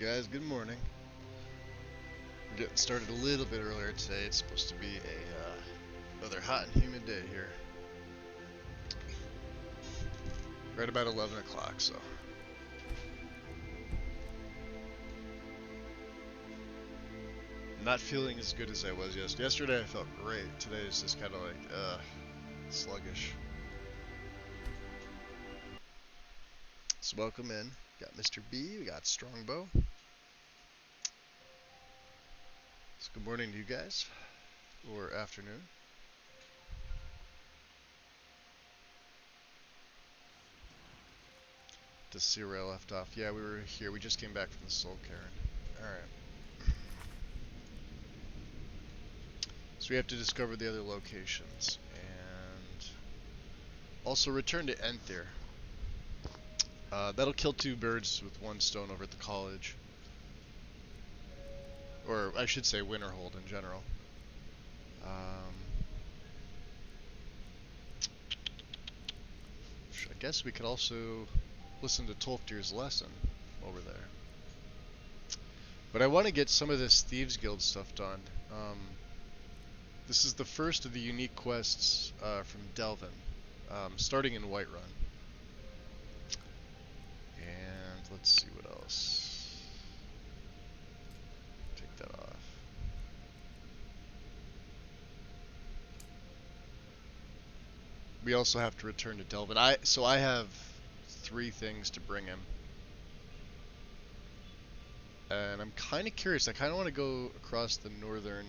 guys? Good morning. We're getting started a little bit earlier today. It's supposed to be another hot and humid day here. Right about 11 o'clock, so. Not feeling as good as I was yesterday. Yesterday I felt great. Today is just kind of like, sluggish. So welcome in. Got Mr. B, we got Strongbow. So good morning to you guys, or afternoon. To see where I left off. Yeah, we were here. We just came back from the Soul Cairn. Alright. So we have to discover the other locations. And also return to Enthyr. That'll kill two birds with one stone over at the college. Or I should say Winterhold in general. I guess we could also listen to Tolfdir's lesson over there. But I want to get some of this Thieves Guild stuff done. This is the first of the unique quests from Delvin, starting in Whiterun. And let's see what else. Take that off. We also have to return to Delvin. So I have 3 things to bring him. And I'm kind of curious. I kind of want to go across the northern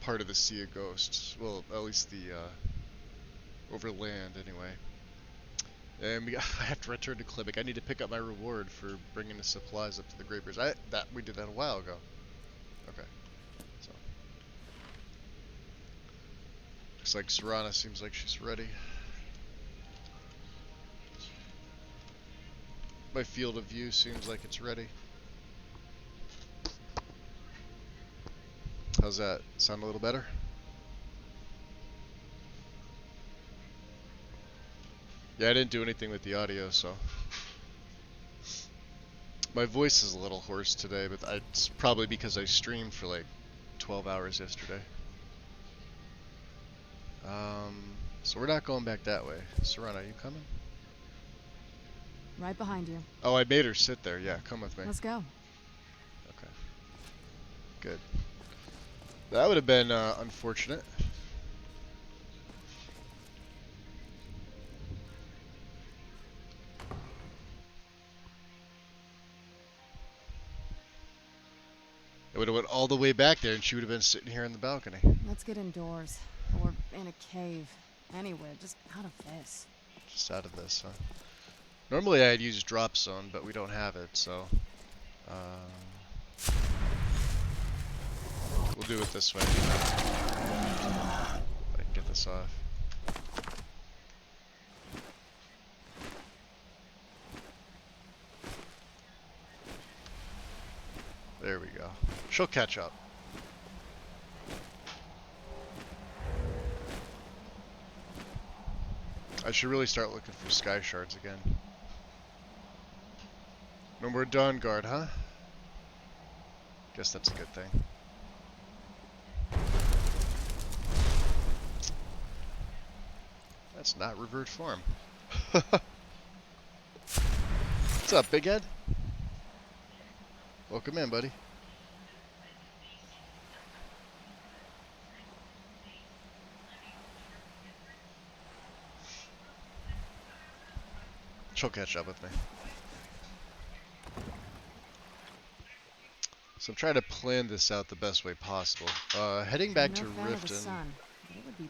part of the Sea of Ghosts. Well, at least the over land anyway. And I have to return to Klimek. I need to pick up my reward for bringing the supplies up to the Grey Bears. We did that a while ago. Okay. So looks like Serana seems like she's ready. My field of view seems like it's ready. How's that? Sound a little better? Yeah, I didn't do anything with the audio, so. My voice is a little hoarse today, but it's probably because I streamed for like 12 hours yesterday. So we're not going back that way. Serana, are you coming? Right behind you. Oh, I made her sit there. Yeah, come with me. Let's go. Okay. Good. That would have been unfortunate. It would have went all the way back there and she would have been sitting here in the balcony. Let's get indoors. Or in a cave. Anywhere, just out of this. Just out of this, huh? Normally I'd use drop zone, but we don't have it, so we'll do it this way. I can get this off. There we go. She'll catch up. I should really start looking for sky shards again. No more dawn guard, huh? Guess that's a good thing. That's not revert form. What's up, big head? Welcome in, buddy. She'll catch up with me. So I'm trying to plan this out the best way possible. Heading back to Riften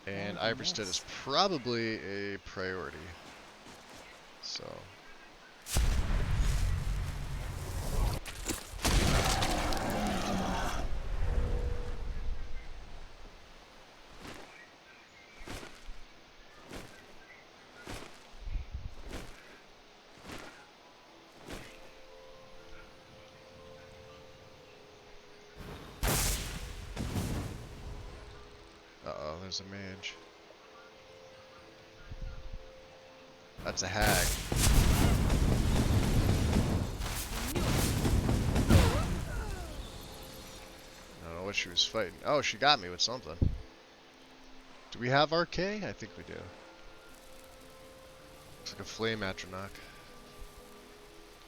and Iverstead is probably a priority. So. Uh-oh, there's a mage. That's a hag. she was fighting. Oh, she got me with something. Do we have RK? I think we do. Looks like a flame atronach.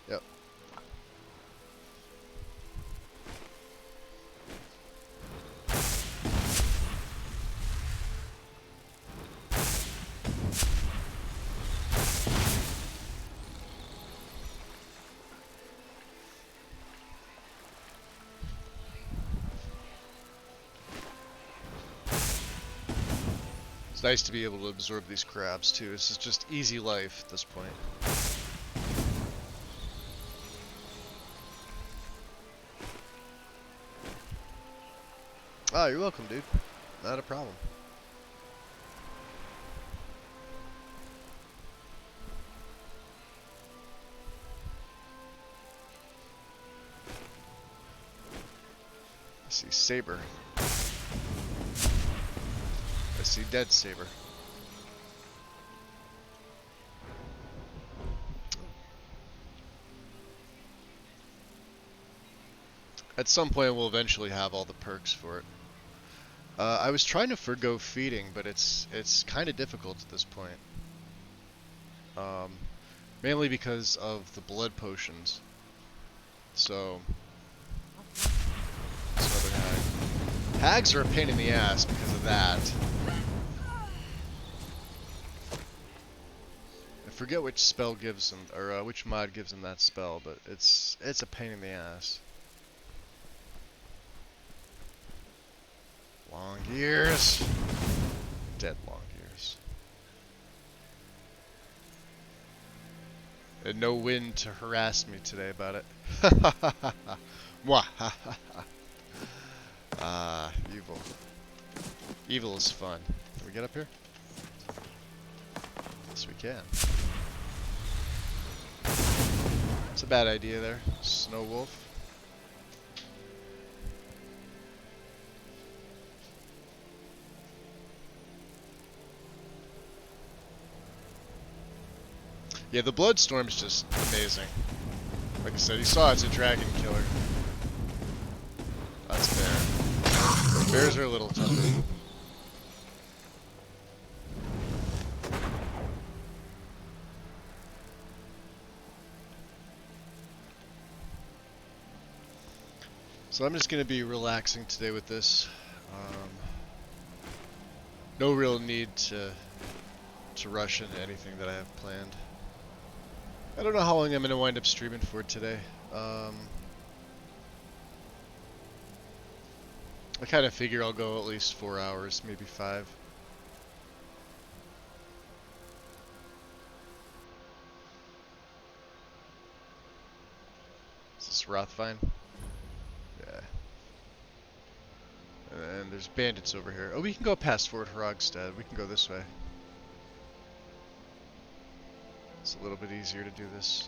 Yep. It's nice to be able to absorb these crabs too. This is just easy life at this point. Oh, you're welcome, dude. Not a problem. I see Saber. I see Dead Saber. At some point, we'll eventually have all the perks for it. I was trying to forgo feeding, but it's kind of difficult at this point. Mainly because of the blood potions. So, it's another hag. Hags are a pain in the ass because of that. I forget which spell gives them, or which mod gives them that spell, but it's a pain in the ass. Long years. Dead long years. And no wind to harass me today about it. Mwah. Evil. Evil is fun. Can we get up here? Yes, we can. It's a bad idea there, Snow Wolf. Yeah, the Bloodstorm's just amazing. Like I said, you saw it's a dragon killer. That's fair. Bears are a little tougher. So I'm just going to be relaxing today with this. No real need to rush into anything that I have planned. I don't know how long I'm going to wind up streaming for today. I kind of figure I'll go at least 4 hours, maybe 5. Is this Rothvine? Yeah. And there's bandits over here. Oh, we can go past Fort Hrogstad. We can go this way. It's a little bit easier to do this.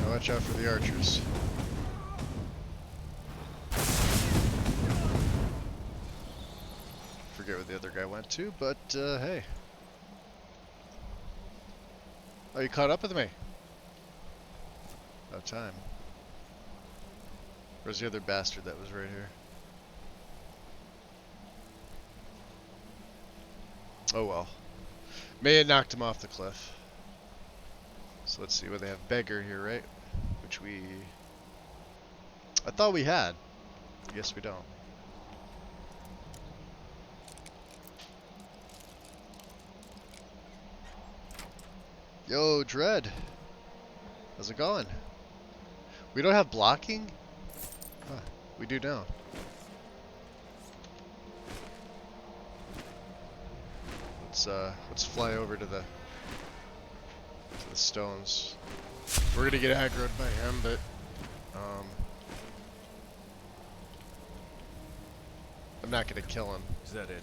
Now watch out for the archers. Forget where the other guy went to, but hey. Oh, you caught up with me? About time. Where's the other bastard that was right here? Oh well. May have knocked him off the cliff. So let's see what they have. Beggar here, right? Which I thought we had. I guess we don't. Yo, Dread. How's it going? We don't have blocking? Huh, we do now. Let's fly over to the stones. We're gonna get aggroed by him, but I'm not gonna kill him. Is that it?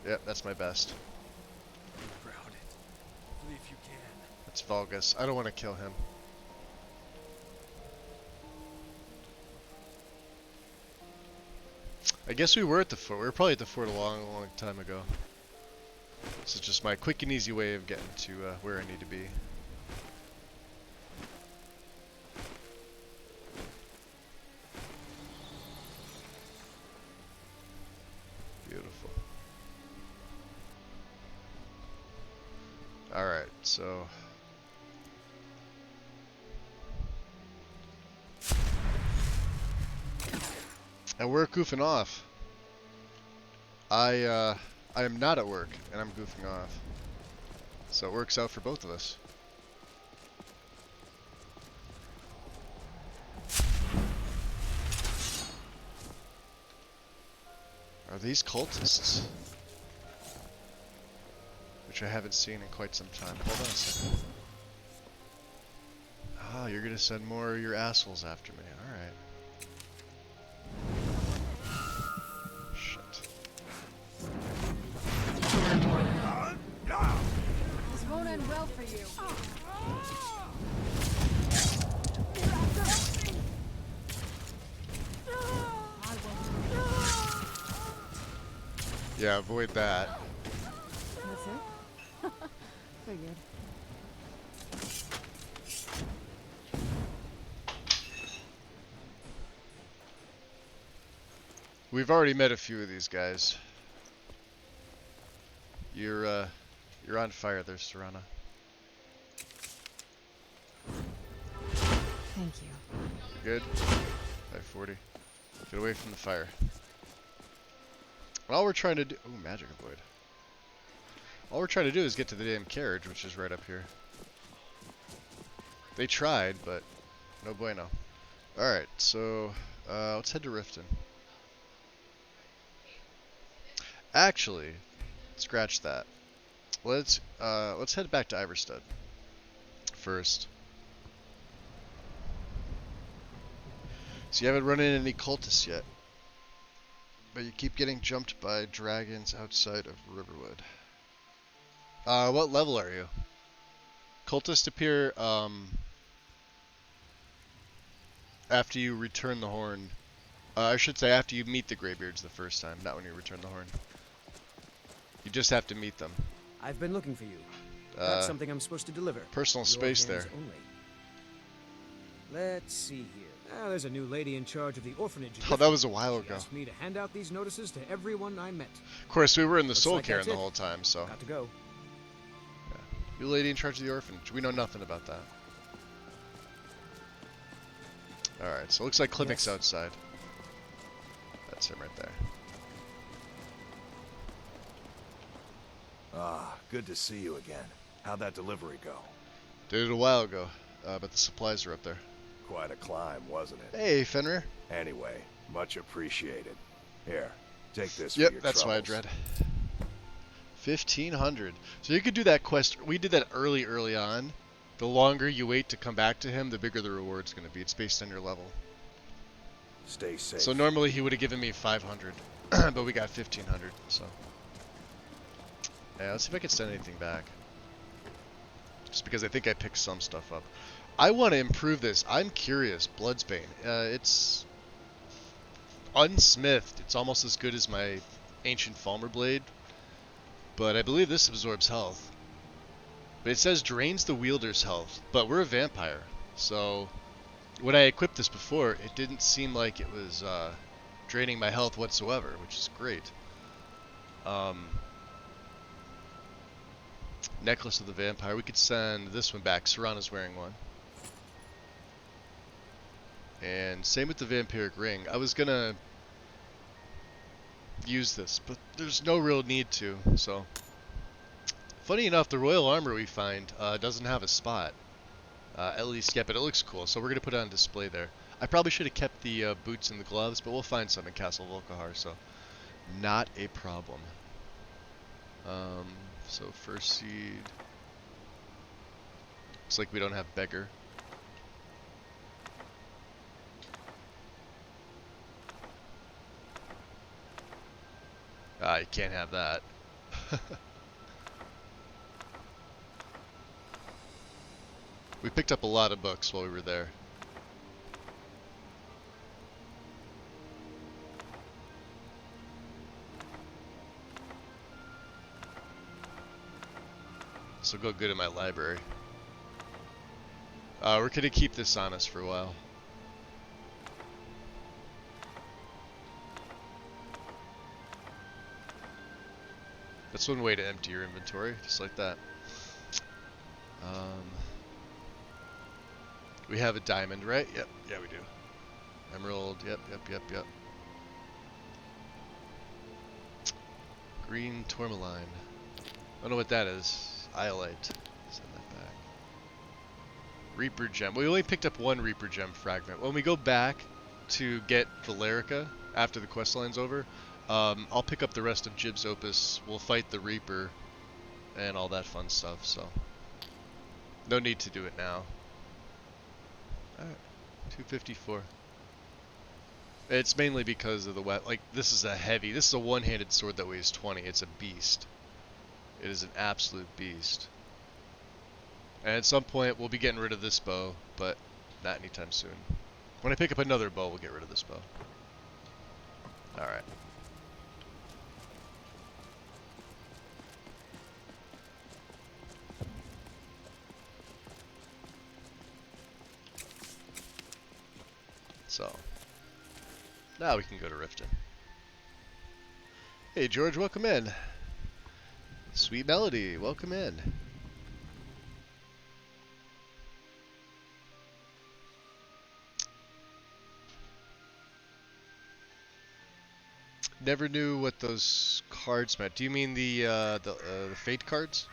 Yep, that's my best. Crowded. Leave if you can. That's Vulgus. I don't want to kill him. I guess we were at the fort. We were probably at the fort a long, long time ago. This is just my quick and easy way of getting to where I need to be. Beautiful. Alright, so... And we're goofing off. I am not at work, and I'm goofing off. So it works out for both of us. Are these cultists? Which I haven't seen in quite some time. Hold on a second. Ah, you're gonna send more of your assholes after me. Alright. Shit. This won't end well for you. Yeah, avoid that. That's it? Figured. We've already met a few of these guys. You're on fire there, Serana. Thank you. You good? 540. Get away from the fire. All we're trying to do... Ooh, magic avoid. All we're trying to do is get to the damn carriage, which is right up here. They tried, but no bueno. Alright, so let's head to Riften. Actually, scratch that. Let's head back to Iverstead first. So you haven't run into any cultists yet, but you keep getting jumped by dragons outside of Riverwood. What level are you? Cultists appear after you return the horn. I should say after you meet the Greybeards the first time, not when you return the horn. You just have to meet them. I've been looking for you. Got something I'm supposed to deliver. Personal Your space hands there. Only. Let's see here. Ah, there's a new lady in charge of the orphanage. Oh, that was a while She ago. asked me to hand out these notices to everyone I met. Of course, we were in the Looks Soul like Cairn that's the it. whole time, so. Got to go. You lady in charge of the orphanage. We know nothing about that. Alright, so it looks like Klimik's Yes. outside. That's him right there. Ah, good to see you again. How'd that delivery go? Did it a while ago, but the supplies are up there. Quite a climb, wasn't it? Hey, Fenrir. Anyway, much appreciated. Here, take this Yep, for your that's why I troubles. dread. 1500. So you could do that quest. We did that early on. The longer you wait to come back to him, the bigger the reward's going to be. It's based on your level. Stay safe. So normally he would have given me 500, but we got 1500. So yeah, let's see if I can send anything back. Just because I think I picked some stuff up. I want to improve this. I'm curious. Bloodsbane. It's unsmithed. It's almost as good as my ancient Falmer blade, but I believe this absorbs health. But it says drains the wielder's health, but we're a vampire, so when I equipped this before, it didn't seem like it was draining my health whatsoever, which is great. Necklace of the Vampire. We could send this one back. Serana's wearing one. And same with the Vampiric Ring. I was gonna use this, but there's no real need to, so. Funny enough, the Royal Armor we find doesn't have a spot. At least yet, but it looks cool, so we're gonna put it on display there. I probably should have kept the boots and the gloves, but we'll find some in Castle Volkihar, so not a problem. So first seed. Looks like we don't have beggar. Ah, you can't have that. We picked up a lot of books while we were there. This will go good in my library. We're gonna keep this on us for a while. That's one way to empty your inventory, just like that. We have a diamond, right? Yep, yeah we do. Emerald, yep. Green tourmaline. I don't know what that is. Iolite. Send that back. Reaper gem. We only picked up one Reaper gem fragment. When we go back to get Valerica after the quest line's over, I'll pick up the rest of Jib's Opus. We'll fight the Reaper and all that fun stuff, so no need to do it now. Alright, 254. It's mainly because of the weapon. Like, this is a one-handed sword that weighs 20. It's a beast. It is an absolute beast. And at some point, we'll be getting rid of this bow, but not anytime soon. When I pick up another bow, we'll get rid of this bow. Alright. So, now we can go to Riften. Hey George, welcome in. Sweet Melody, welcome in. Never knew what those cards meant. Do you mean the fate cards?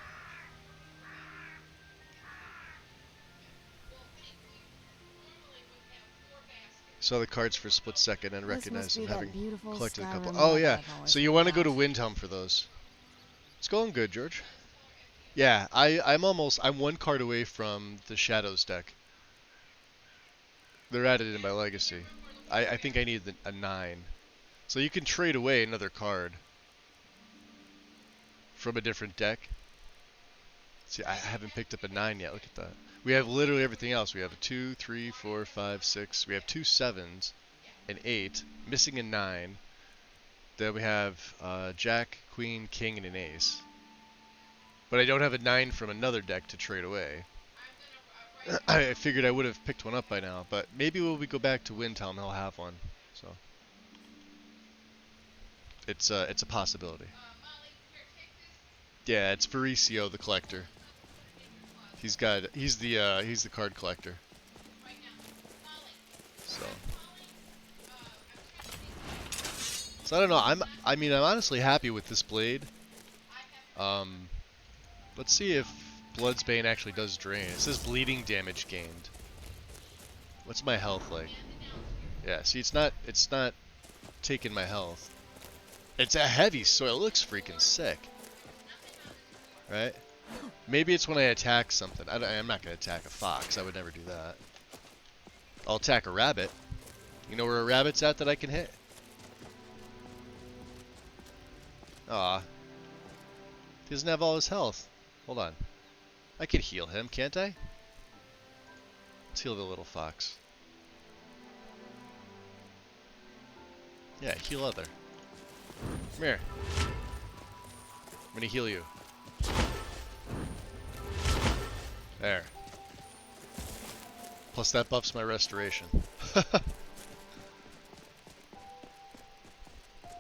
Saw the cards for a split second and recognized them having collected a couple. Oh yeah, so you want to go to Windhelm for those. It's going good, George. Yeah, I'm one card away from the Shadows deck. They're added in my legacy. I think I need a 9. So you can trade away another card from a different deck. See, I haven't picked up a 9 yet. Look at that. We have literally everything else. We have a 2, 3, 4, 5, 6. We have 2 7s, an 8, missing a 9. Then we have Jack, Queen, King, and an Ace. But I don't have a 9 from another deck to trade away. I figured I would have picked one up by now, but maybe when we go back to Windhelm, he'll have one. So it's a possibility. Yeah, it's Vericio the collector. He's the card collector. So I don't know. I'm honestly happy with this blade. Let's see if Bloodsbane actually does drain. It says bleeding damage gained. What's my health like? Yeah, see, it's not taking my health. It's a heavy sword. It looks freaking sick. Right? Maybe it's when I attack something. I'm not going to attack a fox. I would never do that. I'll attack a rabbit. You know where a rabbit's at that I can hit? Aw. He doesn't have all his health. Hold on. I could heal him, can't I? Let's heal the little fox. Yeah, heal other. Come here. I'm gonna heal you. There. Plus that buffs my restoration.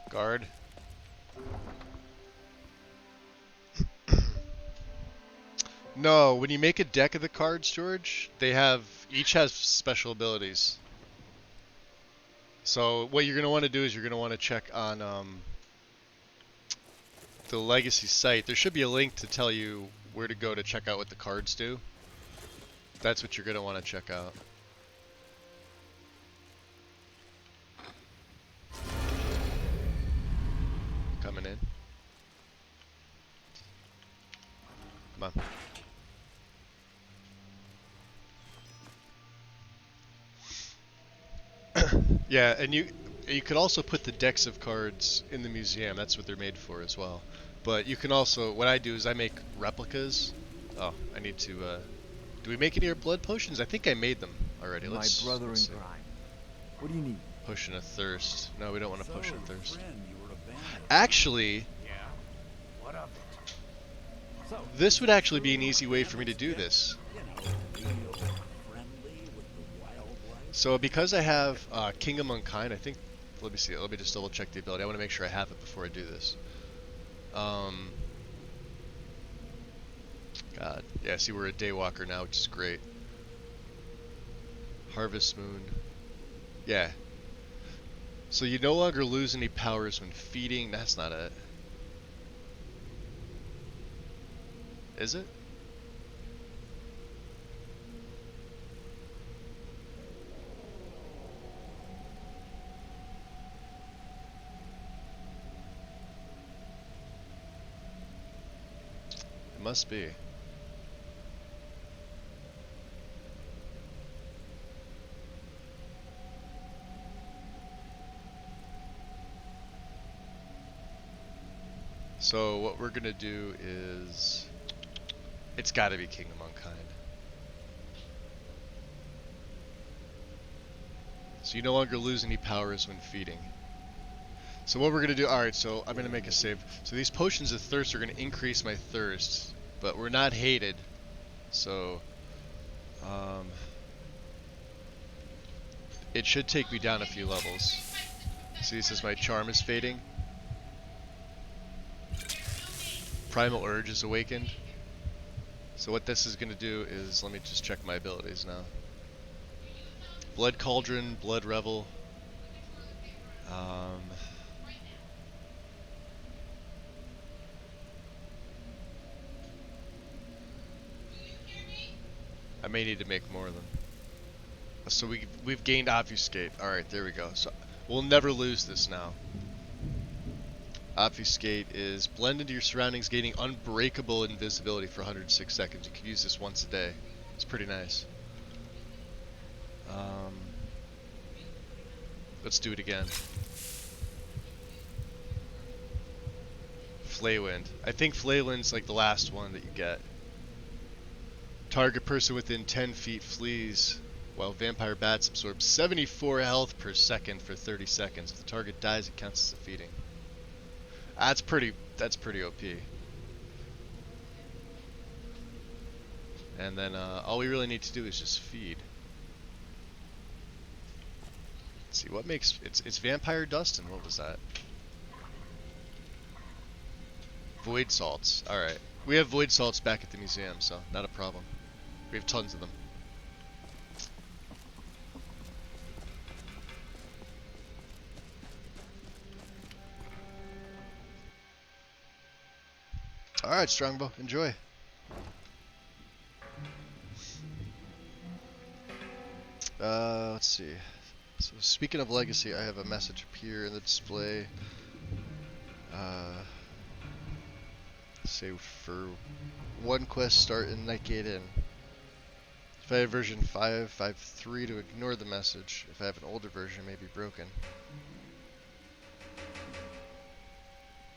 Guard. No, when you make a deck of the cards, George, each has special abilities. So what you're going to want to do is you're going to want to check on the Legacy site. There should be a link to tell you where to go to check out what the cards do. That's what you're going to want to check out. Coming in. Come on. Yeah, and you could also put the decks of cards in the museum. That's what they're made for as well. But you can also, what I do is I make replicas. Oh, I need to Do we make any of our blood potions? I think I made them already. My Let's brother in see. crime. What do you need? Potion of thirst. No, we don't want a potion of thirst. friend, you were abandoned. Actually, Yeah? What of it? this would actually be an easy way for me to do this. You know, real friendly with the wildlife. So because I have King Among Kind, I think, let me see, let me just double check the ability. I want to make sure I have it before I do this. God, yeah, see we're a Daywalker now, which is great. Harvest Moon. Yeah. So you no longer lose any powers when feeding. That's not it. Is it? It must be. So what we're gonna do is, it's gotta be King Among Kind. So you no longer lose any powers when feeding. So what we're gonna do, alright, so I'm gonna make a save. So these potions of thirst are gonna increase my thirst, but we're not hated. So, it should take me down a few levels. See, this is my charm is fading. Primal Urge is awakened. So what this is going to do is, let me just check my abilities now. Blood Cauldron, Blood Revel. I may need to make more of them. So we've gained Obfuscate. Alright, there we go. So we'll never lose this now. Obfuscate is blend into your surroundings, gaining unbreakable invisibility for 106 seconds. You can use this once a day. It's pretty nice. Let's do it again. Flaywind. I think Flaywind's like the last one that you get. Target person within 10 feet flees, while vampire bats absorb 74 health per second for 30 seconds. If the target dies, it counts as defeating. That's pretty OP. And then all we really need to do is just feed. Let's see what makes it's vampire dust, and what was that? Void salts. All right, we have void salts back at the museum, so not a problem. We have tons of them. Alright, Strongbow, enjoy. Let's see. So speaking of legacy, I have a message appear in the display. Say for one quest start in Nightgate Inn. If I have version 5.5.3 to ignore the message. If I have an older version, it may be broken.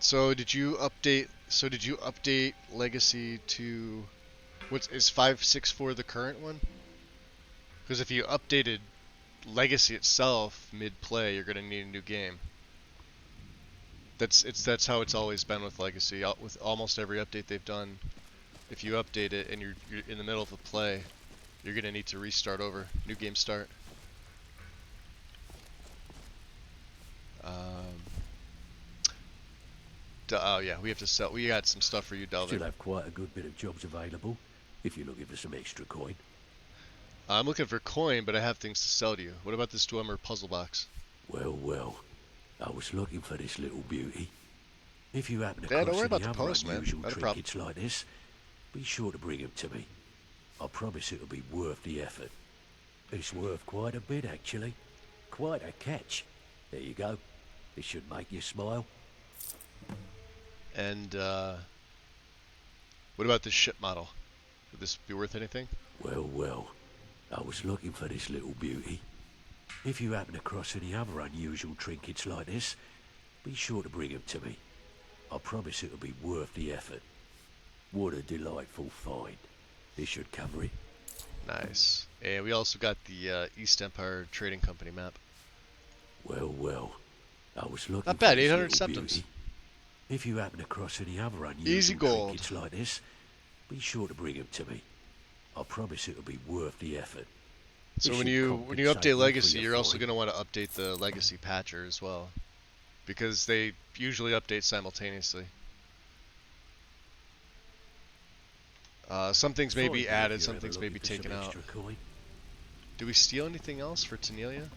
So did you update Legacy to is 5.6.4 the current one? Because if you updated Legacy itself mid-play, you're gonna need a new game. That's how it's always been with Legacy. With almost every update they've done, if you update it and you're in the middle of a play, you're gonna need to restart over, new game start. Oh yeah, we have to sell. We got some stuff for you, Delvin. Still have quite a good bit of jobs available, if you're looking for some extra coin. I'm looking for coin, but I have things to sell to you. What about this Dwemer puzzle box? Well, I was looking for this little beauty. If you happen to Yeah, don't cross worry about any the other post, man. unusual Not a problem. trinkets like this, be sure to bring them to me. I promise it'll be worth the effort. It's worth quite a bit, actually. Quite a catch. There you go. This should make you smile. And what about this ship model? Would this be worth anything? Well, I was looking for this little beauty. If you happen to cross any other unusual trinkets like this, be sure to bring them to me. I promise it'll be worth the effort. What a delightful find. This should cover it. Nice. And we also got the East Empire Trading Company map. Well, well. I was looking Not bad, for this 800 little septims. beauty. If you happen across any other Easy unusual gold. trinkets like this, be sure to bring them to me. I promise it'll be worth the effort. So It when should you compensate update for Legacy, your you're also find. going to want to update the Legacy patcher as well, because they usually update simultaneously. Some things may Find be me if added, you're some ever things may be looking for taken some out. extra coin. Do we steal anything else for Tanelia?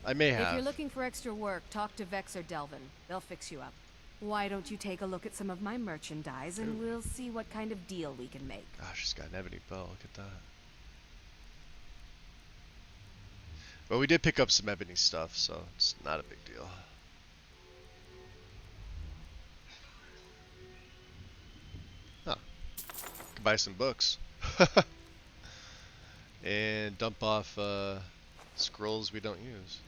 I may If you're have. looking for extra work, talk to Vex or Delvin. They'll fix you up. Why don't you take a look at some of my merchandise and we'll see what kind of deal we can make. Gosh, she's got an ebony bow. Look at that. But we did pick up some ebony stuff, so it's not a big deal. Huh. Could buy some books. And dump off scrolls we don't use.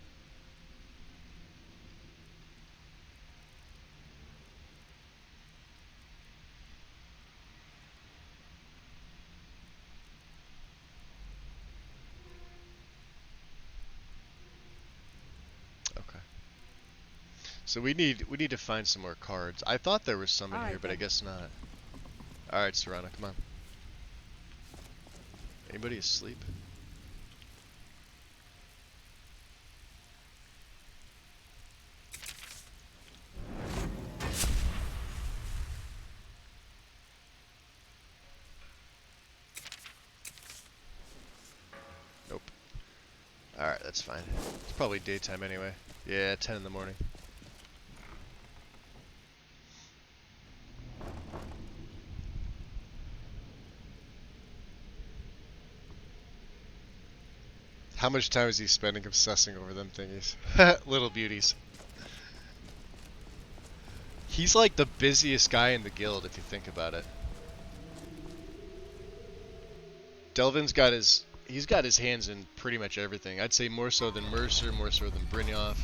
Okay. So we need to find some more cards. I thought there was some in All here, right, but I then. guess not. Alright, Serrano, come on. Anybody asleep? Nope. Alright, that's fine. It's probably daytime anyway. Yeah, 10 in the morning. How much time is he spending obsessing over them thingies? Little beauties. He's like the busiest guy in the guild if you think about it. Delvin's got he's got his hands in pretty much everything. I'd say more so than Mercer, more so than Brynjolf.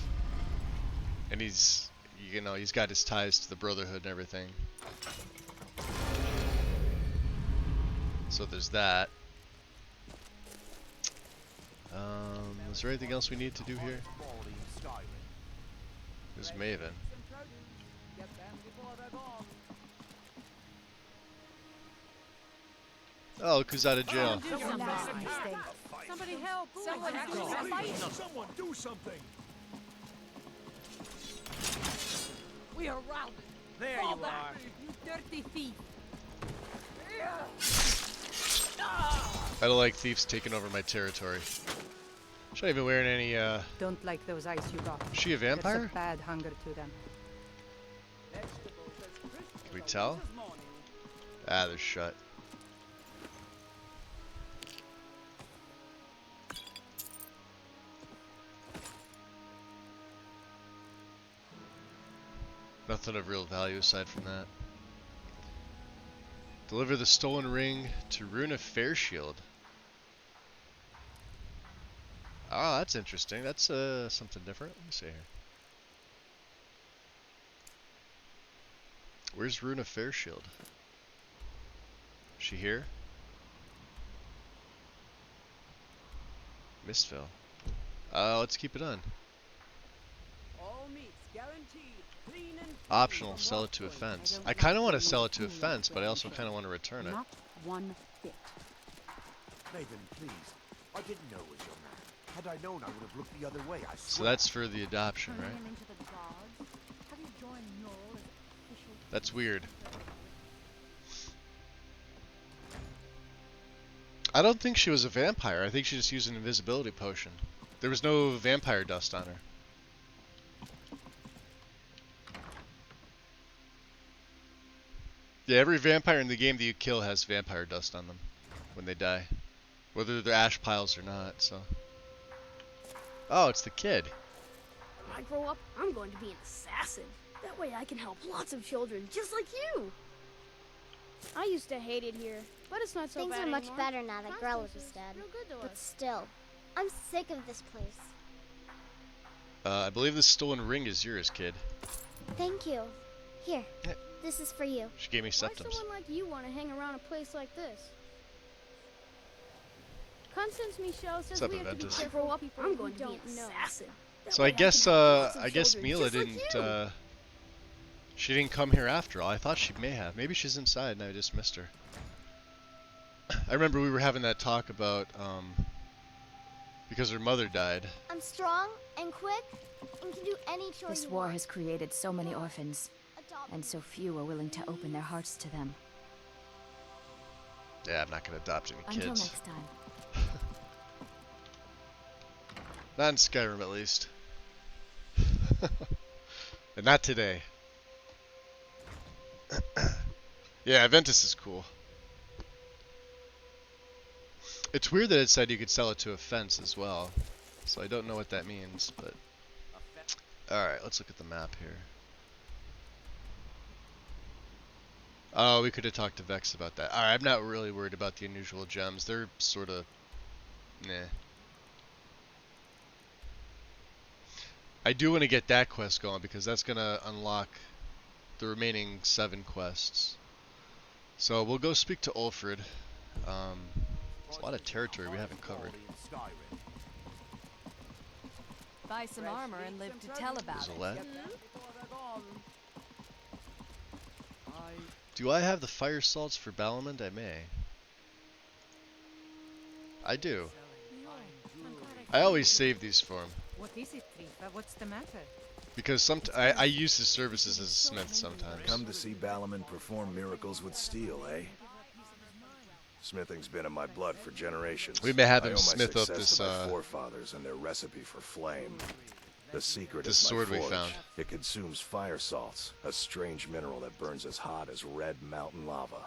And he's got his ties to the Brotherhood and everything. So there's that. Is there anything else we need to do here? Who's Maven? Oh, look who's out of jail. Somebody help! Someone do something! We are routed. There Fall you back, are. you dirty thief. I don't like thieves taking over my territory. She's not even wearing any, Don't like those eyes you got. is she a There's vampire? a bad hunger to them. Can we tell? Ah, they're shut. Nothing of real value aside from that. Deliver the stolen ring to Runa Fairshield. Ah, that's interesting. That's something different. Let me see here. Where's Runa Fairshield? Is she here? Mistville. Let's keep it on. All meats guaranteed. Clean and Optional, sell it to a fence. I kind of want to sell it to a fence, but I also kind of want to return it. Not one bit. Nathan, please. I didn't know it was your man. Had I known, I would have looked the other way, I So swear. that's for the adoption, right? That's weird. I don't think she was a vampire. I think she just used an invisibility potion. There was no vampire dust on her. Yeah, every vampire in the game that you kill has vampire dust on them when they die. Whether they're ash piles or not, so. Oh, it's the kid. When I grow up, I'm going to be an assassin. That way I can help lots of children just like you. I used to hate it here, but it's not so Things bad are much anymore. better now that Grella Constance is is dead. real good to But us. still, I'm sick of this place. I believe the stolen ring is yours, kid. Thank you. Here, Yeah. this is for you. She gave me Why septums. someone like you want to hang around a place like this? Constance Michelle says up, we have to be Aventus? careful. Grow up, I'm going to be an assassin. So I guess Mila didn't she didn't come here after all. I thought she may have. Maybe she's inside and I just missed her. I remember we were having that talk about because her mother died. I'm strong and quick and can do any chore This you war want. has created so many orphans, Adopt and me. so few are willing to open their hearts to them. Yeah, I'm not gonna adopt any Until kids. next time. Not in Skyrim, at least. And not today. Yeah, Aventus is cool. It's weird that it said you could sell it to a fence as well. So I don't know what that means, but... Alright, let's look at the map here. Oh, we could have talked to Vex about that. Alright, I'm not really worried about the unusual gems. They're sort of... Nah. I do want to get that quest going because that's going to unlock the remaining 7 quests. So we'll go speak to Ulfrid. There's a lot of territory we haven't covered. Buy some armor and live to tell about it. Zolette. Do I have the fire salts for Balamund? I may. I do. I always save these for him. What is it, Trifa? What's the matter? Because I use his services as a smith sometimes. Come to see Balamund perform miracles with steel, eh? Smithing's been in my blood for generations. We may have I him owe my smith up success this to my forefathers and their recipe for flame. The secret this is my sword we forge. found. It consumes fire salts, a strange mineral that burns as hot as red mountain lava.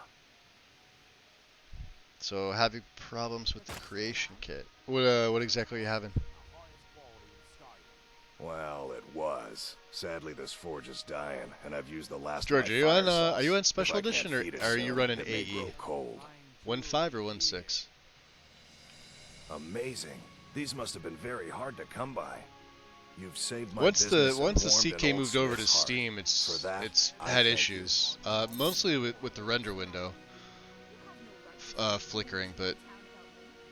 So having problems with the creation kit. What exactly are you having? Well, it was. Sadly, this forge is dying, and I've used the last. George, of are you my on fire are you on salts. special If I can't edition or feed it are you soon, running it may AE? grow cold. 1.5 or 1.6? Amazing. These must have been very hard to come by. You've saved my Once business and the warmed CK an old moved over to smith's heart. Steam, For that, it's I had thank issues. Mostly with the render window flickering, but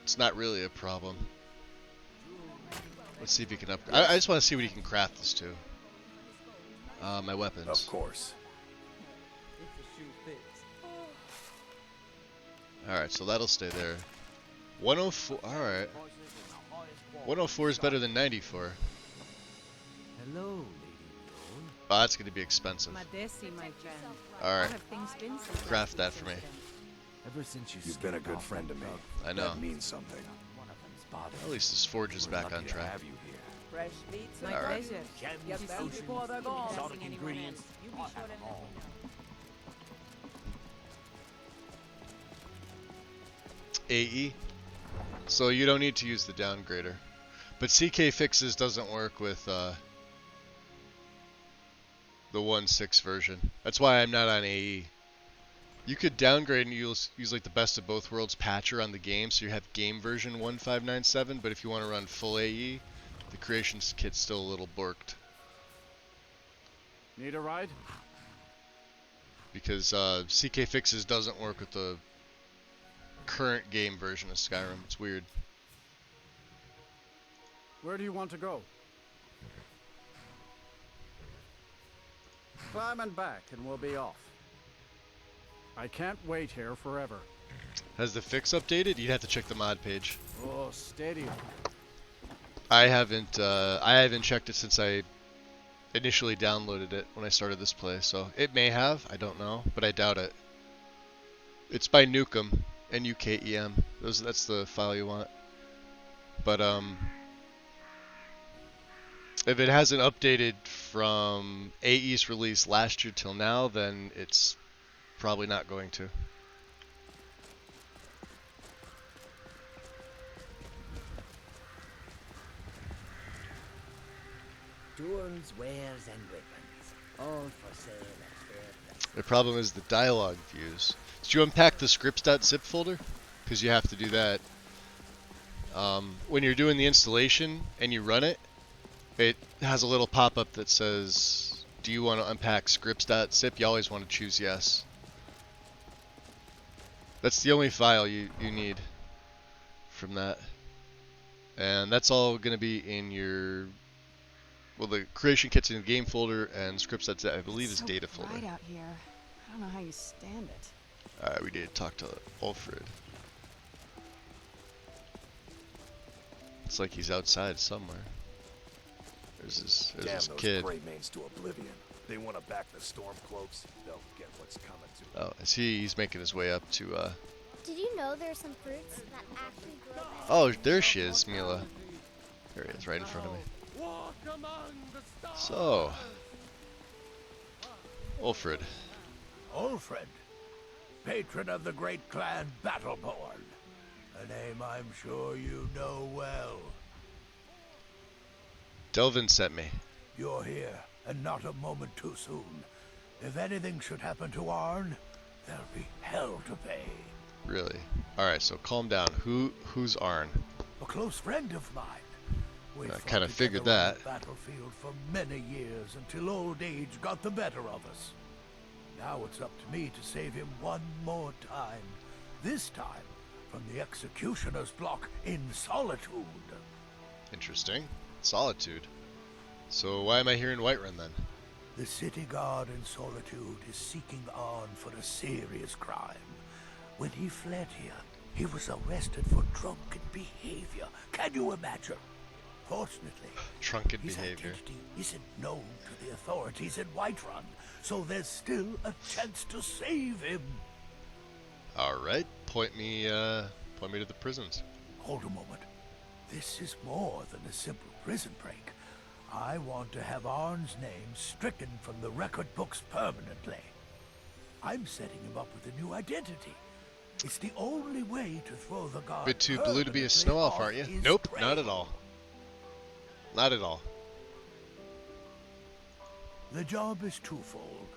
it's not really a problem. Let's see if he can upgrade. I just want to see what he can craft this to. My weapons. Of course. Alright, so that'll stay there. 104, alright. 104 is better than 94. Hello, Lady Roan. Oh, that's going to be expensive. Madesi, my friend. Alright, How have things been since craft that for me. Ever since You've been a good friend to me. I know. That means something. At least this forge is back on track. fresh meats, My Alright. pleasure. Get back before they're gone. Exotic ingredients. You be sure to let me know. AE. So you don't need to use the downgrader. But CK Fixes doesn't work with the 1.6 version. That's why I'm not on AE. You could downgrade and use like the best of both worlds patcher on the game, so you have game version 1597, but if you want to run full AE, the creations kit's still a little borked. Need a ride? Because CK Fixes doesn't work with the current game version of Skyrim. It's weird. Where do you want to go? Climb and back and we'll be off. I can't wait here forever. Has the fix updated? You'd have to check the mod page. Oh, steady. I haven't checked it since I initially downloaded it when I started this play, so it may have, I don't know, but I doubt it. It's by Nukem, N-U-K-E-M. That's the file you want. But if it hasn't updated from AE's release last year till now, then it's probably not going to. Tools, wares, and weapons. All for sale at fair. The problem is the dialogue views. Did you unpack the scripts.zip folder? Because you have to do that. When you're doing the installation and you run it, it has a little pop-up that says, do you want to unpack scripts.zip? You always want to choose yes. That's the only file you need from that. And that's all going to be in your, well, the creation kit's in the game folder, and scripts that's I believe is data folder. Right out here. I don't know how you stand it. Alright, we need to talk to Alfred. It's like he's outside somewhere. There's this Damn those kid. Grey Manes to oblivion. They want to back the Stormcloaks, they'll get what's coming to them. Oh, I see he's making his way up to, Did you know there's some fruits that actually grow back? oh, there she is, Mila. There he is, right in front of me. So, Alfred. Alfred, patron of the great clan Battleborn. A name I'm sure you know well. Delvin sent me. You're here, and not a moment too soon. If anything should happen to Arn, there'll be hell to pay. Really? Alright, so calm down. Who's Arn? A close friend of mine. We I fought kinda figured together on that. the battlefield for many years until old age got the better of us. Now it's up to me to save him one more time. This time from the executioner's block in Solitude. Interesting. Solitude. So why am I here in Whiterun then? The city guard in Solitude is seeking Arn for a serious crime. When he fled here, he was arrested for drunken behavior. Can you imagine? Fortunately, Drunken his behavior. identity isn't known to the authorities in Whiterun, so there's still a chance to save him. Alright, point me to the prisons. Hold a moment. This is more than a simple prison break. I want to have Arn's name stricken from the record books permanently. I'm setting him up with a new identity. It's the only way to throw the guard Bit too blue to be a permanently snow elf, off aren't you? his Nope, trail. not at all. Not at all. The job is twofold.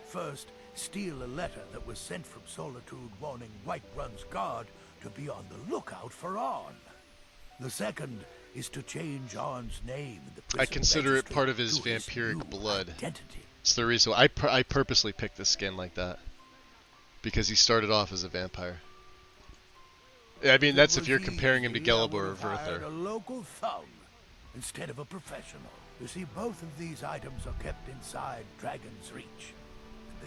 First, steal a letter that was sent from Solitude warning Whiterun's guard to be on the lookout for Arn. The second is to change Arn's name in the prison I consider it registry part of his to new vampiric blood. identity. It's the reason I purposely picked the skin like that. Because he started off as a vampire. Yeah, I mean, that's if you're comparing him to Gelib or Hired Verther. a local thug instead of a professional. You see, both of these items are kept inside Dragon's Reach.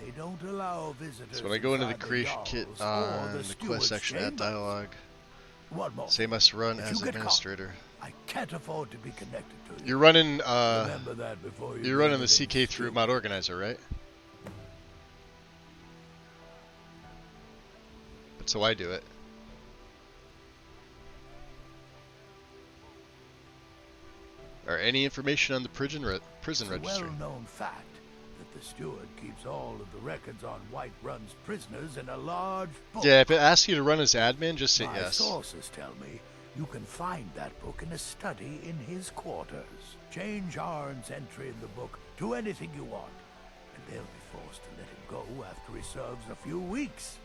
They don't allow visitors. So when I go into the inside creation kit Jarls or on the steward's quest section, add chambers. dialogue. One more. Say must run If as you get caught, administrator. I can't afford to be connected to you. You're running Remember that before you you're do running the anything CK through stupid. mod organizer, right? That's how I do it. Or any information on the prison It's a registry. well-known fact that the steward keeps all of the records on Whiterun's prisoners in a large book. Yeah, if it asks you to run as admin, just say My yes. sources tell me you can find that book in a study in his quarters. Change Arn's entry in the book to anything you want, and they'll be forced to let him go after he serves a few weeks.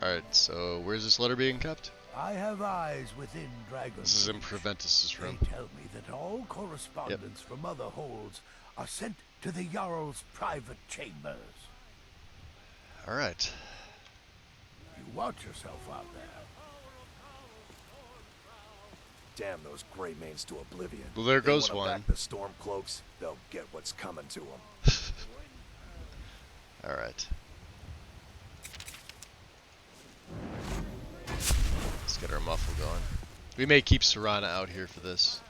Alright, so where's this letter being kept? I have eyes within Dragon's This is in Reach. Proventus's room. They tell me that all correspondence from other holds are sent to the Jarl's private chambers. Alright. You watch yourself out there. Damn those Grey Manes to oblivion. Well, there They goes wanna one. back the Stormcloaks, they'll get what's coming to them. Alright. Let's get our muffle going. We may keep Serana out here for this.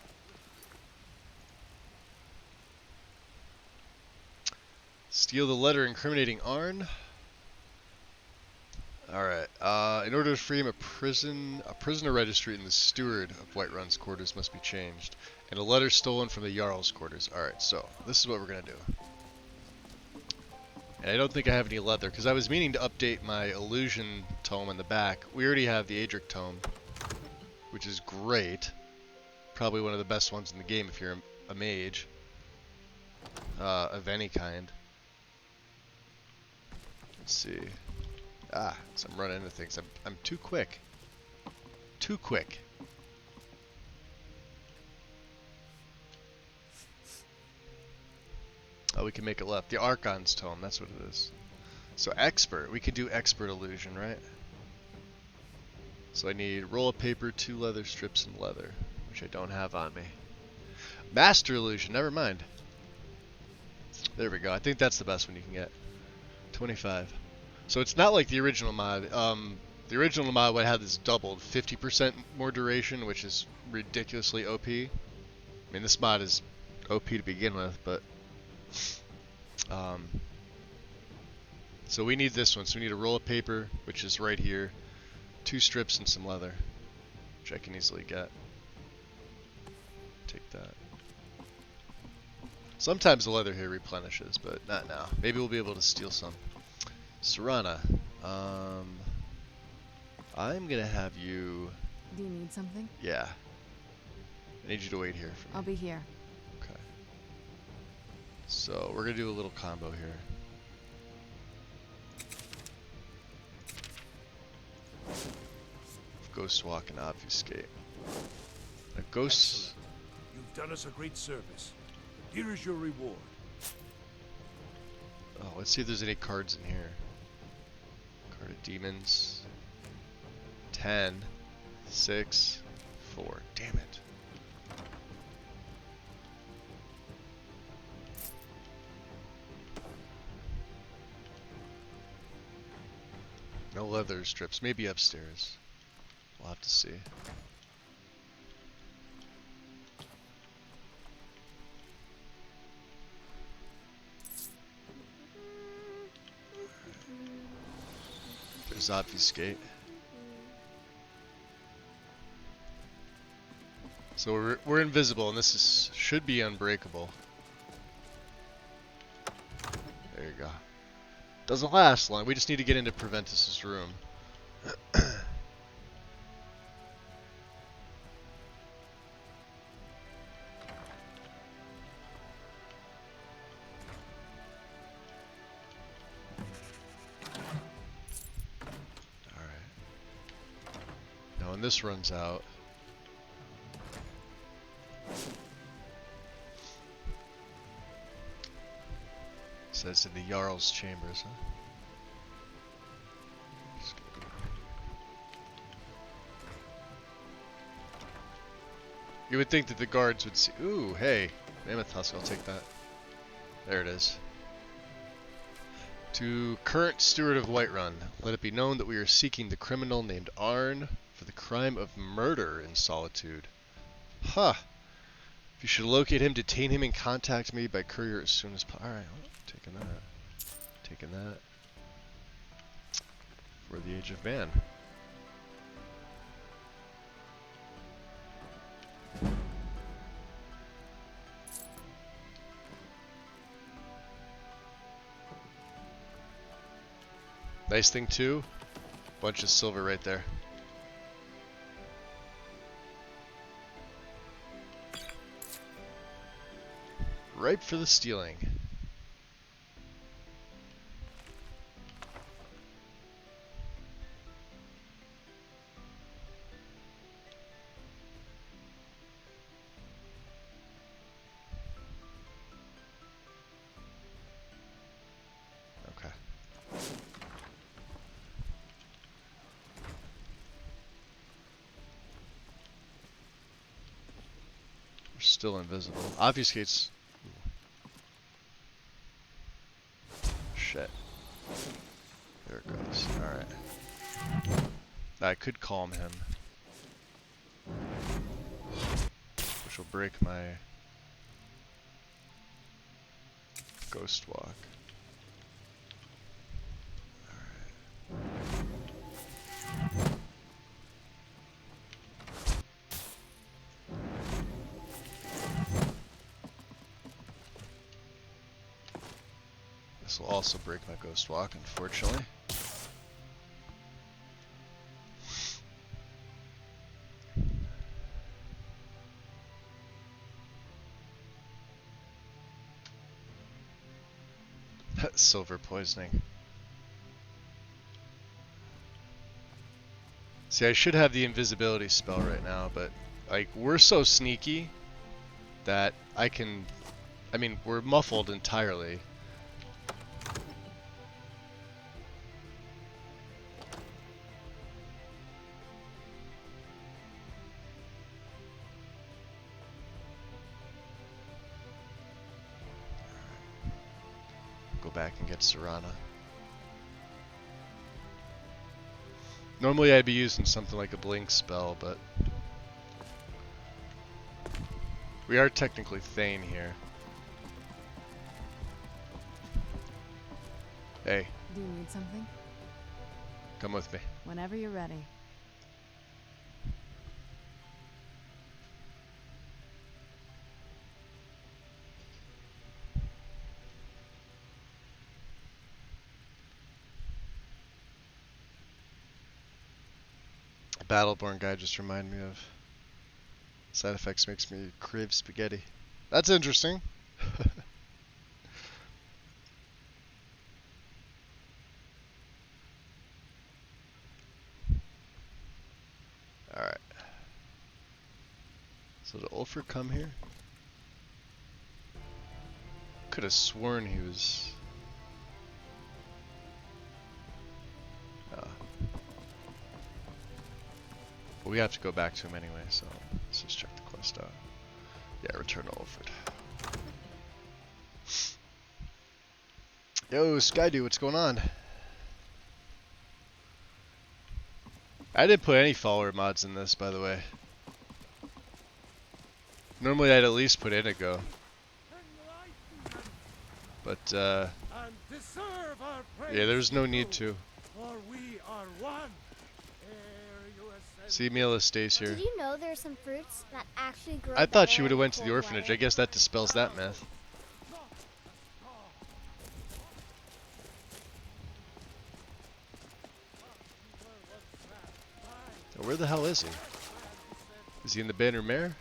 Steal the letter incriminating Arn. Alright. In order to free him, a prisoner registry in the steward of Whiterun's quarters must be changed. And a letter stolen from the Jarl's quarters. Alright, so this is what we're gonna do. And I don't think I have any leather, because I was meaning to update my illusion tome in the back. We already have the Adric tome, which is great. Probably one of the best ones in the game if you're a mage. Of any kind. Let's see. Ah, so I'm running into things. I'm too quick. Too quick. Oh, we can make it left. The Archon's tome, that's what it is. So expert, we could do expert illusion, right? So I need roll of paper, 2 leather strips, and leather, which I don't have on me. Master illusion, never mind. There we go. I think that's the best one you can get. 25. So it's not like the original mod. The original mod would have this doubled, 50% more duration, which is ridiculously OP. I mean, this mod is OP to begin with, but so we need this one. So we need a roll of paper, which is right here, 2 strips and some leather, which I can easily get. Take that. Sometimes the leather here replenishes, but not now. Maybe we'll be able to steal some. Serana, I'm gonna have you. Do you need something? Yeah. I need you to wait here for me. I'll be here. Okay. So we're gonna do a little combo here. Ghost walk and obfuscate. A ghost. You've done us a great service. Here is your reward. Oh, let's see if there's any cards in here. Card of demons. 10, 6, 4. Damn it. No leather strips. Maybe upstairs. We'll have to see. There's obfuscate. So we're invisible, and this should be unbreakable. There you go. Doesn't last long. We just need to get into Preventus's room. When this runs out, so it's in the Jarl's chambers, huh? You would think that the guards would see. Ooh, hey, Mammoth Husk, I'll take that. There it is. To current steward of Whiterun, let it be known that we are seeking the criminal named Arn for the crime of murder in Solitude. Huh. If you should locate him, detain him, and contact me by courier as soon as possible. Alright, well, taking that. Taking that. For the Age of Man. Nice thing too, bunch of silver right there. Ripe for the stealing. Okay. We're still invisible. Obfuscates. Shit. There it goes. Alright. I could calm him. Which will break my ghost walk. This will also break my ghost walk, unfortunately. Silver poisoning. See, I should have the invisibility spell right now, but like we're so sneaky that I mean, we're muffled entirely. back and get Serana. Normally I'd be using something like a blink spell, but we are technically Thane here. Hey, Do you need something? come with me. Whenever you're ready. Battleborn guy just reminded me of side effects makes me crave spaghetti. That's interesting. Alright. So did Ulfric come here? Could have sworn he was... But we have to go back to him anyway, so let's just check the quest out. Yeah, return to Ulfric. Yo, Skydew, what's going on? I didn't put any follower mods in this, by the way. Normally I'd at least put Inigo. But, yeah, there's no need to. See, Mila stays here. Did you know there's some fruits that actually grow I thought she better would have in went to the cold orphanage. weather? I guess that dispels that myth. Oh, where the hell is he? Is he in the Banner Mare?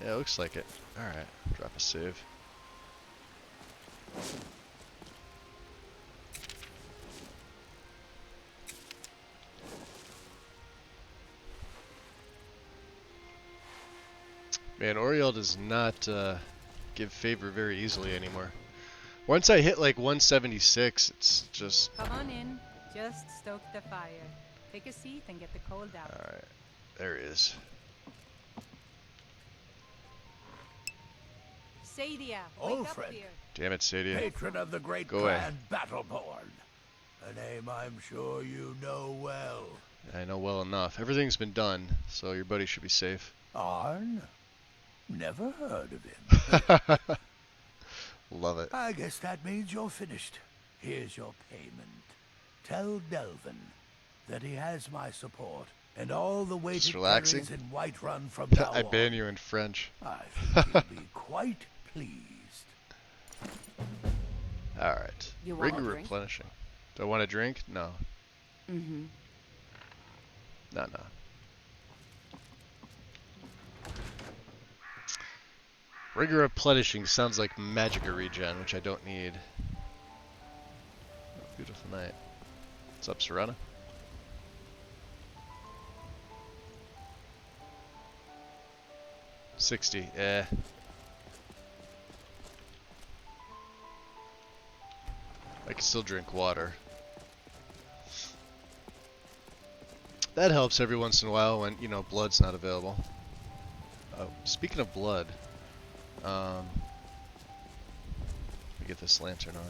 Yeah, it looks like it. Alright, drop a save. Man, Oriel does not give favor very easily anymore. Once I hit like 176, it's just... Come on in. Just stoke the fire. Take a seat and get the cold out. Alright, there he is. Sadia, wake up, Ulfric. dear. Damn it, Sadia. Patron of the great Go away. clan Battleborn. A name I'm sure you know well. I know well enough. Everything's been done, so your buddy should be safe. Arn? Never heard of him. Love it. I guess that means you're finished. Here's your payment. Tell Delvin that he has my support and all the weighted Just relaxing? carries in Whiterun from now I ban on. you in French. I think he'll be quite pleased. Alright. You want a Rigor drink? replenishing. Do I want a drink? No. Mm-hmm. No. Rigor replenishing sounds like magica regen, which I don't need. Beautiful night. What's up, Serana? $60. I can still drink water. That helps every once in a while when, you know, blood's not available. Speaking of blood, let me get this lantern on.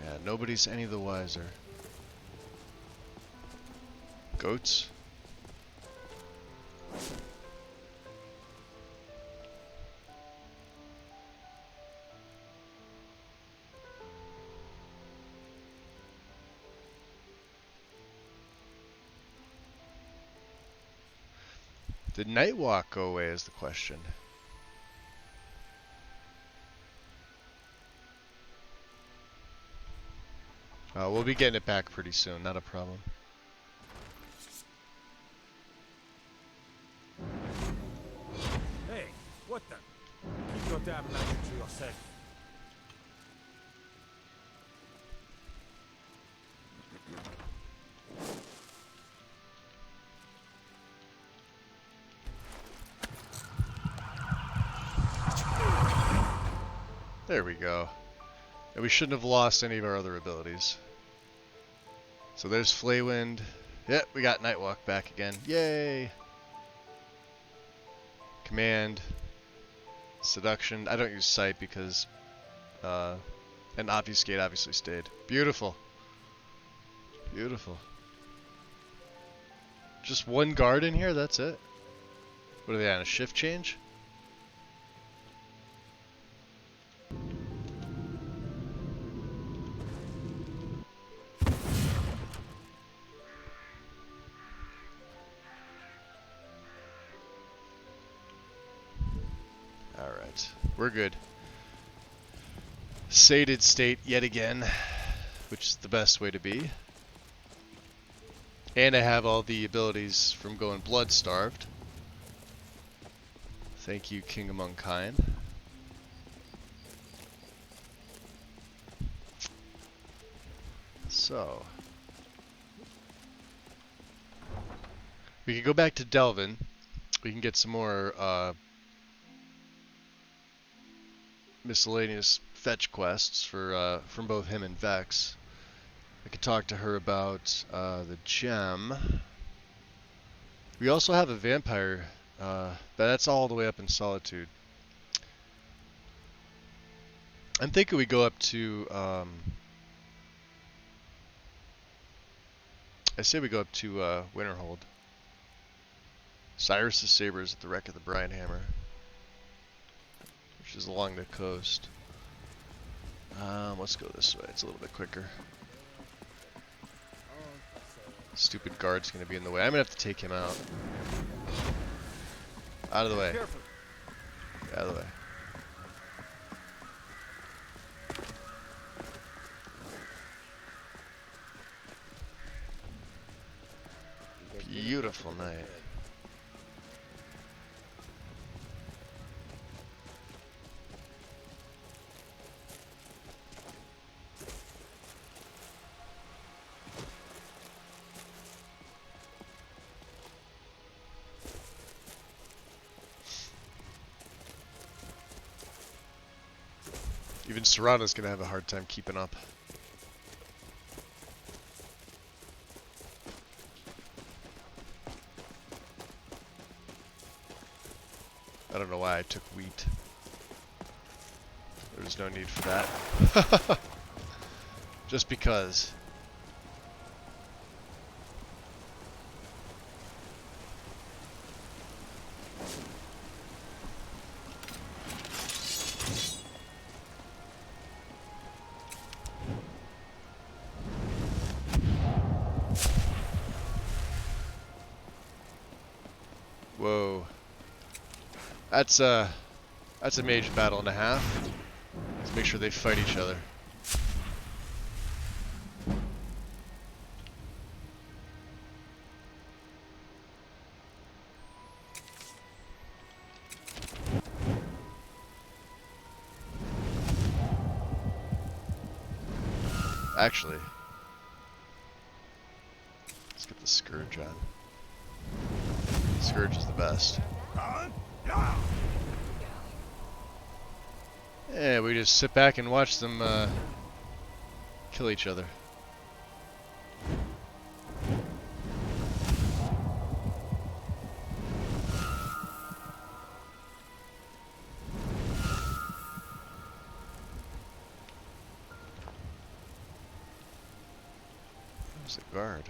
Yeah, nobody's any the wiser. Goats? Did Nightwalk go away is the question. We'll be getting it back pretty soon, not a problem. Hey, what the? Keep your damn magic to yourself. There we go. And we shouldn't have lost any of our other abilities. So there's Flaywind, Yep, we got Nightwalk back again. Yay! Command. Seduction. I don't use sight because... and obfuscate obviously stayed. Beautiful. Beautiful. Just one guard in here? That's it? What are they on, a shift change? Alright, we're good. Sated state yet again, which is the best way to be. And I have all the abilities from going blood starved. Thank you, King Among Kind. So we can go back to Delvin. We can get some more miscellaneous fetch quests for from both him and Vex. I could talk to her about the gem. We also have a vampire, but that's all the way up in Solitude. I'm thinking we go up to, I say we go up to Winterhold. Cyrus's Saber is at the wreck of the Brian Hammer, which is along the coast. Let's go this way, it's a little bit quicker. Stupid guard's gonna be in the way. I'm gonna have to take him out. Out of the way. Out of the way. Beautiful night. Even Serrano's gonna have a hard time keeping up. I don't know why I took wheat. There's no need for that. Just because. Whoa. That's a mage battle and a half. Let's make sure they fight each other. Actually, let's get the Scourge on. Scourge is the best. Yeah, we just sit back and watch them kill each other. Where's the guard?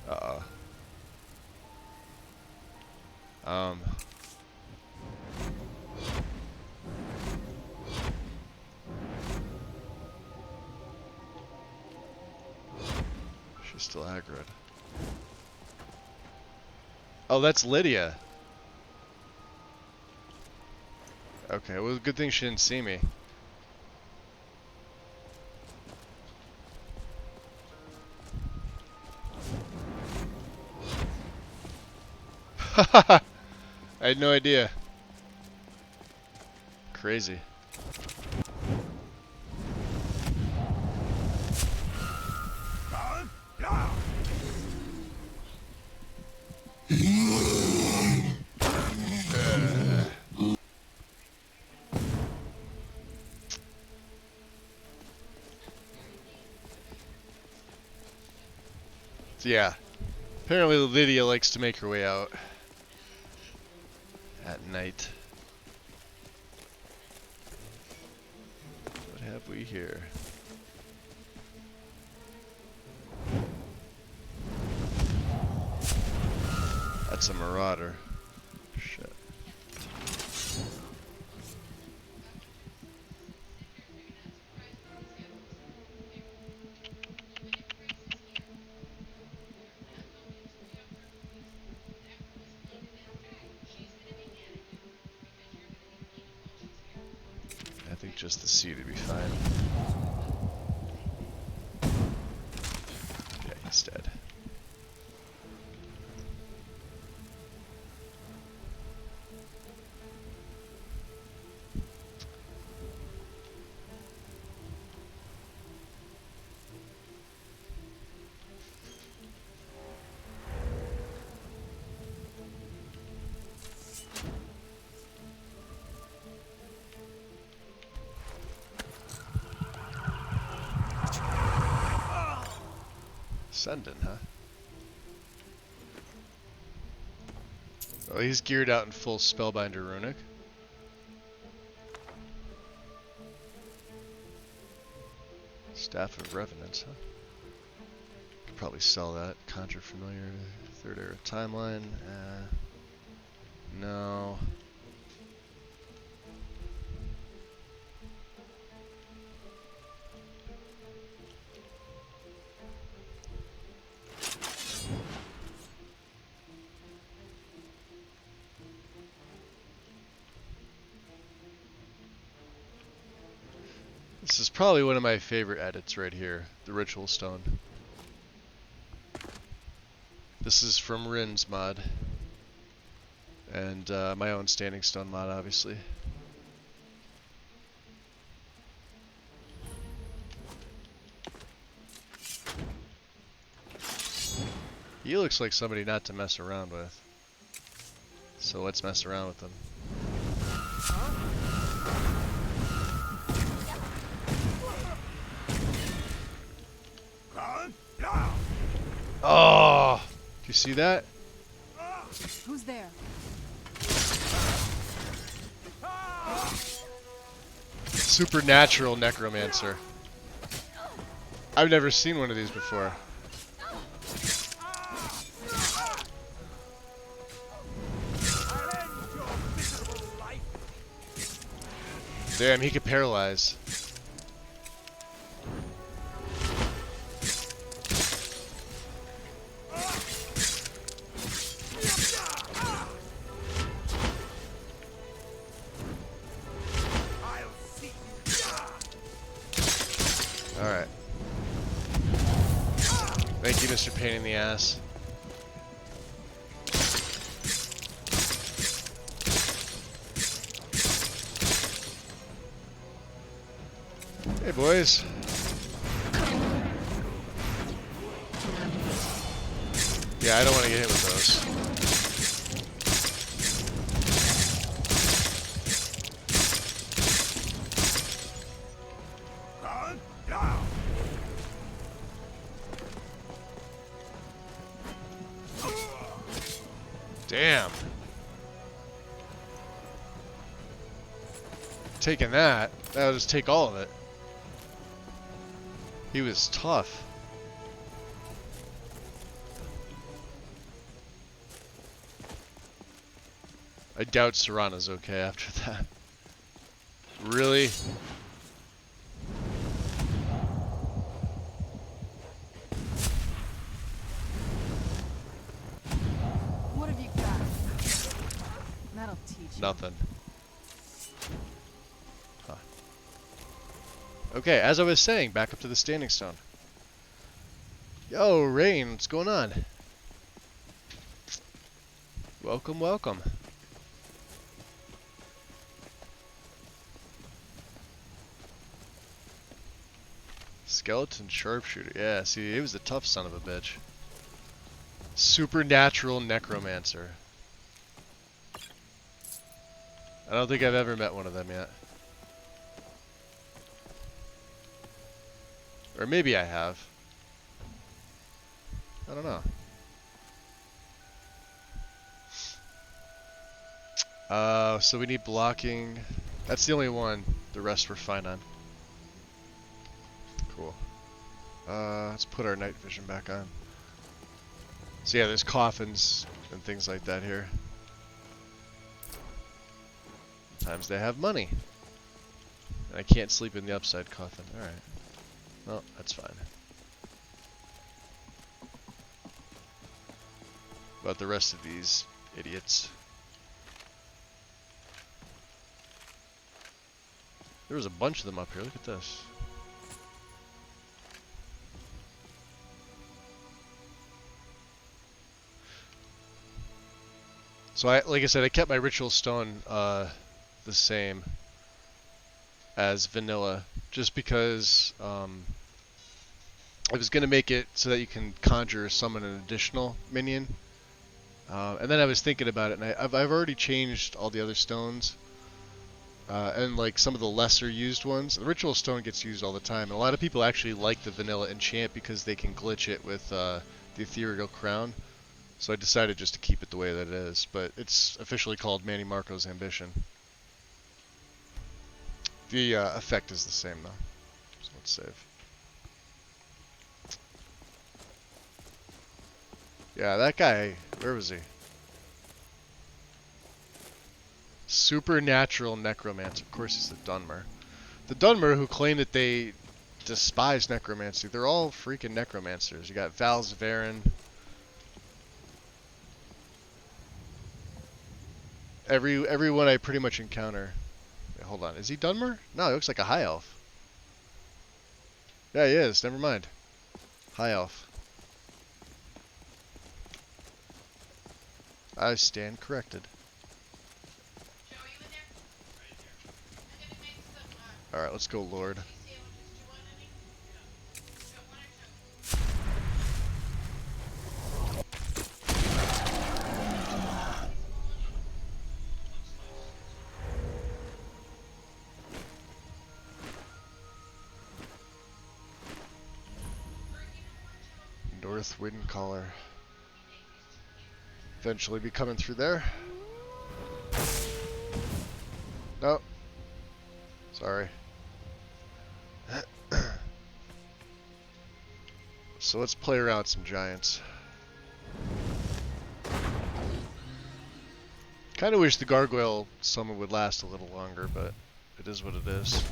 Uh-oh. She's still aggroed. Oh, that's Lydia. Okay, well, good thing she didn't see me. I had no idea. Crazy. So yeah, apparently Lydia likes to make her way out at night. What have we here? That's a marauder. Shit. I think just the seed would be fine. Yeah, he's dead. Sending, huh? Oh, he's geared out in full Spellbinder Runic. Staff of Revenants, huh? Could probably sell that. Conjure Familiar, Third Era Timeline. No. This is probably one of my favorite edits right here, the Ritual Stone. This is from Rin's mod. And my own Standing Stone mod, obviously. He looks like somebody not to mess around with. So let's mess around with him. Oh! Do you see that? Who's there? Supernatural Necromancer. I've never seen one of these before. Damn, he could paralyze. Alright. Thank you, Mr. Pain in the Ass. Hey, boys. Yeah, I don't want to get hit with those. Damn. Taking that, that'll just take all of it. He was tough. I doubt Serana's okay after that. Really? What have you got? That'll teach you. Nothing. Huh. Okay, as I was saying, back up to the Standing Stone. Yo, Rain, what's going on? Welcome, welcome. Skeleton Sharpshooter. Yeah, see, he was a tough son of a bitch. Supernatural Necromancer. I don't think I've ever met one of them yet. Or maybe I have. I don't know. So we need blocking. That's the only one. The rest we're fine on. Cool. Let's put our night vision back on. So yeah, there's coffins and things like that here. Sometimes they have money. And I can't sleep in the upside coffin. Alright. Well, that's fine. About the rest of these idiots. There was a bunch of them up here. Look at this. So like I said, I kept my ritual stone the same as vanilla, just because I was gonna make it so that you can conjure or summon an additional minion. And then I was thinking about it, and I've already changed all the other stones. And like some of the lesser used ones. The ritual stone gets used all the time, and a lot of people actually like the vanilla enchant because they can glitch it with the ethereal crown. So I decided just to keep it the way that it is, but it's officially called Manny Marco's Ambition. The effect is the same though, so let's save. Yeah, that guy, where was he? Supernatural necromancer. Of course he's the Dunmer. The Dunmer who claim that they despise necromancy. They're all freaking necromancers. You got Val's Varen. Everyone I pretty much encounter. Wait, hold on. Is he Dunmer? No, he looks like a high elf. Yeah, he is. Never mind. High elf. I stand corrected. Alright, let's go, Lord. North Wind Caller. Eventually be coming through there. Nope. Sorry. So let's play around with some giants. Kind of wish the gargoyle summon would last a little longer, but it is what it is.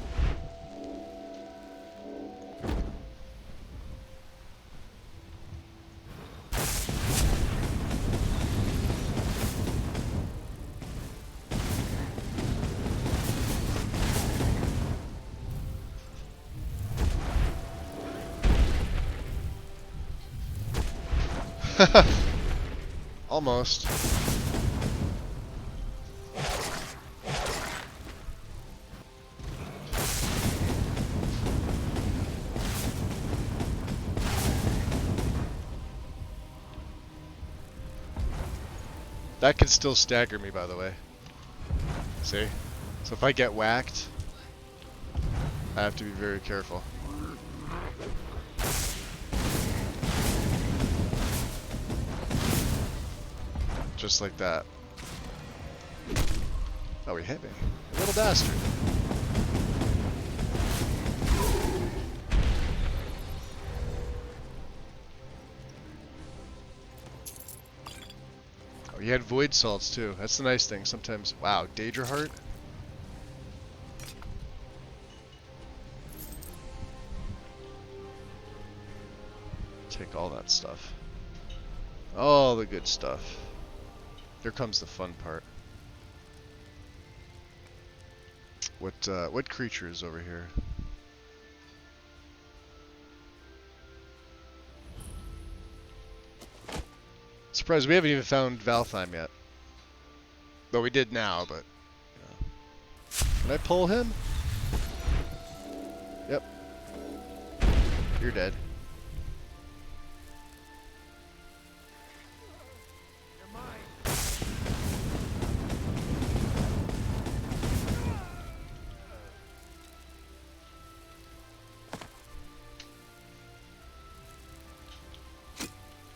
Almost. That could still stagger me, by the way. See? So if I get whacked, I have to be very careful. Just like that. Oh, he hit me. Little bastard. Oh, he had void salts too. That's the nice thing. Sometimes, wow, Daedra Heart. Take all that stuff. All the good stuff. Here comes the fun part. What creature is over here? Surprised we haven't even found Valtheim yet. Though we did now, but you know. Can I pull him? Yep. You're dead.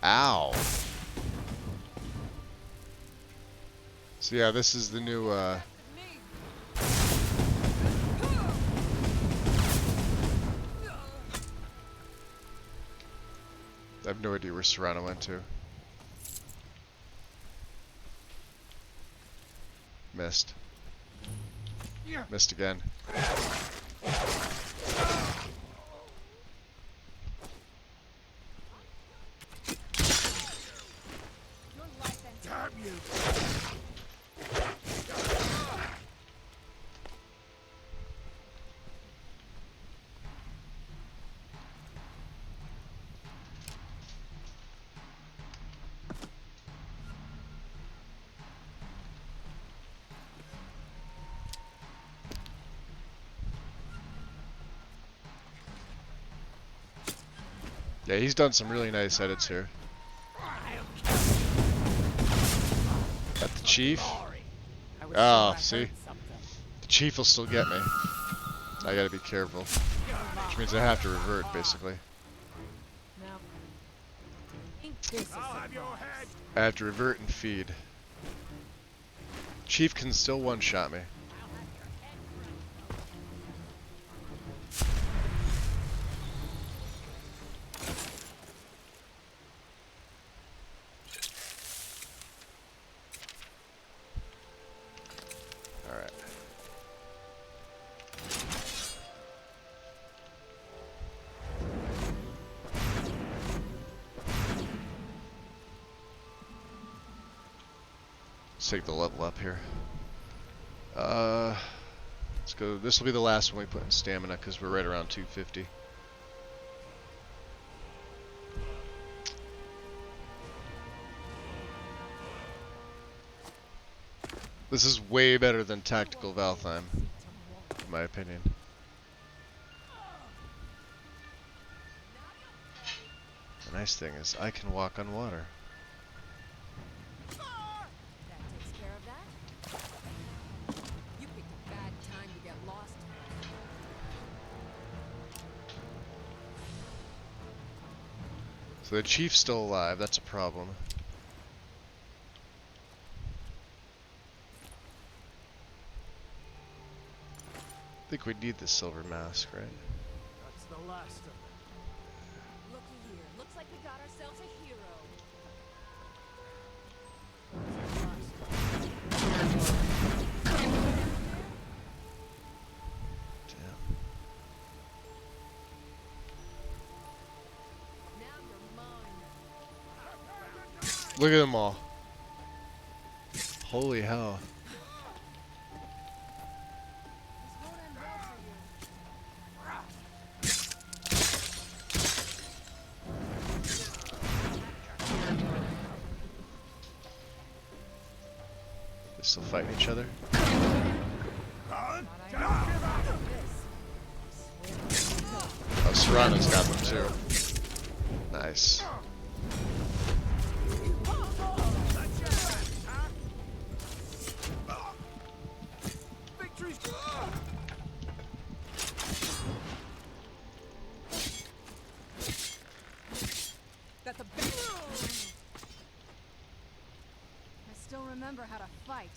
Ow. So yeah, this is the new, I have no idea where Serrano went to. Missed. Missed again. Damn you! Yeah, he's done some really nice edits here. Got the chief. Oh, see? The chief will still get me. I gotta be careful. Which means I have to revert, basically. I have to revert and feed. Chief can still one-shot me. Alright. Let's take the level up here. Let's go. This will be the last one we put in stamina because we're right around 250. This is way better than Tactical Valtheim, in my opinion. The nice thing is I can walk on water. That takes care of that. You picked a bad time to get lost. So the chief's still alive, that's a problem. I think we need the silver mask, right? That's the last of them. Looky here. Looks like we got ourselves a hero. Damn. Now you're mine. Look at them all. Holy hell. They still fighting each other? Oh, Serrano's got them too. Nice. Got the big. I still remember how to fight.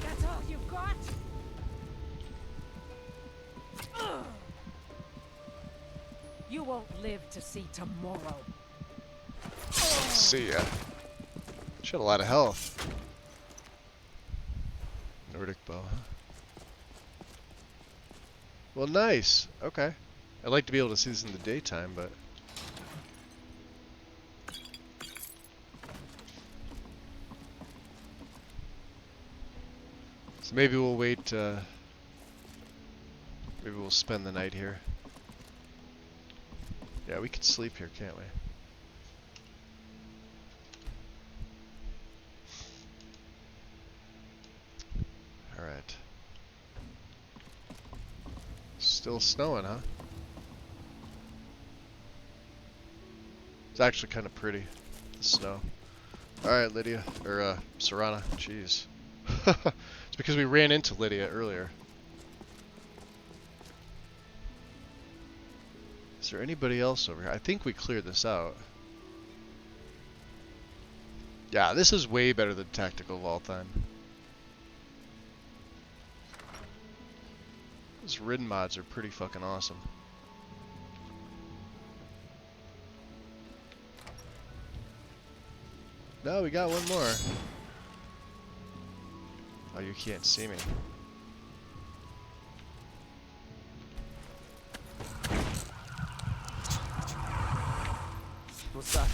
That's all you've got? You won't live to see tomorrow. See ya. She had a lot of health. Nordic bow, huh? Well, nice. Okay. I'd like to be able to see this in the daytime, but... So maybe we'll wait, maybe we'll spend the night here. Yeah, we could sleep here, can't we? Alright. Still snowing, huh? It's actually kind of pretty, the snow. Alright, Lydia. Or, Serana. Jeez. It's because we ran into Lydia earlier. Is there anybody else over here? I think we cleared this out. Yeah, this is way better than Tactical Voltime. These Ridden mods are pretty fucking awesome. No, we got one more. Oh, you can't see me. What's that?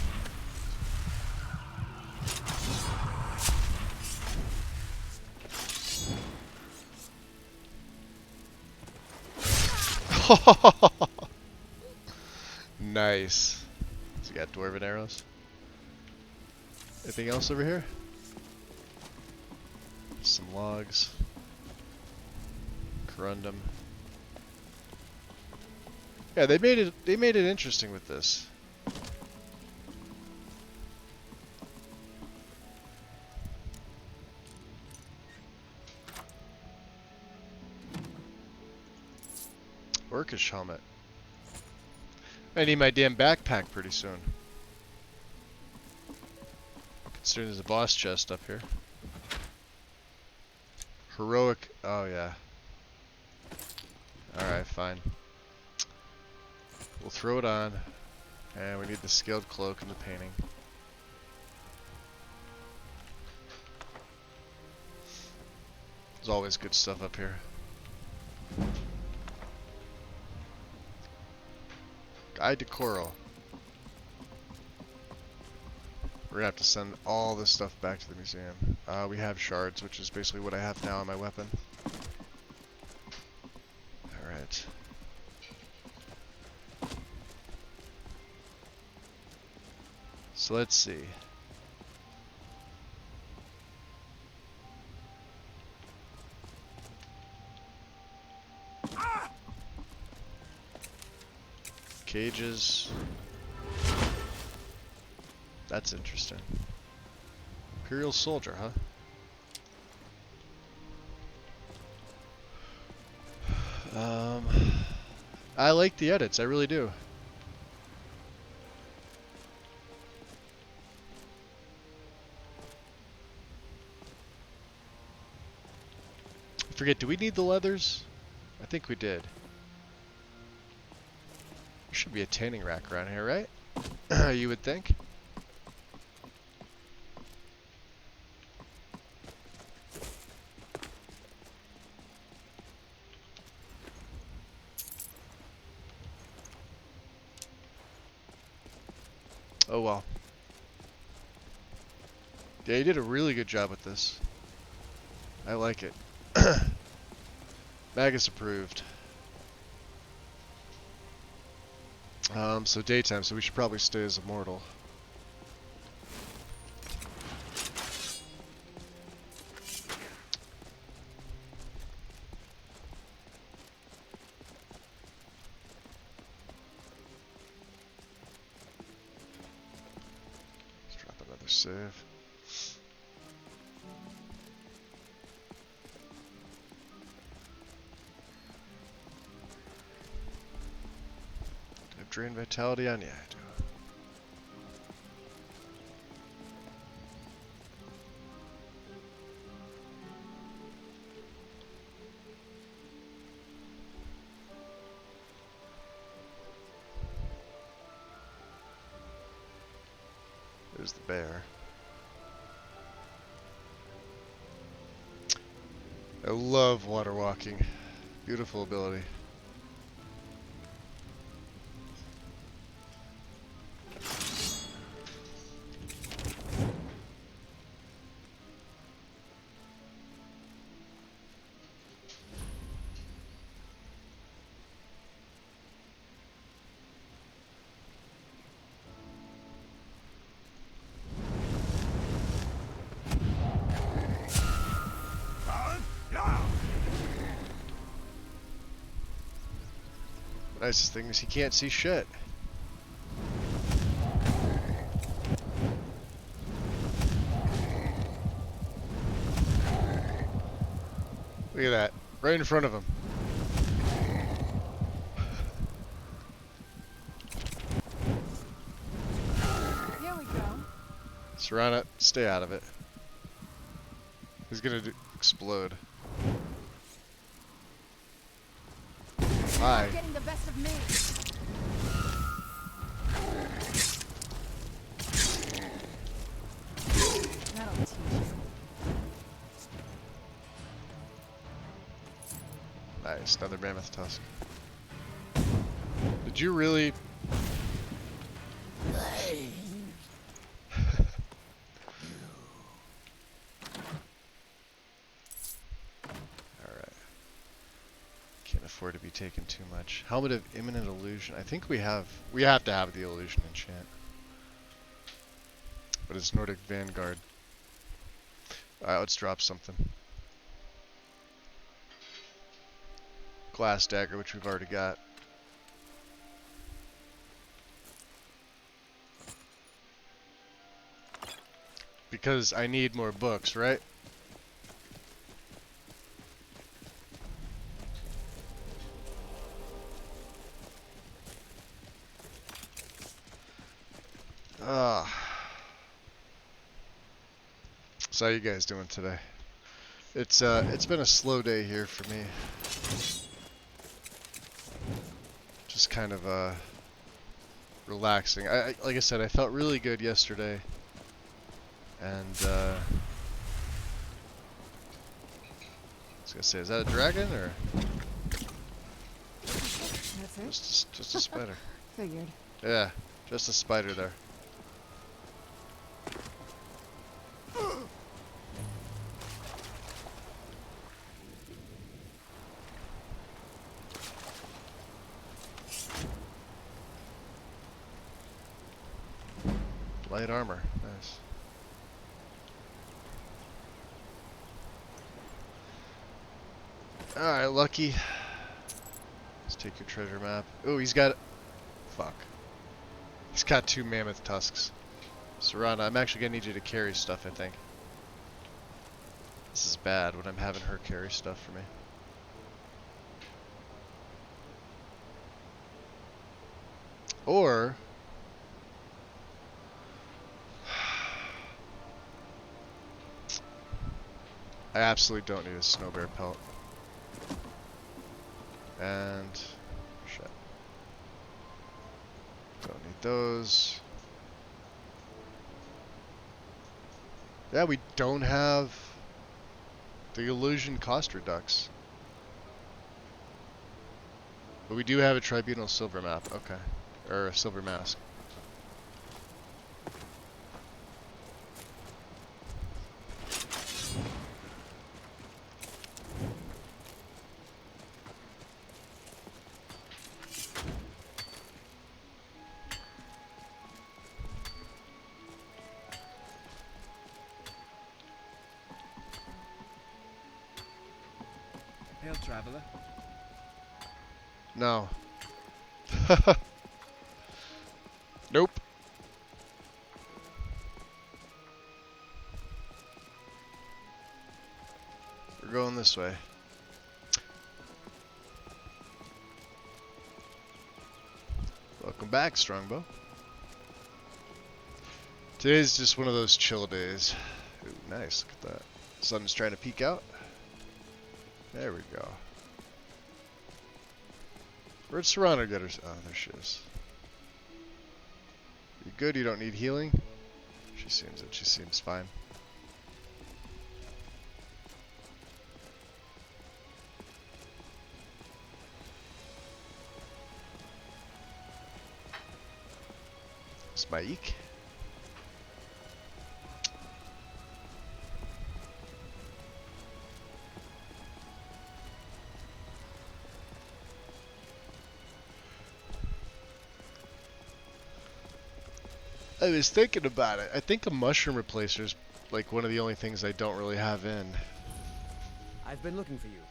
Nice. So we got dwarven arrows. Anything else over here? Some logs. Corundum. Yeah, they made it interesting with this. Orcish helmet. I need my damn backpack pretty soon. Considering there's a boss chest up here. Heroic. Oh, yeah. Alright, fine. We'll throw it on. And we need the scaled cloak and the painting. There's always good stuff up here. Guide to Coral. We're gonna have to send all this stuff back to the museum. We have shards, which is basically what I have now on my weapon. Alright. So let's see. Cages. That's interesting. Imperial soldier, huh? I like the edits, I really do. I forget, do we need the leathers? I think we did. There should be a tanning rack around here, right? You would think. Oh well. Yeah, you did a really good job with this. I like it. Magus approved. So daytime, so we should probably stay as immortal. Let's drop another save. Drain vitality on? Yeah, I do. There's the bear. I love water walking. Beautiful ability. The nicest thing is he can't see shit. Look at that. Right in front of him. Here we go. Serana, stay out of it. He's gonna explode. Hi. Getting the best of me. That'll teach you. Nice, another mammoth tusk. Did you really? Alright. Can't afford to be taking too much. Helmet of Imminent Illusion. I think we have to have the illusion enchant. But it's Nordic Vanguard. Alright, let's drop something. Glass Dagger, which we've already got. Because I need more books, right? So how you guys doing today? It's been a slow day here for me. Just kind of relaxing. I like I said, I felt really good yesterday, and I was gonna say, is that a dragon or That's it? just a spider? Figured. Yeah, just a spider there. Light armor, nice. Alright, Lucky. Let's take your treasure map. Oh, he's got... Fuck. He's got 2 mammoth tusks. Serana, I'm actually gonna need you to carry stuff, I think. This is bad when I'm having her carry stuff for me. Or... I absolutely don't need a snow bear pelt. And... shit. Don't need those. Yeah, we don't have the illusion cost redux. But we do have a tribunal silver map, okay. Or a silver mask. Hail, traveler. No. Nope. We're going this way. Welcome back, Strongbow. Today's just one of those chill days. Ooh, nice, look at that. Sun's trying to peek out. There we go. Where'd Serana get her? Oh, there she is. You good? You don't need healing? She seems it. She seems fine. Spike. I was thinking about it. I think a mushroom replacer is like one of the only things I don't really have in. I've been looking for you.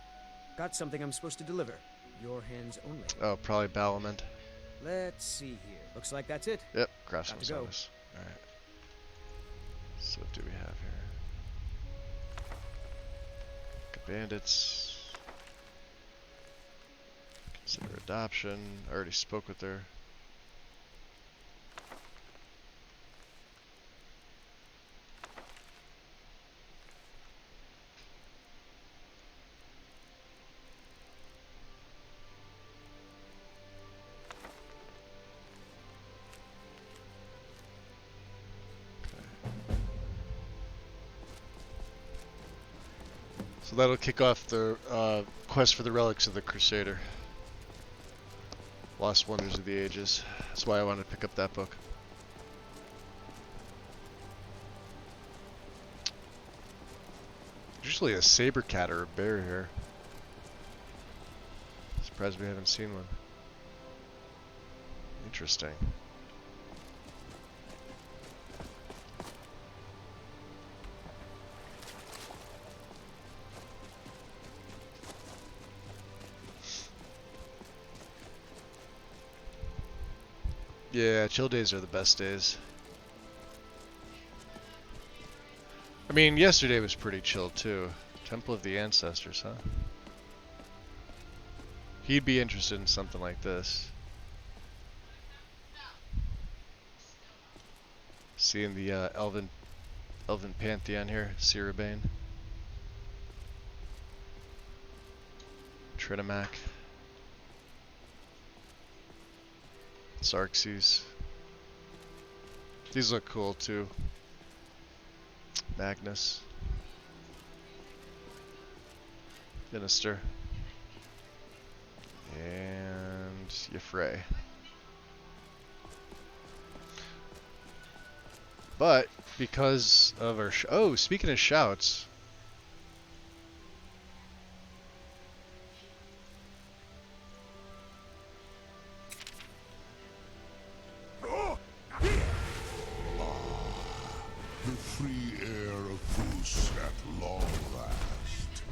Got something I'm supposed to deliver. Your hands only. Oh, probably Balamend. Let's see here. Looks like that's it. Yep, Craftsman Got to go. Service. Alright. So what do we have here? Got bandits. Consider adoption. I already spoke with her. So that'll kick off the quest for the relics of the Crusader. Lost Wonders of the Ages. That's why I wanted to pick up that book. Usually a saber cat or a bear here. Surprised we haven't seen one. Interesting. Yeah, chill days are the best days. I mean, yesterday was pretty chill too. Temple of the Ancestors, huh? He'd be interested in something like this. Seeing the Elven Pantheon here, Ciribane. Trinamac. Xerxes. These look cool too. Magnus. Minister. And Yfrey. But because of our oh, speaking of shouts. The free air of Fus at long last.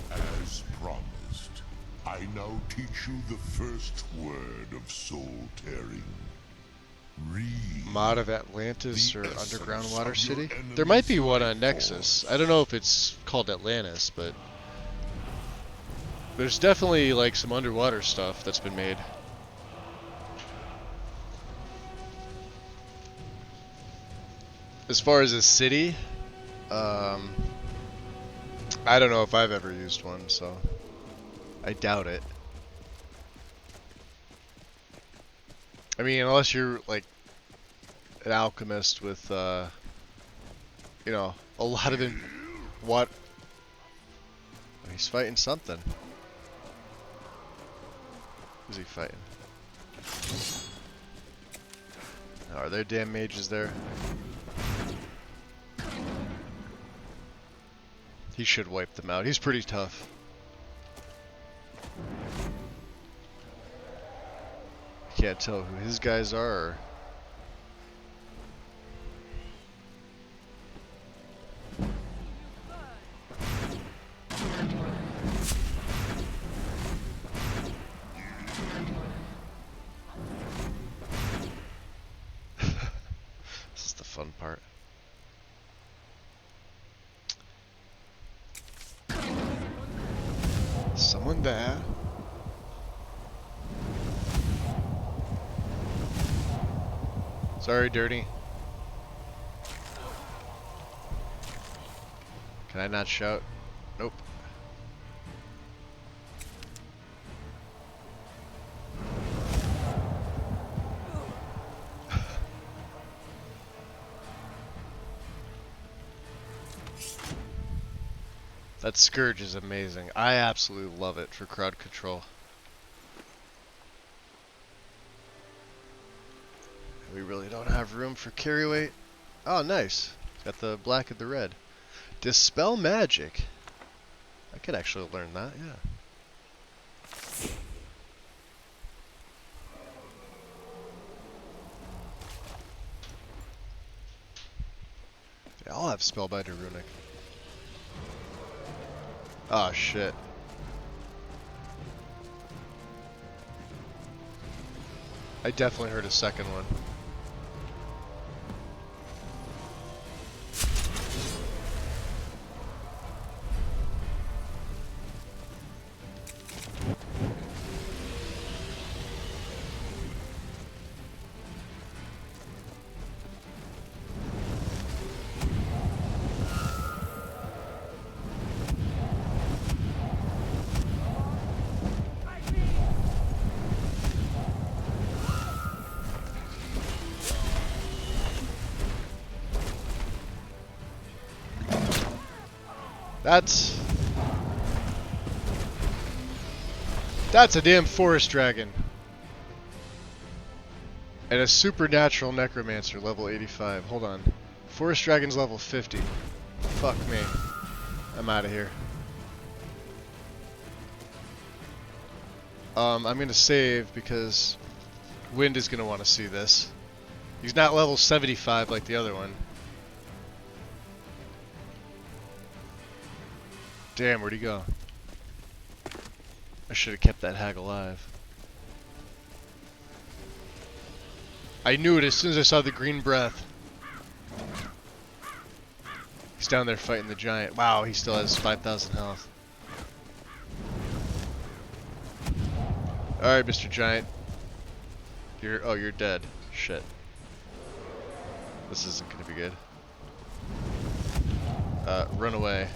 As promised, I now teach you the first word of soul tearing. Read. Mod of Atlantis or Underground Water City? There might be one on Nexus. I don't know if it's called Atlantis, but there's definitely like some underwater stuff that's been made. As far as a city, I don't know if I've ever used one, so I doubt it. I mean, unless you're like an alchemist with, you know, a lot of what? He's fighting something. Who's he fighting? Are there damn mages there? He should wipe them out. He's pretty tough. I can't tell who his guys are. Or... This is the fun part. Someone there. Sorry, Dirty. Can I not shout? Nope. That Scourge is amazing. I absolutely love it for crowd control. We really don't have room for carry weight. Oh, nice. Got the black and the red. Dispel magic. I could actually learn that, yeah. They all have Spellbinder Runic. Oh shit. I definitely heard a second one. That's a damn forest dragon. And a supernatural necromancer, level 85. Hold on. Forest dragon's level 50. Fuck me. I'm out of here. I'm gonna save because Wind is gonna want to see this. He's not level 75 like the other one. Damn, where'd he go? I should have kept that hag alive. I knew it as soon as I saw the green breath. He's down there fighting the giant. Wow, he still has 5,000 health. Alright, Mr. Giant. You're dead. Shit. This isn't gonna be good. Run away.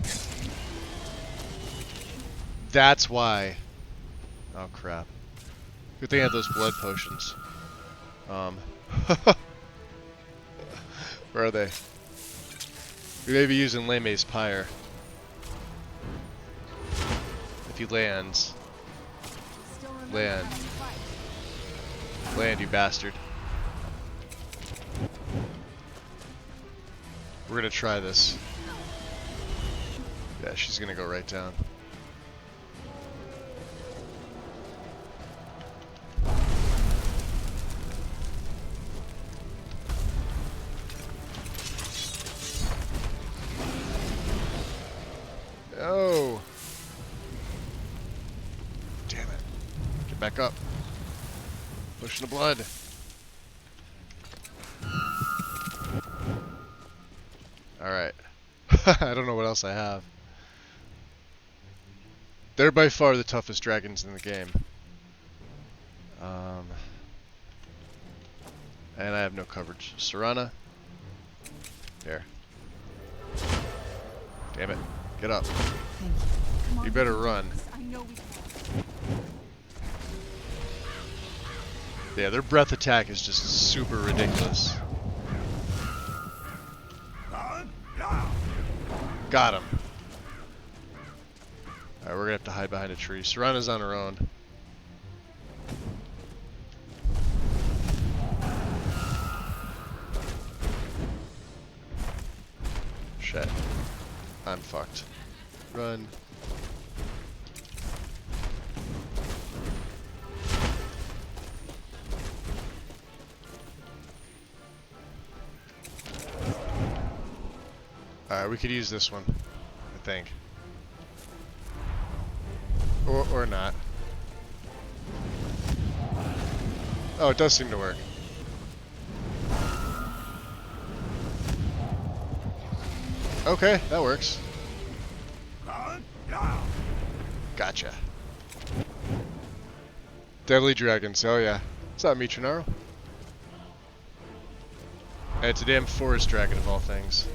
That's why. Oh crap. Good thing I have those blood potions. Where are they? We may be using Leme's Pyre. If he lands. Land. Land, you bastard. We're gonna try this. Yeah, she's gonna go right down. Oh! Damn it. Get back up. Pushing the blood. Alright. I don't know what else I have. They're by far the toughest dragons in the game. And I have no coverage. Serana. There. Damn it. Get up. You better run. Yeah, their breath attack is just super ridiculous. Got him. Alright, we're gonna have to hide behind a tree. Serana's on her own. Shit. I'm fucked. Run. Alright, we could use this one, I think. Or not. Oh, it does seem to work. Okay, that works. Gotcha. Deadly dragons, oh yeah. What's up, Mitronaro? And it's a damn forest dragon of all things.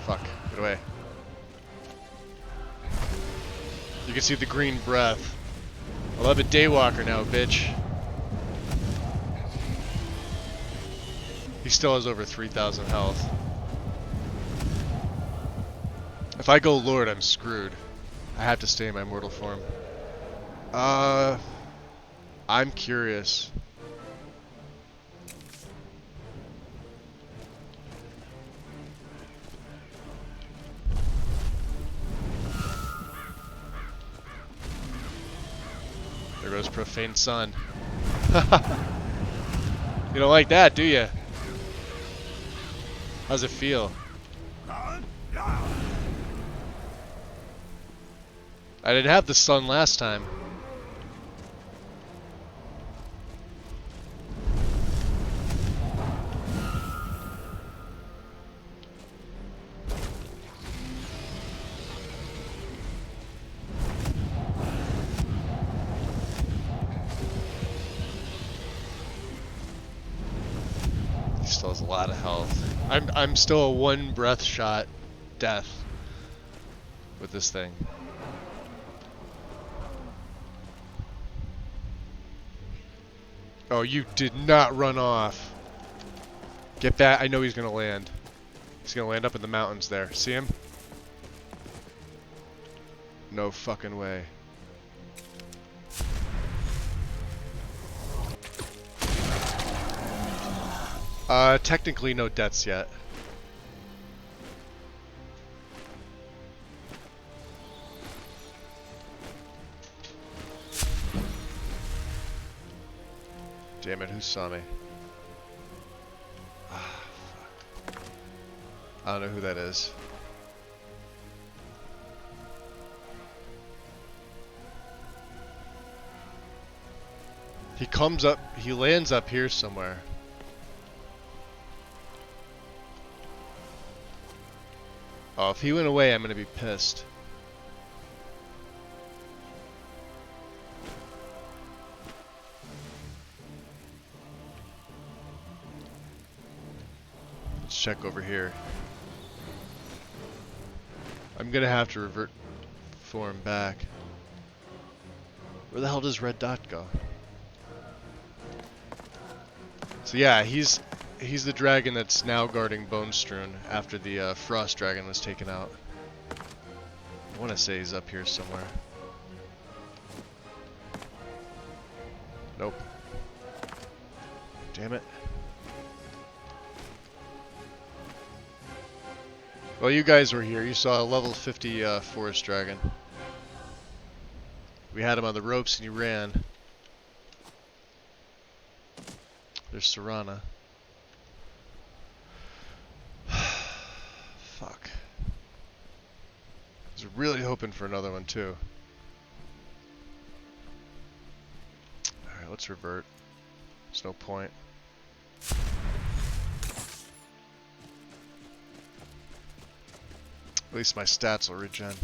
Fuck, get away. You can see the green breath. I'll have a daywalker now, bitch. He still has over 3,000 health. If I go Lord, I'm screwed. I have to stay in my mortal form. I'm curious. There goes Profane Sun. You don't like that, do you? How's it feel? I didn't have the sun last time. He still has a lot of health. I'm still a one breath shot death with this thing. Oh, you did not run off. Get back. I know he's going to land. He's going to land up in the mountains there. See him? No fucking way. Technically no deaths yet. Damn it, who saw me? Ah, fuck. I don't know who that is. He comes up, he lands up here somewhere. Oh, if he went away, I'm gonna be pissed. Let's check over here. I'm gonna have to revert form back. Where the hell does Red Dot go? So yeah, he's the dragon that's now guarding Bone Strewn after the Frost Dragon was taken out. I want to say he's up here somewhere. Nope. Damn it. Well, you guys were here. You saw a level 50 Forest Dragon. We had him on the ropes and he ran. There's Serana. Fuck. I was really hoping for another one too. Alright, let's revert. There's no point. At least my stats will regen.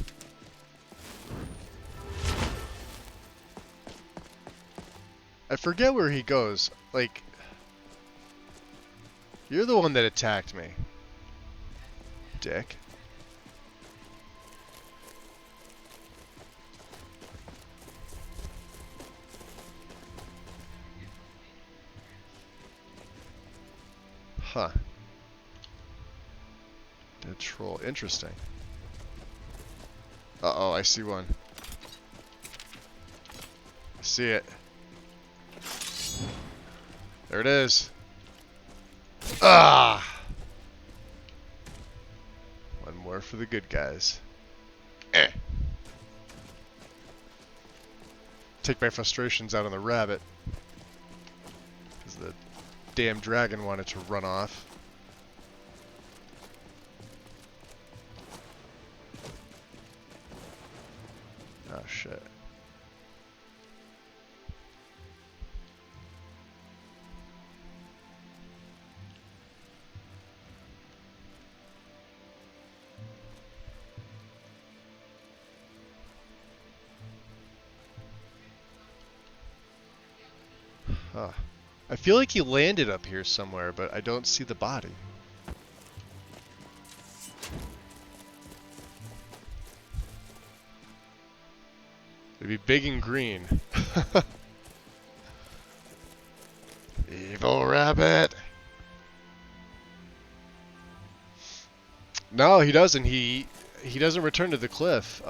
I forget where he goes. Like, you're the one that attacked me, dick. Huh. Dead troll. Interesting. Uh-oh, I see one. I see it. There it is. Ah! One more for the good guys. Eh. Take my frustrations out on the rabbit. Because the damn dragon wanted to run off. Oh shit. Huh. I feel like he landed up here somewhere, but I don't see the body. It'd be big and green. Evil rabbit! No, he doesn't. He doesn't return to the cliff.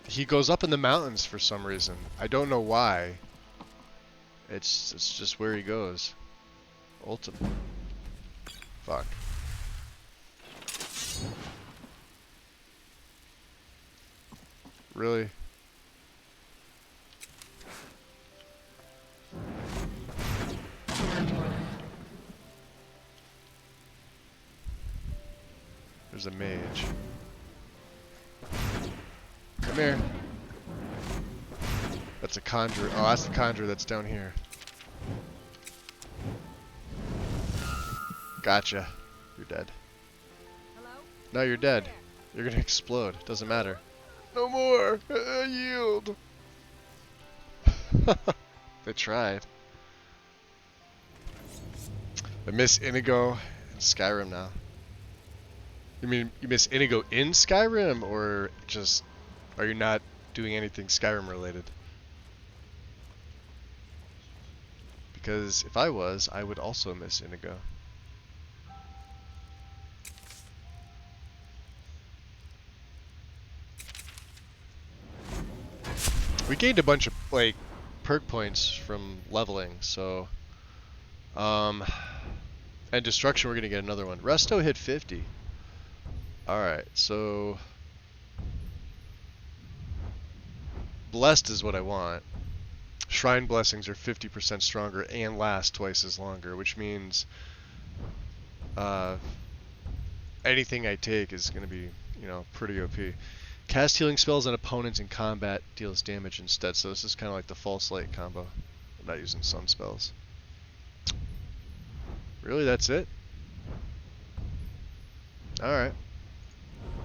He goes up in the mountains for some reason. I don't know why. It's just where he goes. Ultimate. Fuck. Really? There's a mage. Come here. That's a conjurer. Oh, that's the conjurer that's down here. Gotcha. You're dead. Hello? No, you're dead. You're gonna explode. Doesn't matter. No more! Yield! They tried. I miss Inigo and Skyrim now. You mean you miss Inigo in Skyrim, or just are you not doing anything Skyrim related? Because if I was, I would also miss Inigo. We gained a bunch of like perk points from leveling, so and destruction we're gonna get another one. Resto hit 50. Alright, so blessed is what I want. Shrine blessings are 50% stronger and last twice as longer, which means anything I take is gonna be, you know, pretty OP. Cast healing spells on opponents in combat deals damage instead, so this is kind of like the false light combo. I'm not using sun spells. Really, that's it? Alright.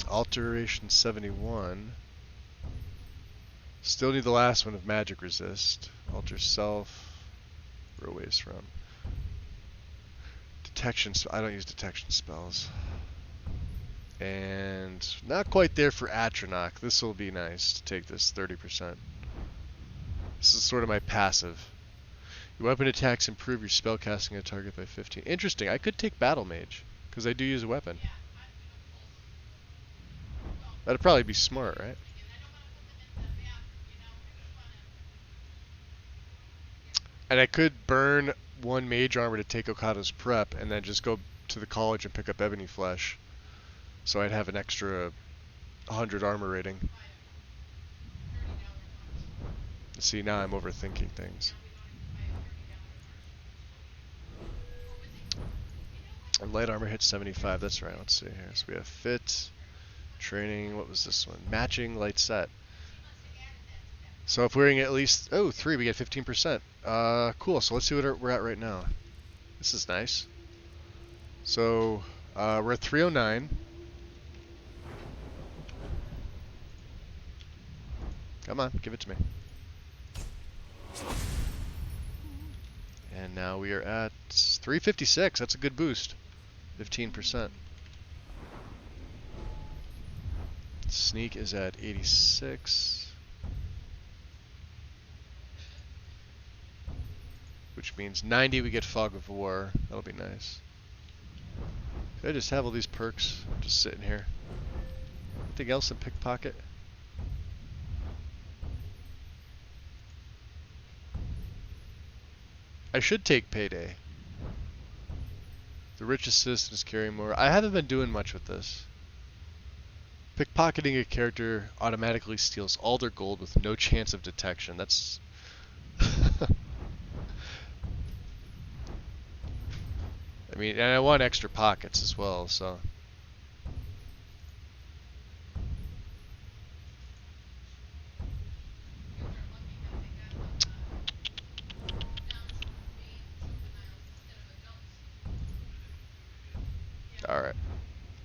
Alteration 71. Still need the last one of magic resist. Alter self. We're a ways from. Detection. I don't use detection spells. And not quite there for Atronach. This will be nice to take this 30%. This is sort of my passive. Your weapon attacks improve your spellcasting at target by 15. Interesting. I could take Battle Mage because I do use a weapon. That'd probably be smart, right? And I could burn one mage armor to take Okada's prep and then just go to the college and pick up Ebony Flesh. So I'd have an extra 100 armor rating. See, now I'm overthinking things. And light armor hits 75, that's right, let's see here. So we have fit, training, what was this one? Matching, light set. So if we're wearing at least, 3, we get 15%. Cool, so let's see what we're at right now. This is nice. So, we're at 309. Come on, give it to me. And now we are at 356. That's a good boost. 15%. Sneak is at 86. Which means 90 we get Fog of War. That'll be nice. Could I just have all these perks just sitting here? Anything else in Pickpocket? I should take Payday. The rich assistant is carrying more. I haven't been doing much with this. Pickpocketing a character automatically steals all their gold with no chance of detection. That's... I mean, and I want extra pockets as well, so... Alright.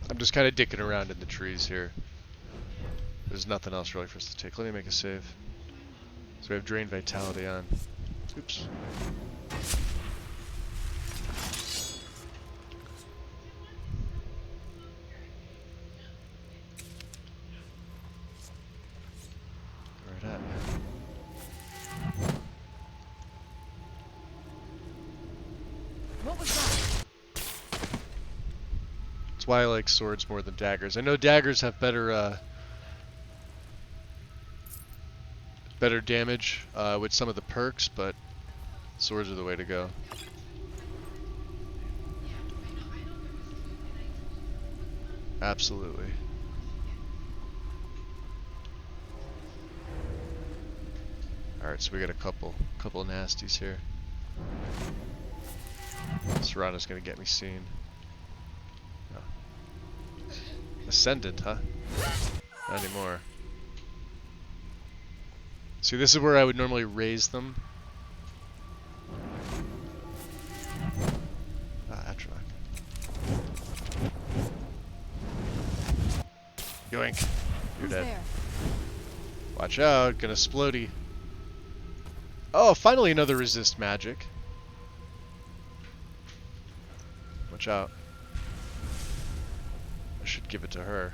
I'm just kind of dicking around in the trees here. There's nothing else really for us to take. Let me make a save. So we have Drain Vitality on. Oops. Where it at, man? What was that? That's why I like swords more than daggers. I know daggers have better better damage with some of the perks, but swords are the way to go. Absolutely. Alright, so we got a couple nasties here. Serrano's gonna get me seen. Oh. Ascendant, huh? Not anymore. See, this is where I would normally raise them. Ah, Atronach. Yoink. You're dead. There? Watch out, gonna splody. Oh, finally another resist magic. Watch out. I should give it to her.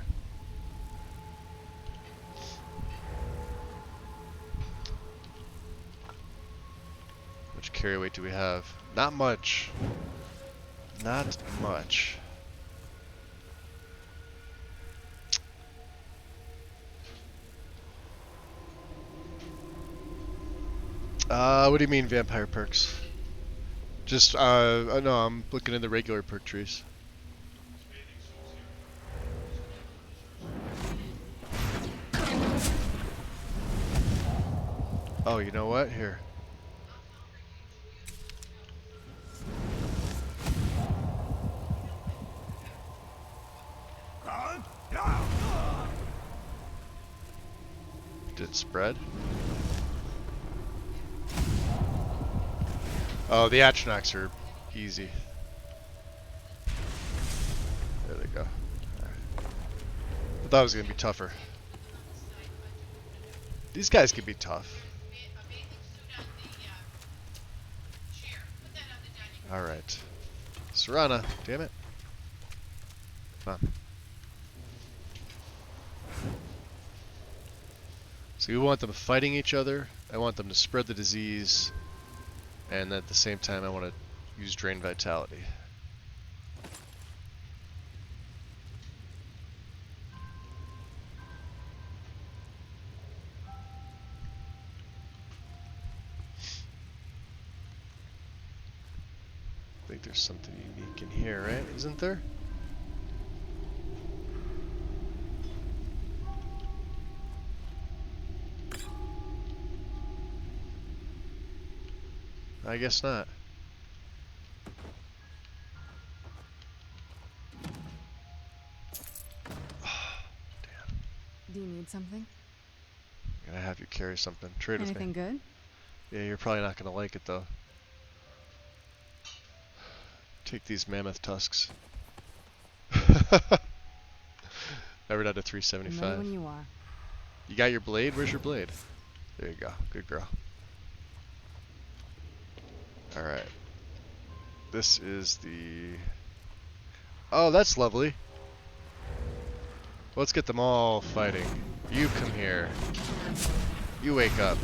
How much carry weight do we have? Not much. Not much. What do you mean vampire perks? Just, no, I'm looking in the regular perk trees. Oh, you know what? Here. Did it spread? Oh, the Atronachs are easy. There they go. Right. I thought it was going to be tougher. These guys can be tough. Alright. Serana, damn it. Come on. So we want them fighting each other. I want them to spread the disease. And at the same time, I want to use Drain Vitality. I think there's something unique in here, right? Isn't there? I guess not. Do you need something? I'm gonna have you carry something. Trade with me. Anything good? Yeah, you're probably not gonna like it though. Take these mammoth tusks. Never down to 375. Ready when you are. You got your blade? Where's your blade? There you go. Good girl. Alright. This is the... Oh, that's lovely. Let's get them all fighting. You come here. You wake up.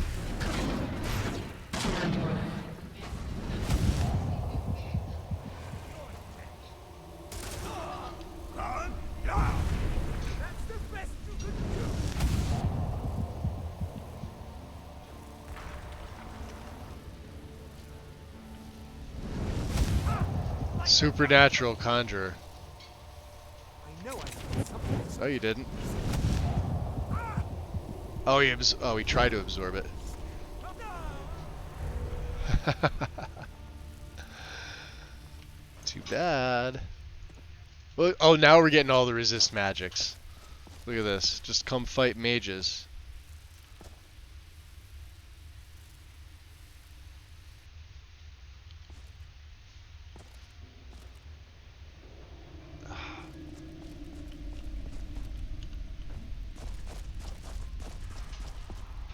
Supernatural conjurer. Oh, you didn't. Oh, he tried to absorb it. Too bad. Well, oh, now we're getting all the resist magics. Look at this. Just come fight mages.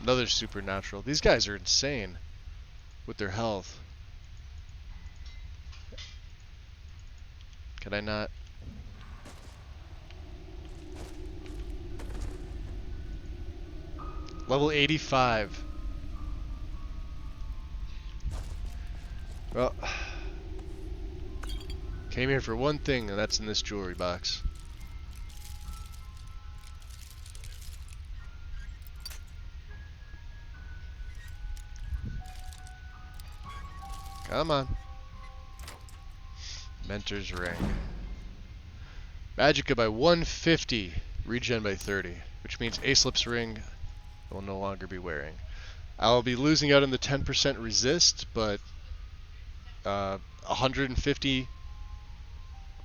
Another supernatural. These guys are insane with their health. Can I not? Level 85. Well, came here for one thing, and that's in this jewelry box. Come on. Mentor's Ring. Magicka by 150. Regen by 30. Which means Aislip's Ring I will no longer be wearing. I'll be losing out on the 10% resist, but 150...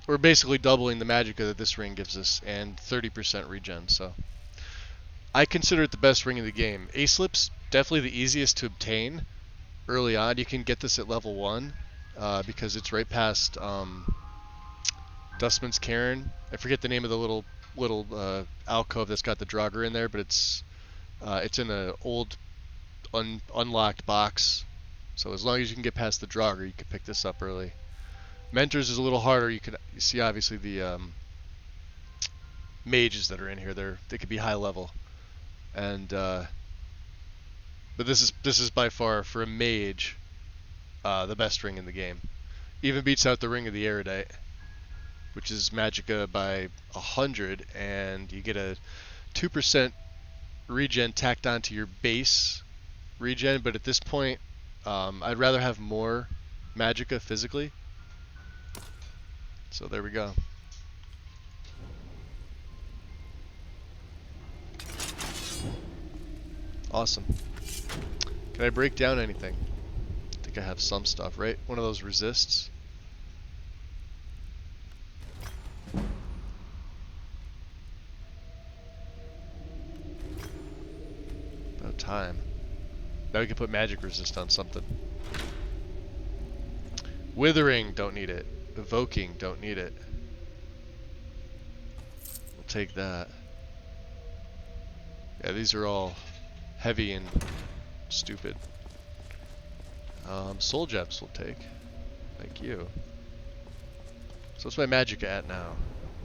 We're basically doubling the Magicka that this ring gives us, and 30% regen, so... I consider it the best ring in the game. Aislip's definitely the easiest to obtain. Early on, you can get this at level 1 because it's right past Dustman's Cairn. I forget the name of the little alcove that's got the Draugr in there, but it's in an old unlocked box. So as long as you can get past the Draugr, you can pick this up early. Mentors is a little harder. You see obviously the mages that are in here. They could be high level, and but this is by far, for a mage, the best ring in the game. Even beats out the Ring of the Erudite, which is Magicka by 100, and you get a 2% regen tacked onto your base regen. But at this point, I'd rather have more magicka physically. So there we go. Awesome. Can I break down anything? I think I have some stuff, right? One of those resists. About time. Now we can put magic resist on something. Withering, don't need it. Evoking, don't need it. We'll take that. Yeah, these are all heavy and stupid. Soul gems will take. Thank you. So what's my magic at now?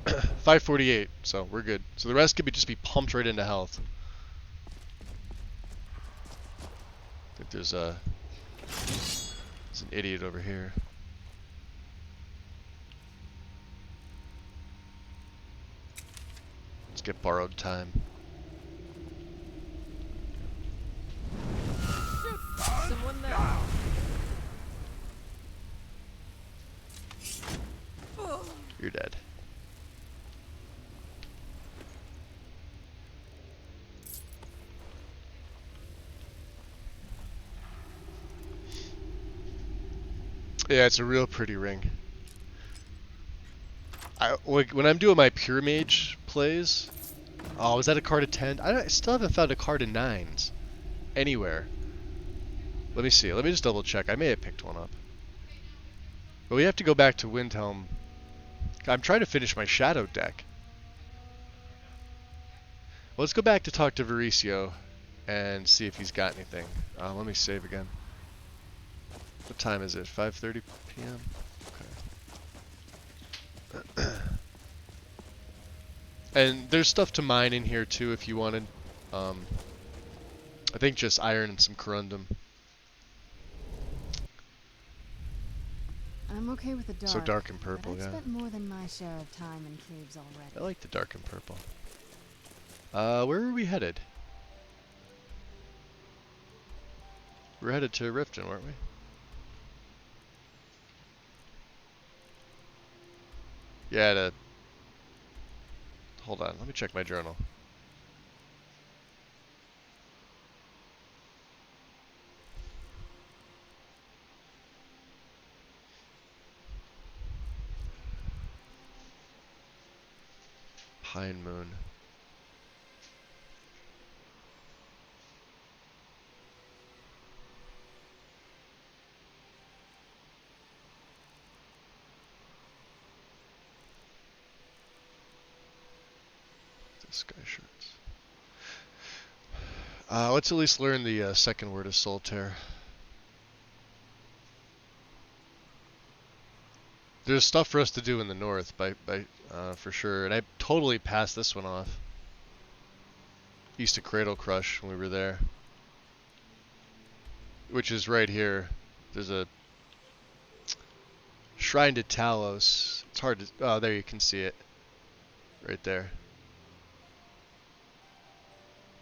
548, so we're good. So the rest could just be pumped right into health. I think there's an idiot over here. Let's get borrowed time. Someone there. You're dead. Yeah, it's a real pretty ring. When I'm doing my pure mage plays, oh, is that a card of 10? I still haven't found a card of 9s anywhere. Let me see. Let me just double check. I may have picked one up. But we have to go back to Windhelm. I'm trying to finish my Shadow deck. Well, let's go back to talk to Viricio and see if he's got anything. Let me save again. What time is it? 5:30 p.m.? Okay. And there's stuff to mine in here too if you wanted. I think just iron and some corundum. I'm okay with the dark. So dark and purple, but I've spent more than my share of time in caves already. I like the dark and purple. Where are we headed? We're headed to Riften, weren't we? Yeah, hold on, let me check my journal. Pine Moon. Sky shirts. Let's at least learn the second word of Solitaire. There's stuff for us to do in the north, for sure, and I totally passed this one off. Used to Cradle Crush when we were there, which is right here. There's a Shrine to Talos. It's hard to. Oh, there you can see it, right there.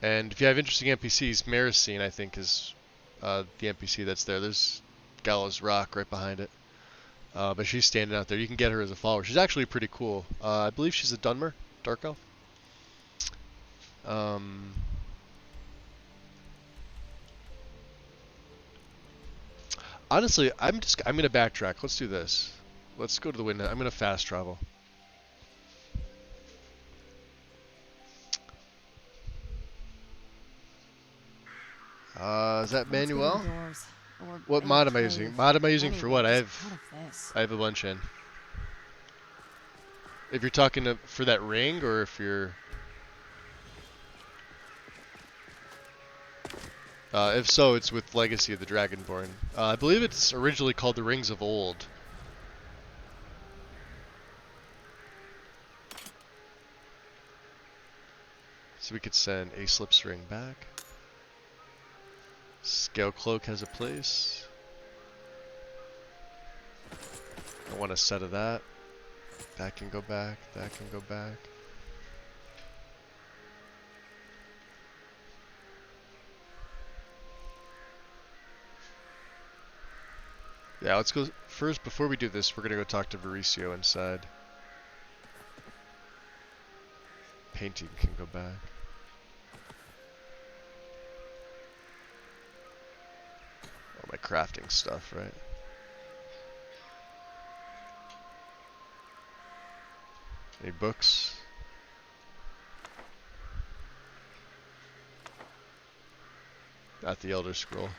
And if you have interesting NPCs, Maricine, I think, is the NPC that's there. There's Gallows Rock right behind it. But she's standing out there. You can get her as a follower. She's actually pretty cool. I believe she's a Dunmer, Dark Elf. Honestly, I'm gonna backtrack. Let's do this. Let's go to the window. I'm gonna fast travel. Is that Manuel? What mod am I using? Mod am I using for what? I have a bunch in. If you're talking for that ring, or if you're... if so, it's with Legacy of the Dragonborn. I believe it's originally called the Rings of Old. So we could send a Slipstring back. Scale Cloak has a place. I want a set of that. That can go back. That can go back. Yeah, let's go first. Before we do this, we're gonna go talk to Mauricio inside. Painting can go back. All my crafting stuff, right? Any books? Not the Elder Scroll.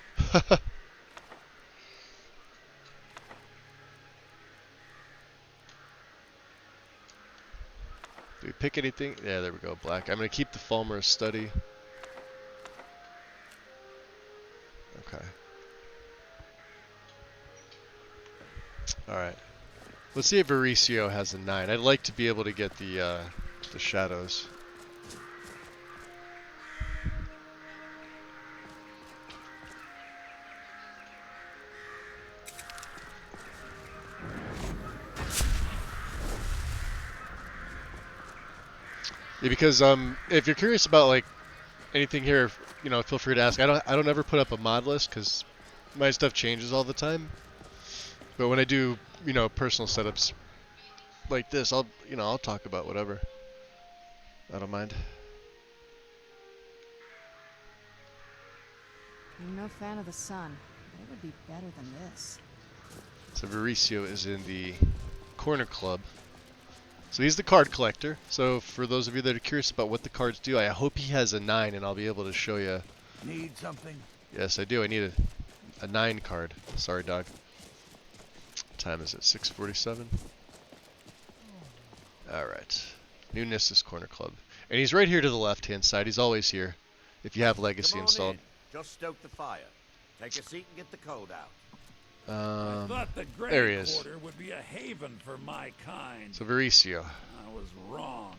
Do we pick anything? Yeah, there we go, black. I'm going to keep the Falmer's study. Okay. Alright. Let's see if Mauricio has a 9. I'd like to be able to get the shadows. Yeah, because if you're curious about like anything here, you know, feel free to ask. I don't ever put up a mod list because my stuff changes all the time. But when I do, you know, personal setups like this, I'll talk about whatever. I don't mind. I'm no fan of the sun. It would be better than this. So Mauricio is in the corner club. So he's the card collector. So for those of you that are curious about what the cards do, I hope he has a 9 and I'll be able to show you. Need something? Yes, I do. I need a 9 card. Sorry, dog. What time is it? 6:47? Alright. New Nissus Corner Club. And he's right here to the left-hand side. He's always here. If you have Legacy Come on installed. in. Just stoke the fire. Take a seat and get the cold out. I thought the there he Grey is. Quarter would be a haven for my kind. So Mauricio. I was wrong.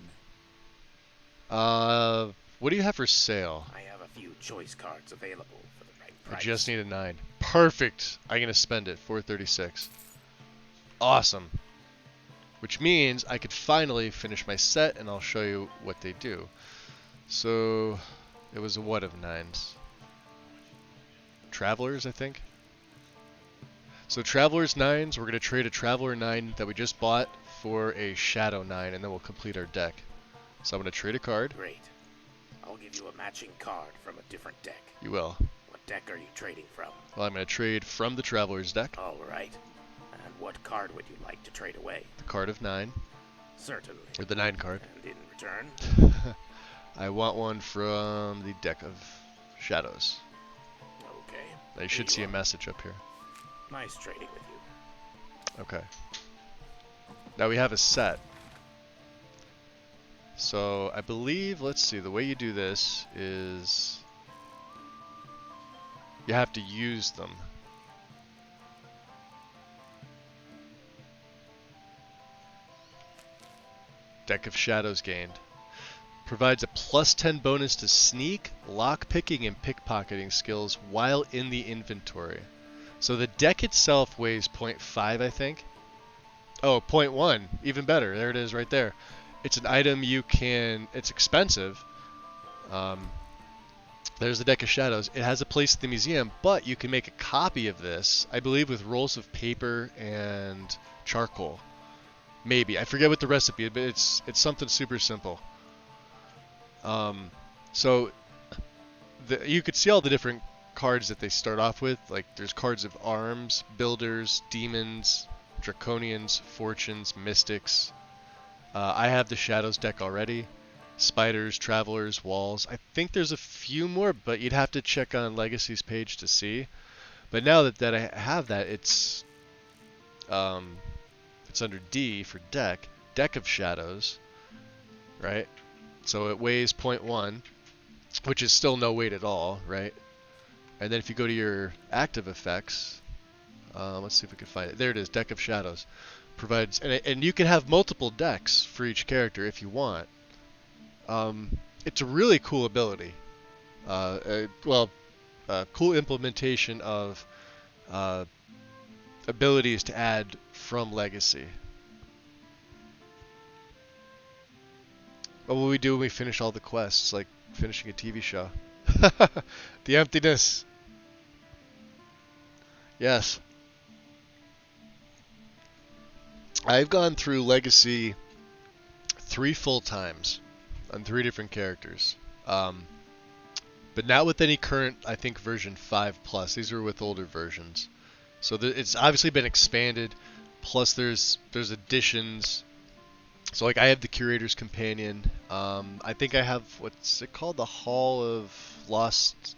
What do you have for sale? I have a few choice cards available for the right I price. just need a 9. Perfect. I'm gonna spend it. 436. Awesome. Which means I could finally finish my set, and I'll show you what they do. So it was a what of 9s? Travelers, I think. So Traveler's 9s, we're going to trade a Traveler 9 that we just bought for a Shadow 9, and then we'll complete our deck. So I'm going to trade a card. Great. I'll give you a matching card from a different deck. You will. What deck are you trading from? Well, I'm going to trade from the Traveler's deck. All right. And what card would you like to trade away? The card of 9. Certainly. Or the 9 card. And in return? I want one from the deck of Shadows. Okay. Now you should see a message up here. Nice trading with you. Okay. Now we have a set. So I believe, let's see, the way you do this is you have to use them. Deck of Shadows gained. Provides a +10 bonus to sneak, lock-picking, and pickpocketing skills while in the inventory. So the deck itself weighs 0.5, I think. Oh, 0.1. Even better. There it is right there. It's an item you can... It's expensive. There's the Deck of Shadows. It has a place at the museum, but you can make a copy of this, I believe, with rolls of paper and charcoal. Maybe. I forget what the recipe is, but it's something super simple. So you could see all the different cards that they start off with. Like there's cards of arms, builders, demons, draconians, fortunes, mystics. I have the Shadows deck already. Spiders, travelers, walls. I think there's a few more, but you'd have to check on Legacy's page to see. But now that I have that, it's under D for deck. Deck of Shadows, right? So it weighs 0.1, which is still no weight at all, right? And then if you go to your active effects, let's see if we can find it. There it is, Deck of Shadows. Provides, and you can have multiple decks for each character if you want. It's a really cool ability. Cool implementation of abilities to add from Legacy. What will we do when we finish all the quests? Like finishing a TV show. The emptiness. Yes. I've gone through Legacy 3 full times on 3 different characters. But not with any current, I think, version 5 plus. These are with older versions. So it's obviously been expanded. Plus there's additions. So like I have the Curator's Companion. I think I have, what's it called? The Hall of Lost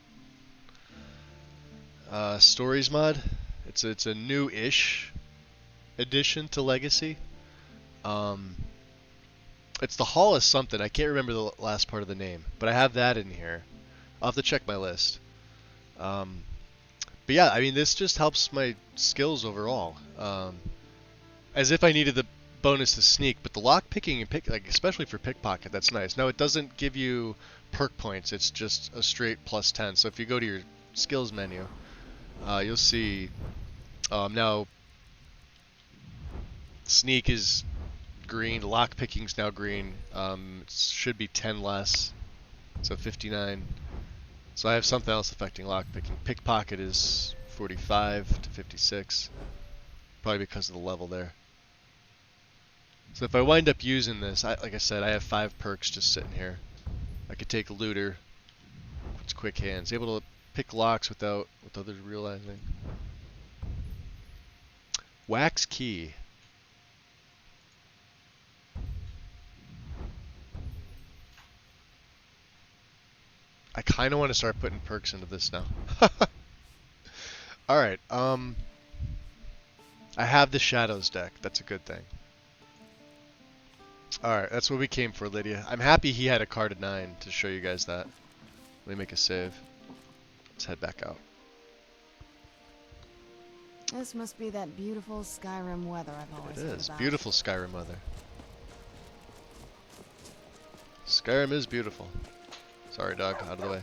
Stories mod. It's a new-ish addition to Legacy. It's the Hall of something. I can't remember the last part of the name, but I have that in here. I'll have to check my list. But yeah, I mean, this just helps my skills overall. As if I needed the bonus to sneak, but the lock picking and like especially for pickpocket, that's nice. Now it doesn't give you perk points. It's just a straight plus 10. So if you go to your skills menu, you'll see now sneak is green, lock picking's now green. It should be 10 less, so 59. So I have something else affecting lock picking. Pickpocket is 45 to 56, probably because of the level there. So if I wind up using this, like I said, I have 5 perks just sitting here. I could take Looter, it's quick hands, able to pick locks with others realizing. Wax Key. I kind of want to start putting perks into this now. Alright, I have the Shadows deck. That's a good thing. Alright, that's what we came for, Lydia. I'm happy he had a card of 9 to show you guys that. Let me make a save. Let's head back out. This must be that beautiful Skyrim weather I've always heard It is. about. Beautiful Skyrim weather. Skyrim is beautiful. Sorry, dog. Out of the way.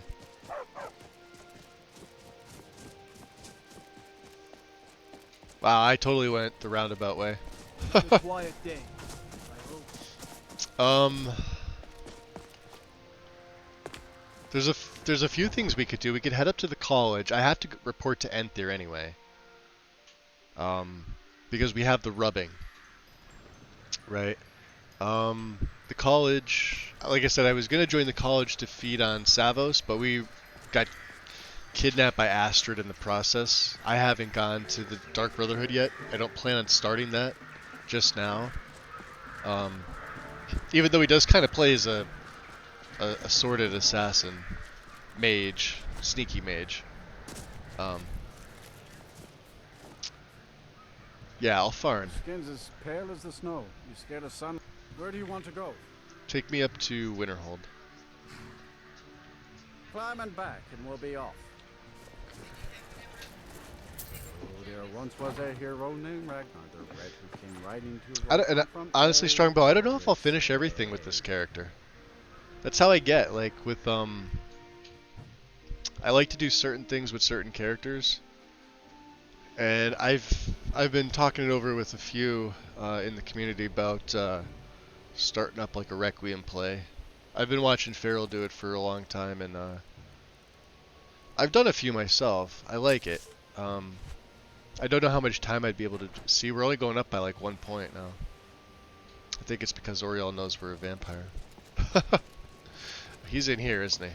Wow, I totally went the roundabout way. Quiet day. There's a few things we could do. We could head up to the college. I have to report to Enther anyway. Because we have the rubbing. Right? The college, like I said, I was going to join the college to feed on Savos, but we got kidnapped by Astrid in the process. I haven't gone to the Dark Brotherhood yet. I don't plan on starting that just now. Even though he does kind of play as a sorted assassin, mage, sneaky mage. Yeah, Alfarn. Skin's as pale as the snow. You scared of sun? Where do you want to go? Take me up to Winterhold. Climb and back, and we'll be off. Oh, there once was a hero named Ragnar the Red who came riding to. Honestly, Strongbow, I don't know if I'll finish everything with this character. That's how I get. Like with I like to do certain things with certain characters, and I've been talking it over with a few in the community about starting up like a Requiem play. I've been watching Farrell do it for a long time, and I've done a few myself. I like it. I don't know how much time I'd be able to see. We're only going up by like 1 point now. I think it's because Oriel knows we're a vampire. He's in here, isn't he?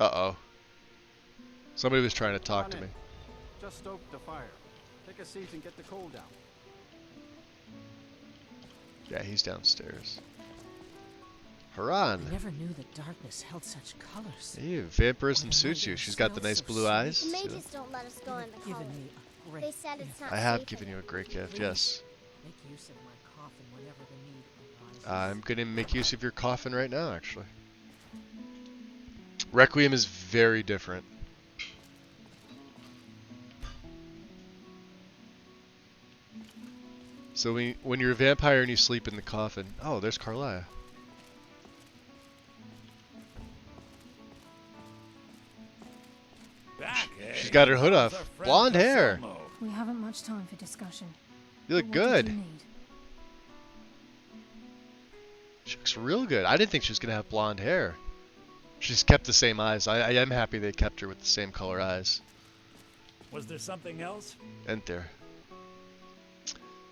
Uh-oh. Somebody was trying to talk to me. Just stoke the fire. Take a seat and get the coal down. Yeah, he's downstairs. Haran! I never knew that darkness held such colors. Hey, vampirism suits you. She's got the nice blue eyes. The mages don't let us go in the college. They said it's not I have safe given you a anymore. great gift, yes. Make use of my coffin whenever the need arises. I'm going to make use of your coffin right now, actually. Requiem is very different. So when you're a vampire and you sleep in the coffin... Oh, there's Carlia. She's got her hood off. Blonde hair. We haven't much time for discussion. You look What good. did you need? She looks real good. I didn't think she was going to have blonde hair. She's kept the same eyes. I am happy they kept her with the same color eyes. Was there something else? And there.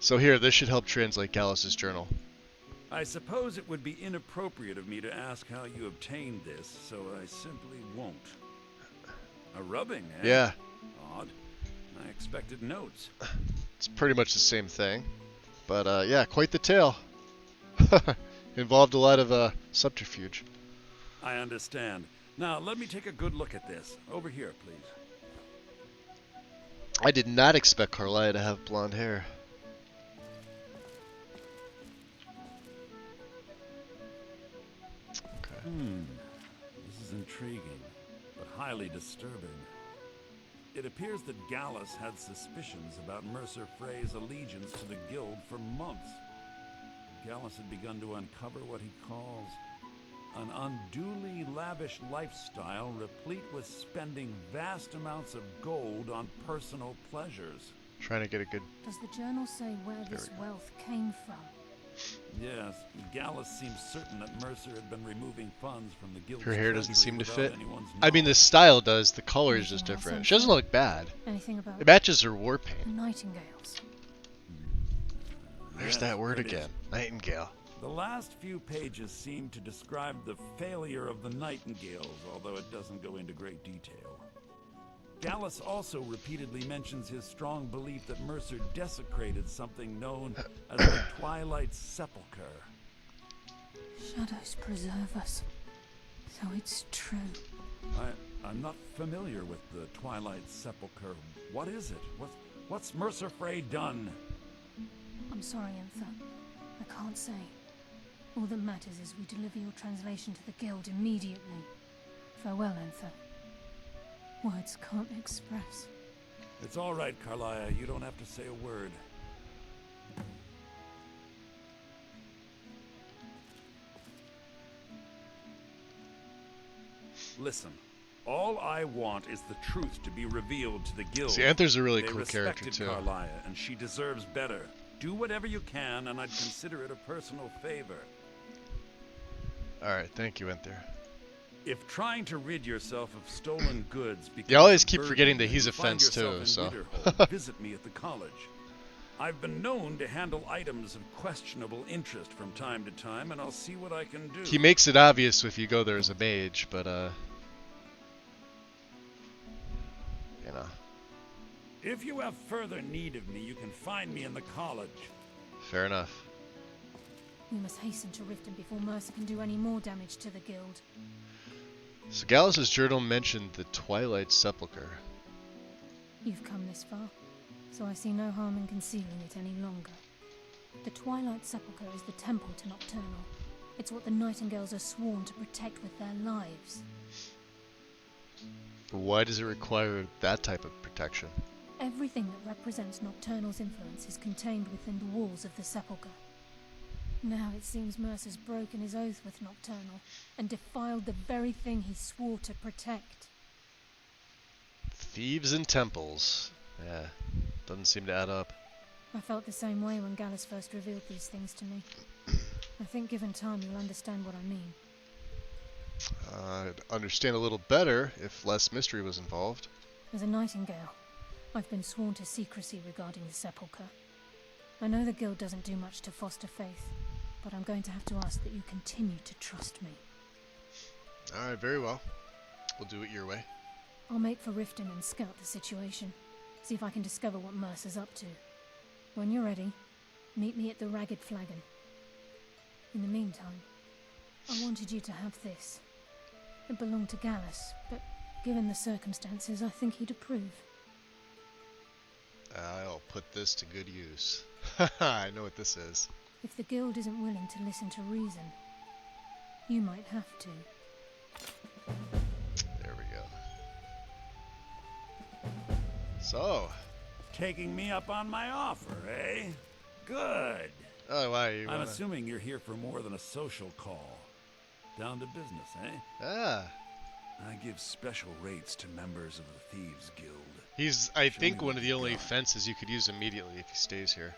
So here, this should help translate Gallus's journal. I suppose it would be inappropriate of me to ask how you obtained this, so I simply won't. A rubbing, eh? Yeah. Odd. I expected notes. It's pretty much the same thing. But yeah, quite the tale. Involved a lot of subterfuge. I understand. Now, let me take a good look at this. Over here, please. I did not expect Carlia to have blonde hair. Okay. This is intriguing, but highly disturbing. It appears that Gallus had suspicions about Mercer Frey's allegiance to the Guild for months. Gallus had begun to uncover what he calls an unduly lavish lifestyle replete with spending vast amounts of gold on personal pleasures. Trying to get a good... Does the journal say where this wealth came from? Yes, Gallus seems certain that Mercer had been removing funds from the Guild's Her hair doesn't treasury seem to without fit. anyone's I mean, the knowledge. style does. The color is just Anything else, different. She doesn't look bad. Anything about It matches her war the paint. nightingales? There's Yes, that word it is. again. Nightingale. The last few pages seem to describe the failure of the Nightingales, although it doesn't go into great detail. Gallus also repeatedly mentions his strong belief that Mercer desecrated something known as the Twilight Sepulchre. Shadows preserve us. So it's true. I'm not familiar with the Twilight Sepulchre. What is it? What's Mercer Frey done? I'm sorry, Enther. I can't say. All that matters is we deliver your translation to the Guild immediately. Farewell, Enther. Words can't express. It's all right, Carlia. You don't have to say a word. Listen, all I want is the truth to be revealed to the Guild. See, Anther's a really They cool character, respected too. Carlia, and she deserves better. Do whatever you can, and I'd consider it a personal favor. Alright, thank you, Anther. If trying to rid yourself of stolen goods becomes You always a keep burden forgetting that and he's you a find fence, yourself too, in so... Winterhold, visit me at the college. I've been known to handle items of questionable interest from time to time, and I'll see what I can do. He makes it obvious if you go there as a mage, but, you know. If you have further need of me, you can find me in the college. Fair enough. We must hasten to Riften before Mercer can do any more damage to the Guild. So Gallus's journal mentioned the Twilight Sepulchre. You've come this far, so I see no harm in concealing it any longer. The Twilight Sepulchre is the temple to Nocturnal. It's what the Nightingales are sworn to protect with their lives. But why does it require that type of protection? Everything that represents Nocturnal's influence is contained within the walls of the Sepulchre. Now it seems Mercer's broken his oath with Nocturnal and defiled the very thing he swore to protect. Thieves and temples. Yeah, doesn't seem to add up. I felt the same way when Gallus first revealed these things to me. I think given time you'll understand what I mean. I'd understand a little better if less mystery was involved. As a Nightingale, I've been sworn to secrecy regarding the Sepulchre. I know the Guild doesn't do much to foster faith, but I'm going to have to ask that you continue to trust me. Alright, very well. We'll do it your way. I'll make for Riften and scout the situation. See if I can discover what Mercer's up to. When you're ready, meet me at the Ragged Flagon. In the meantime, I wanted you to have this. It belonged to Gallus, but given the circumstances, I think he'd approve. I'll put this to good use. I know what this is. If the Guild isn't willing to listen to reason, you might have to. There we go. So. Taking me up on my offer, eh? Good. Oh, wow, you I'm assuming you're here for more than a social call. Down to business, eh? Ah. I give special rates to members of the Thieves Guild. He's, I think, one of the only fences you could use immediately if he stays here.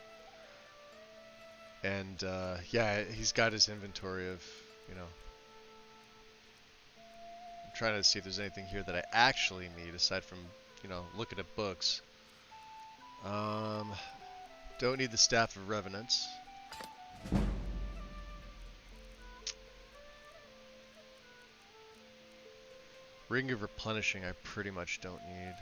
And, yeah, he's got his inventory of, you know... I'm trying to see if there's anything here that I actually need, aside from, you know, looking at books. Don't need the Staff of Revenants. Ring of Replenishing I pretty much don't need.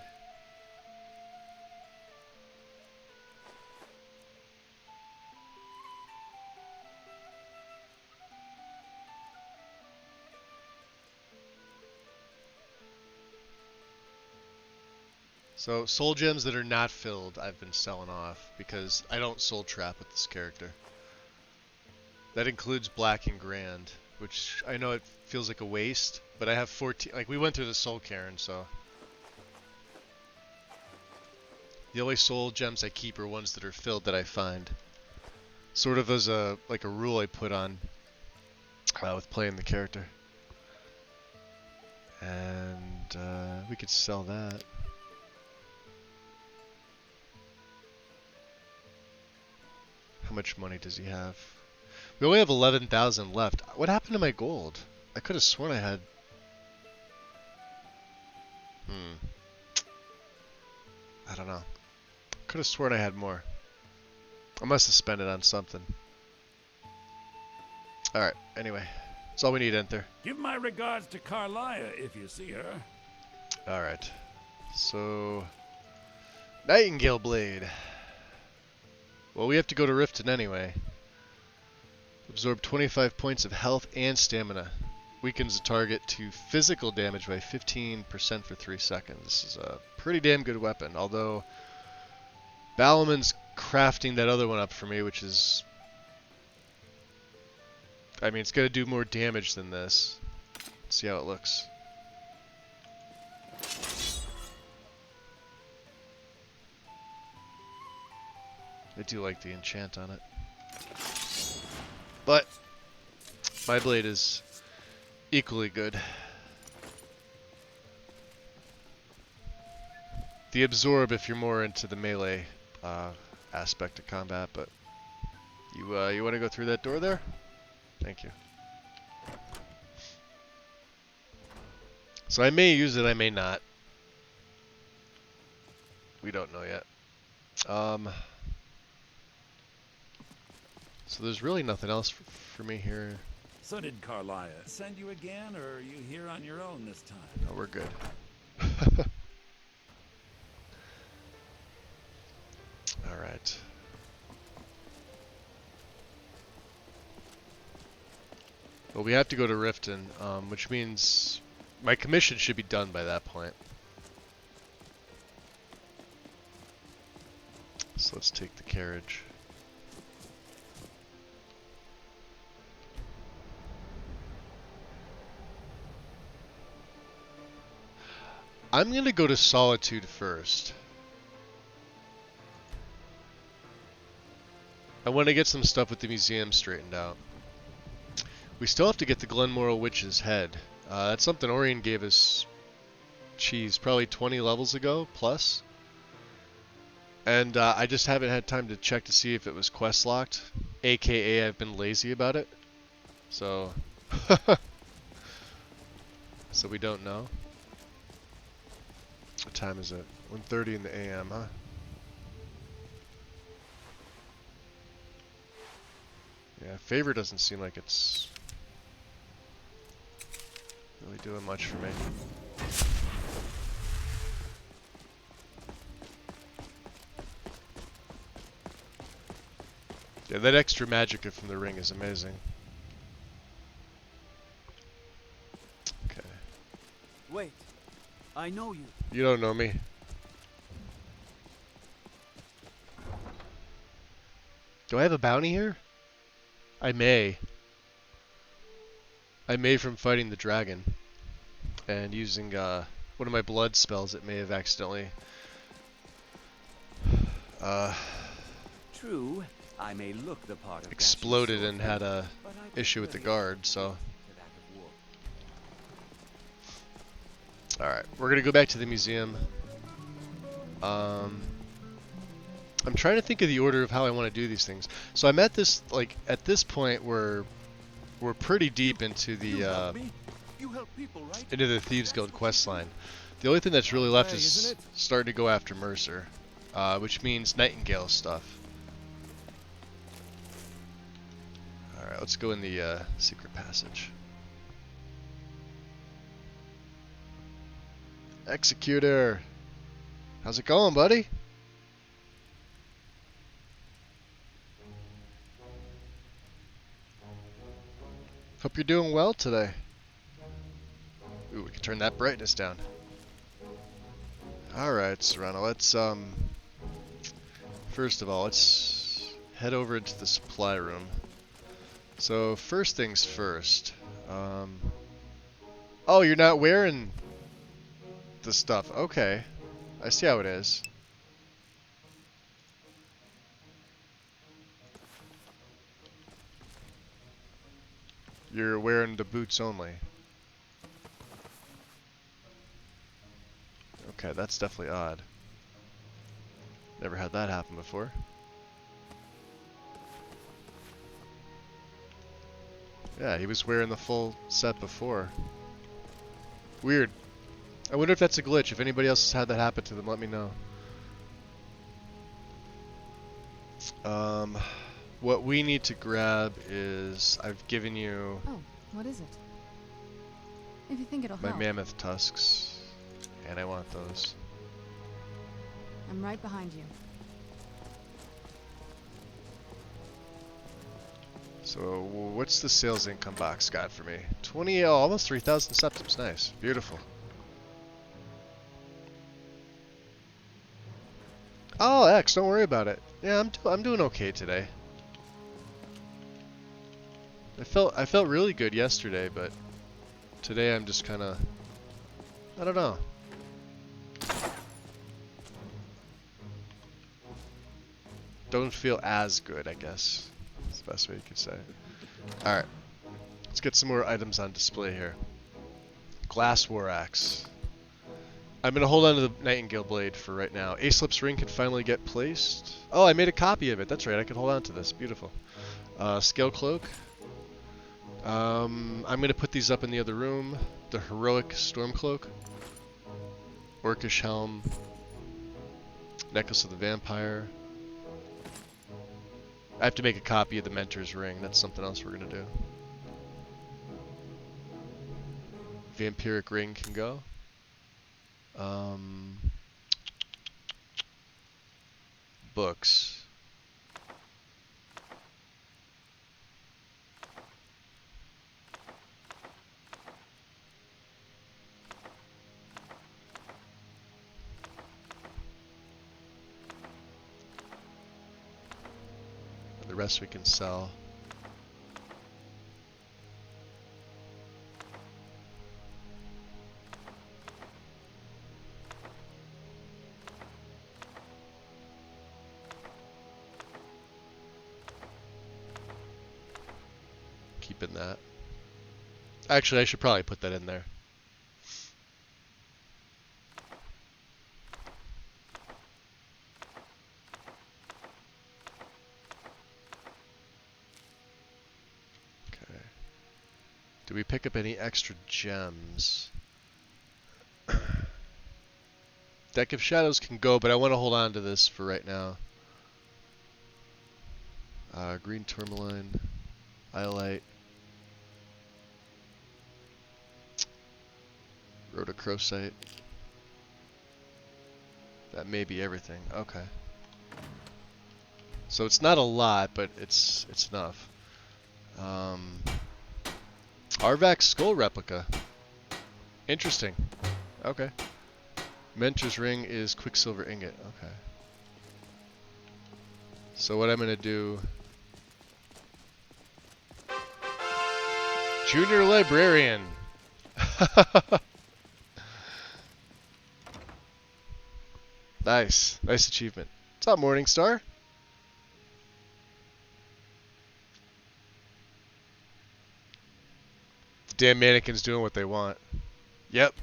So, soul gems that are not filled, I've been selling off because I don't soul trap with this character. That includes Black and Grand, which I know it feels like a waste, but I have 14. Like, we went through the Soul Cairn, so. The only soul gems I keep are ones that are filled that I find. Sort of as a rule I put on with playing the character. And we could sell that. How much money does he have? We only have 11,000 left. What happened to my gold? I could have sworn I had... I don't know. Could have sworn I had more. I must have spent it on something. Alright, anyway. That's all we need, Enter. Give my regards to Carlia if you see her. Alright. So... Nightingale Blade. Well, we have to go to Riften anyway. Absorb 25 points of health and stamina. Weakens the target to physical damage by 15% for 3 seconds. This is a pretty damn good weapon, although Balaman's crafting that other one up for me, which is... I mean, it's going to do more damage than this. Let's see how it looks. I do like the enchant on it. But my blade is equally good. The absorb if you're more into the melee aspect of combat, but you want to go through that door there? Thank you. So I may use it, I may not. We don't know yet. So there's really nothing else for me here. So did Carlia send you again, or are you here on your own this time? No, we're good. Alright. Well, we have to go to Riften, which means my commission should be done by that point. So let's take the carriage. I'm going to go to Solitude first. I want to get some stuff with the museum straightened out. We still have to get the Glenmorrow Witch's head. That's something Orion gave us, probably 20 levels ago, plus. And I just haven't had time to check to see if it was quest locked. AKA I've been lazy about it. So... so we don't know. What time is it? 1:30 in the AM, huh? Yeah, favor doesn't seem like it's really doing much for me. Yeah, that extra magicka from the ring is amazing. Okay. Wait, I know you. You don't know me. Do I have a bounty here? I may. I may from fighting the dragon. And using one of my blood spells, it may have accidentally... True, I may look the part of exploded and had a issue with the guard, so... Alright, we're gonna go back to the museum. I'm trying to think of the order of how I want to do these things. So I'm at this, at this point we're pretty deep into the into the Thieves Guild quest line. The only thing that's really left is starting to go after Mercer, which means Nightingale stuff. Alright, let's go in the secret passage. Executor! How's it going, buddy? Hope you're doing well today. Ooh, we can turn that brightness down. Alright, Serrano, let's, first of all, let's head over into the supply room. So, first things first. Oh, you're not wearing the stuff. Okay. I see how it is. You're wearing the boots only. Okay, that's definitely odd. Never had that happen before. Yeah, he was wearing the full set before. Weird. I wonder if that's a glitch. If anybody else has had that happen to them, let me know. What we need to grab is... I've given you... Oh, what is it? If you think it'll my help. mammoth tusks. And I want those. I'm right behind you. So, what's the sales income box got for me? 20, almost 3,000 septims. Nice. Beautiful. Oh, X, don't worry about it. Yeah, I'm doing okay today. I felt really good yesterday, but today I'm just kind of, I don't know. Don't feel as good, I guess. That's the best way you could say it. Alright. Let's get some more items on display here. Glass war axe. I'm going to hold on to the Nightingale blade for right now. Aesop's ring can finally get placed. Oh, I made a copy of it. That's right. I can hold on to this. Beautiful. Scale cloak. I'm going to put these up in the other room. The heroic storm cloak. Orcish helm. Necklace of the vampire. I have to make a copy of the mentor's ring. That's something else we're going to do. Vampiric ring can go. Books. The rest we can sell. Keeping that. Actually, I should probably put that in there. Okay. Do we pick up any extra gems? Deck of Shadows can go, but I want to hold on to this for right now. Green tourmaline, iolite, rhodochrosite. That may be everything. Okay. So it's not a lot, but it's enough. Arvak's skull replica. Interesting. Okay. Mentor's ring is quicksilver ingot. Okay. So what I'm gonna do... Junior librarian. Nice. Nice achievement. What's up, Morningstar? The damn mannequin's doing what they want. Yep.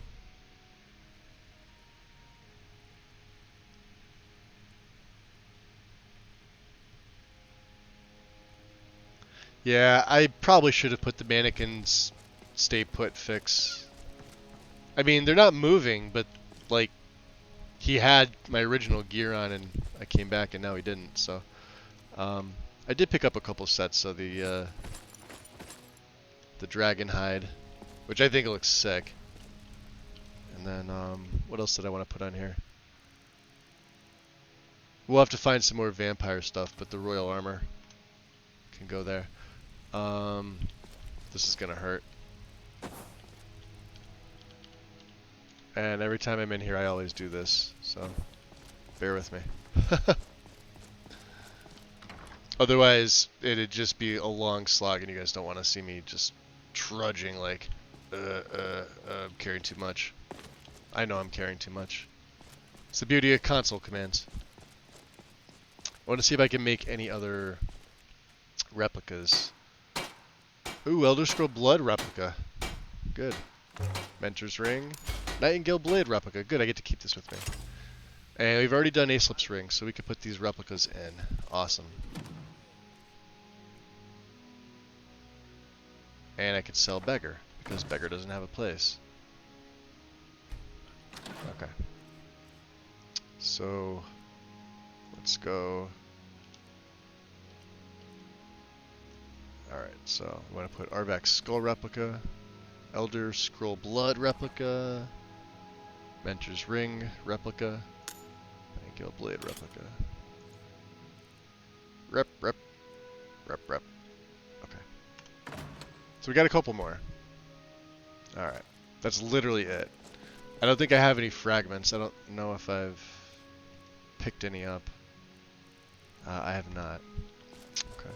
Yeah, I probably should have put the mannequins stay put fix. I mean, they're not moving, but like he had my original gear on and I came back and now he didn't, so I did pick up a couple sets of the the dragon hide, which I think looks sick. And then, what else did I want to put on here? We'll have to find some more vampire stuff, but the royal armor can go there. This is gonna hurt. And every time I'm in here, I always do this, so bear with me. Otherwise, it'd just be a long slog, and you guys don't want to see me just trudging like, I'm carrying too much. I know I'm carrying too much. It's the beauty of console commands. I want to see if I can make any other replicas. Ooh, Elder Scroll Blood replica. Good. Mentor's Ring. Nightingale Blade replica. Good, I get to keep this with me. And we've already done Aesop's Ring, so we could put these replicas in. Awesome. And I could sell Beggar, because Beggar doesn't have a place. Okay. So, let's go. Alright, so I'm going to put Arvak's Skull replica, Elder Scroll Blood replica, Mentor's Ring replica, Nightingale Blade replica. Rep. Okay. So we got a couple more. Alright. That's literally it. I don't think I have any fragments. I don't know if I've picked any up. I have not. Okay.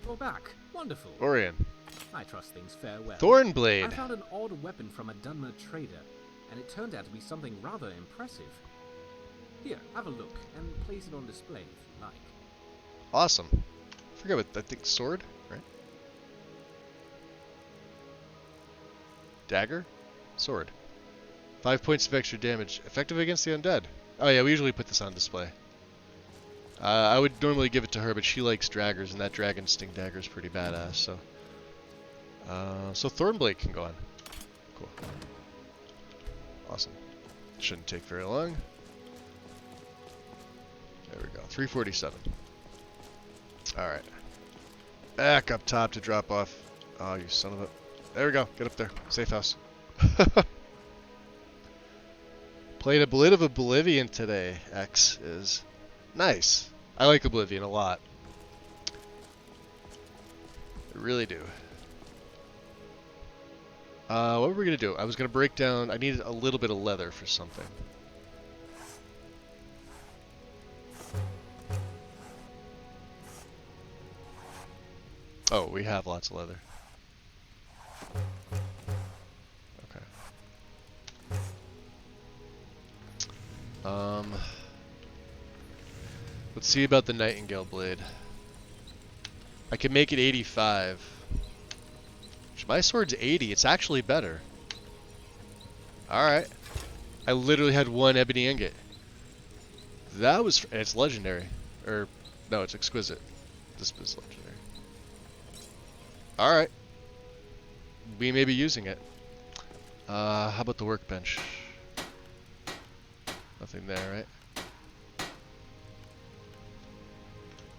You're back. Wonderful. Orion. I trust things fare well. Thornblade. I found an odd weapon from a Dunmer trader, and it turned out to be something rather impressive. Here, have a look, and place it on display if you like. Awesome. I forget what, I think sword, right? Dagger? Sword. 5 points of extra damage. Effective against the undead. Oh yeah, we usually put this on display. I would normally give it to her, but she likes daggers, and that dragon sting dagger is pretty badass, so. So Thornblade can go on. Cool. Awesome. Shouldn't take very long. There we go. 347. Alright. Back up top to drop off. Oh, you son of a... There we go. Get up there. Safe house. Played a bit of Oblivion today, X is. Nice. I like Oblivion a lot. I really do. What were we going to do? I was going to break down... I needed a little bit of leather for something. Oh, we have lots of leather. Okay. Let's see about the Nightingale Blade. I can make it 85. My sword's 80. It's actually better. Alright. I literally had one ebony ingot. That was... And it's legendary. Or... No, it's exquisite. This is legendary. Alright. We may be using it. How about the workbench? Nothing there, right?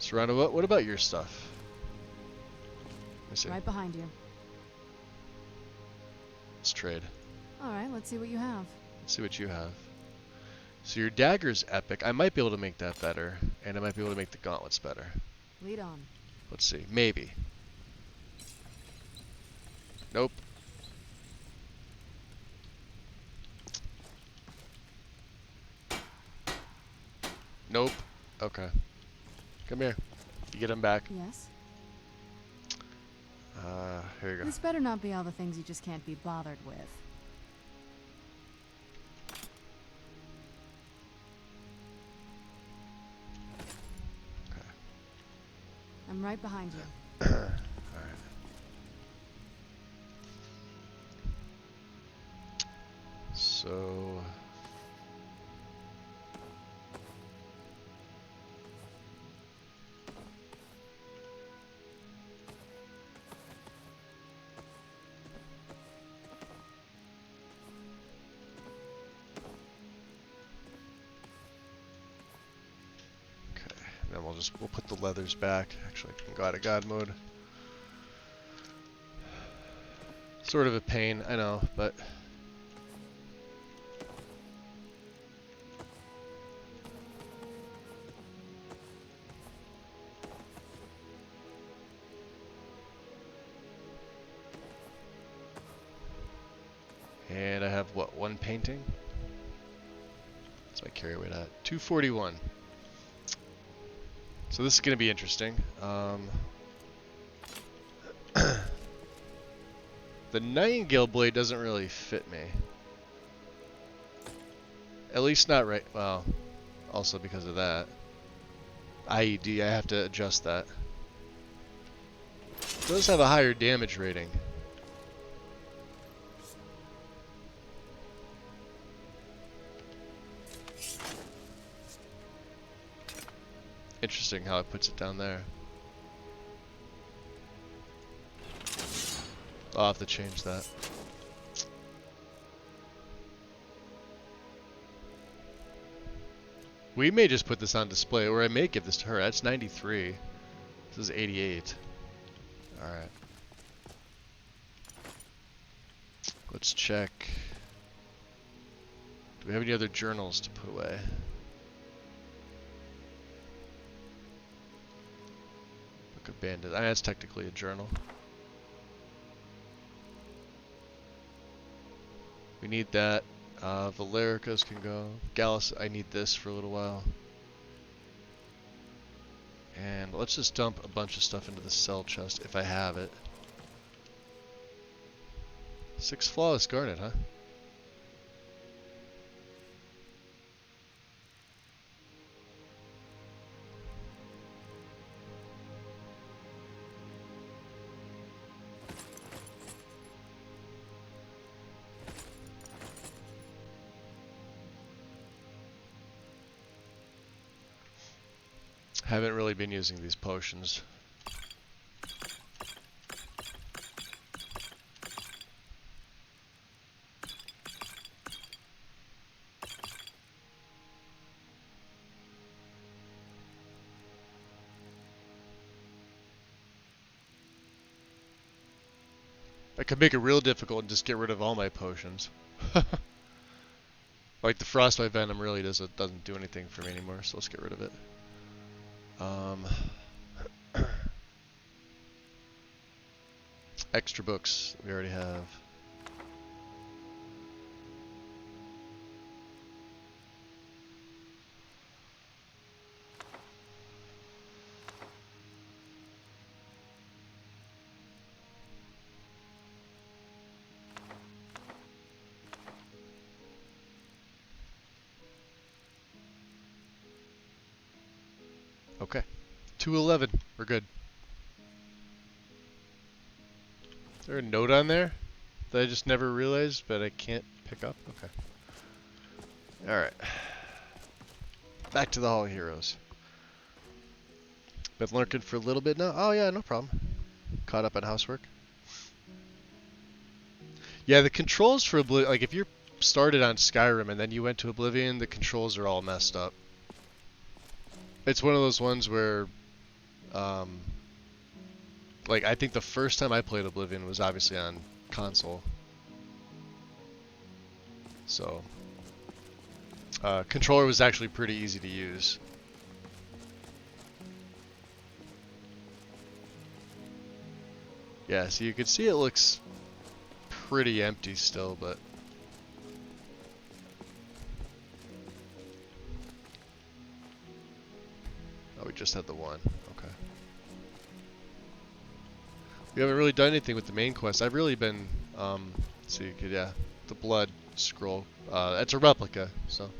Serrano, what about your stuff? Let me see. Right behind you. Let's trade. Alright, let's see what you have. Let's see what you have. So your dagger's epic. I might be able to make that better. And I might be able to make the gauntlets better. Lead on. Let's see. Maybe. Nope. Nope. Okay. Come here. You get him back. Yes? Here you go. This better not be all the things you just can't be bothered with. Okay. I'm right behind you. Alright. So... Then we'll put the leathers back. Actually, I can go out of God mode. Sort of a pain, I know, but... And I have, what, 1 painting? What's my carry weight at? 241. So this is going to be interesting. The Nightingale blade doesn't really fit me. At least not right. Well, also because of that. IED, I have to adjust that. It does have a higher damage rating. Interesting how it puts it down there. I'll have to change that. We may just put this on display, or I may give this to her. That's 93. This is 88. Alright. Let's check. Do we have any other journals to put away? Book of Bandits. That's technically a journal. We need that. Valericas can go. Gallus, I need this for a little while. And let's just dump a bunch of stuff into the cell chest if I have it. 6 flawless garnet, huh? Haven't really been using these potions. I could make it real difficult and just get rid of all my potions. Like the Frostbite Venom really doesn't do anything for me anymore, so let's get rid of it. Extra books we already have. Okay. 211. We're good. Is there a note on there that I just never realized but I can't pick up? Okay. Alright. Back to the Hall of Heroes. Been lurking for a little bit now. Oh yeah, no problem. Caught up on housework. Yeah, the controls for Oblivion, like if you started on Skyrim and then you went to Oblivion, the controls are all messed up. It's one of those ones where, like I think the first time I played Oblivion was obviously on console. So, controller was actually pretty easy to use. Yeah, so you can see it looks pretty empty still, but oh, we just had the one. Okay. We haven't really done anything with the main quest. I've really been, so you could, yeah, the blood scroll. It's a replica, so.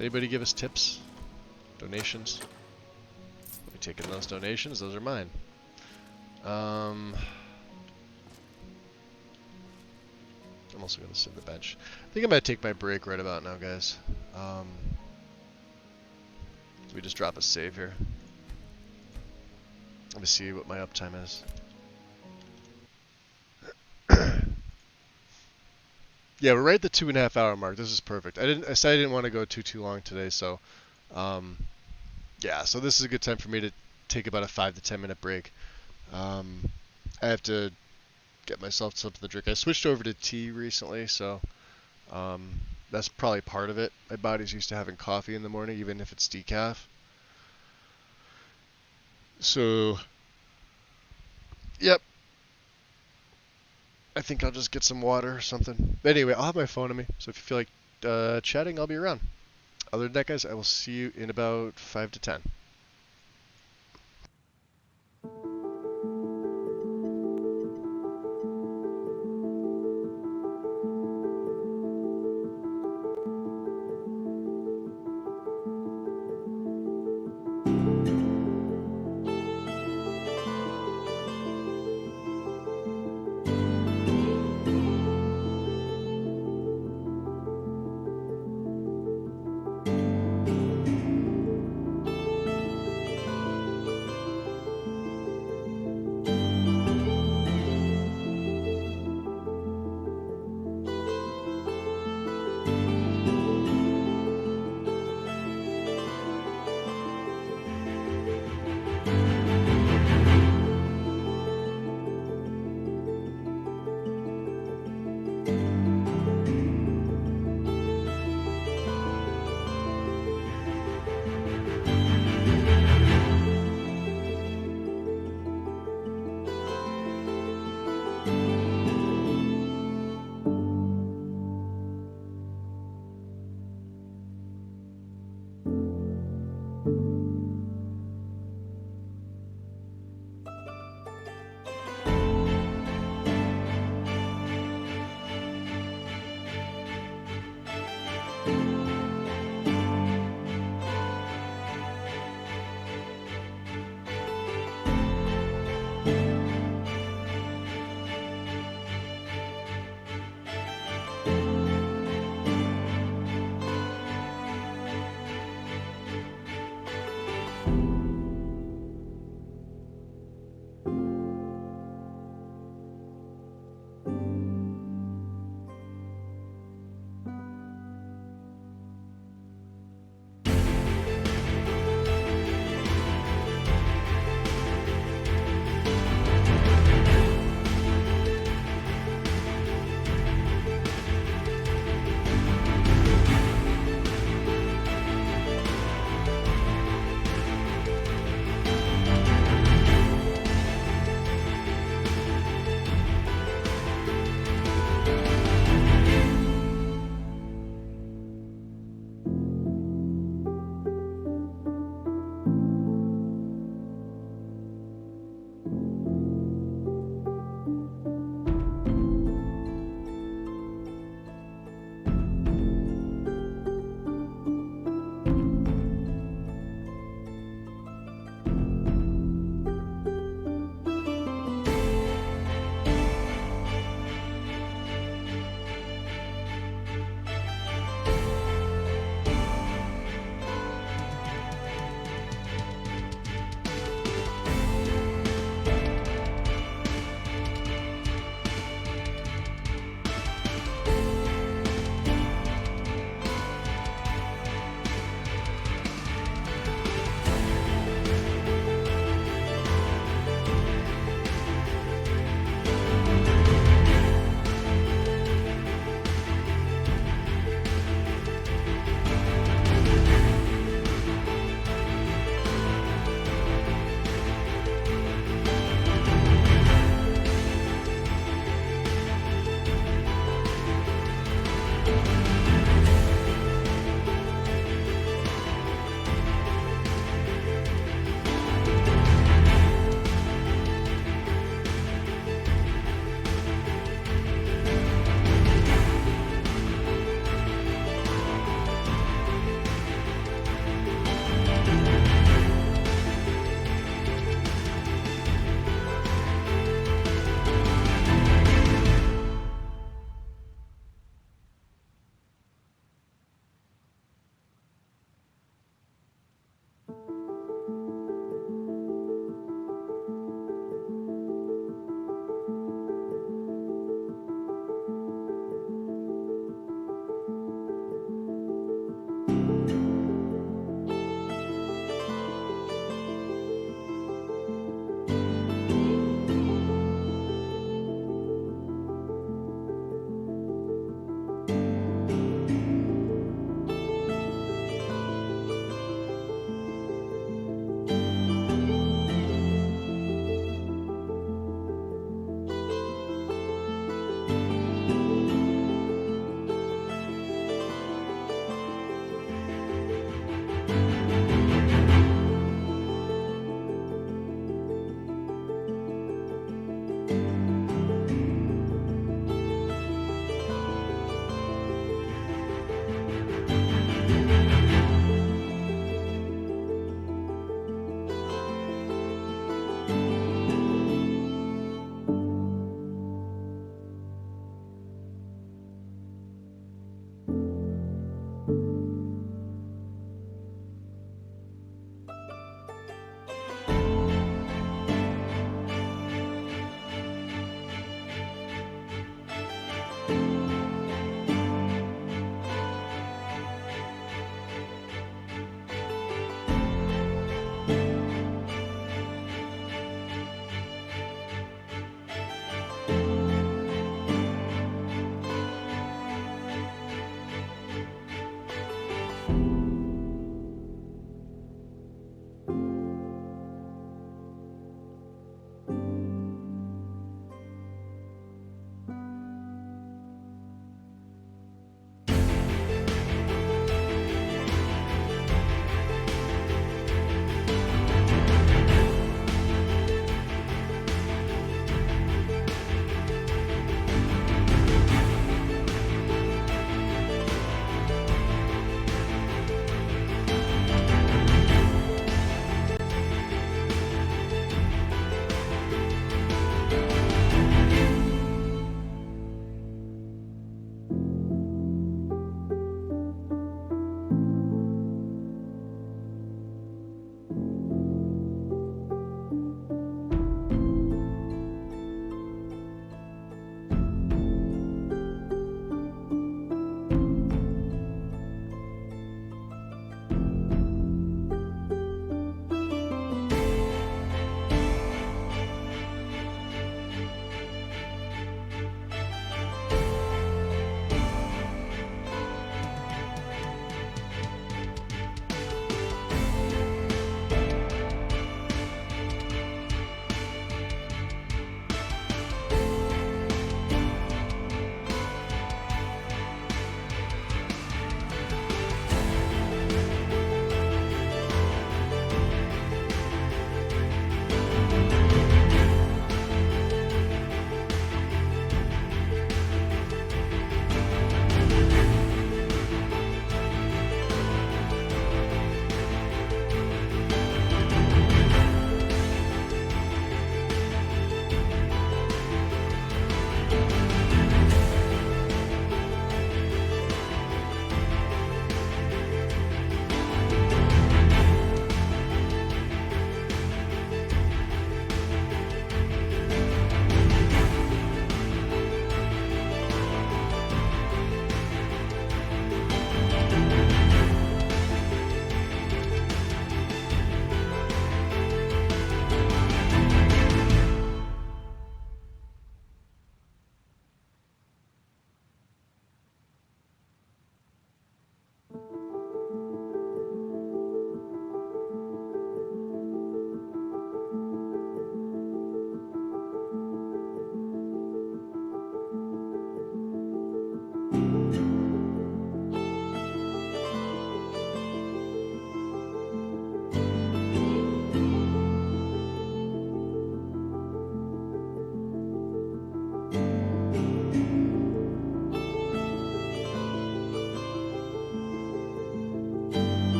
Anybody give us tips? Donations? I'll be taking those donations. Those are mine. I'm also going to sit on the bench. I think I'm going to take my break right about now, guys. We just drop a save here. Let me see what my uptime is. Yeah, we're right at the 2.5 hour mark. This is perfect. I said I didn't want to go too long today, so yeah. So this is a good time for me to take about a 5 to 10 minute break. I have to get myself something to drink. I switched over to tea recently, so that's probably part of it. My body's used to having coffee in the morning, even if it's decaf. So, yep. I think I'll just get some water or something. But anyway, I'll have my phone on me, so if you feel like chatting, I'll be around. Other than that, guys, I will see you in about 5 to 10.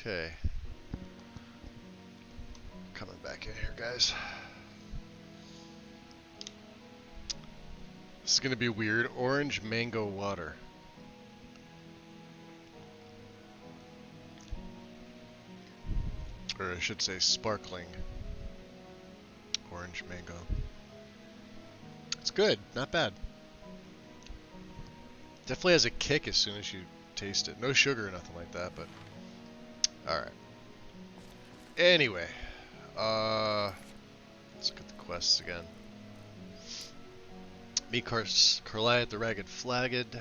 Okay. Coming back in here, guys. This is gonna be weird. Orange mango water. Or I should say sparkling orange mango. It's good, not bad. Definitely has a kick as soon as you taste it. No sugar or nothing like that, but alright. Anyway, let's look at the quests again. Meet Carliad the Ragged Flagged.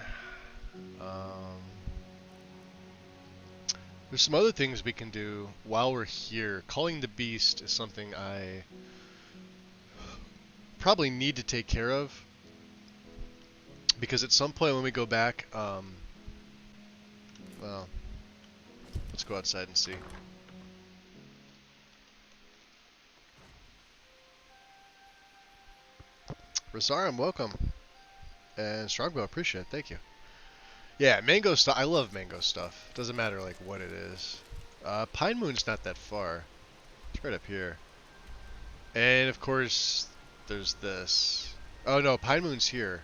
There's some other things we can do while we're here. Calling the Beast is something I probably need to take care of. Because at some point when we go back, well, let's go outside and see. Rosarum, welcome. And Strongbow, appreciate it, thank you. Yeah, mango stuff, I love mango stuff. Doesn't matter like what it is. Pine Moon's not that far. It's right up here. And of course, there's this. Oh no, Pine Moon's here.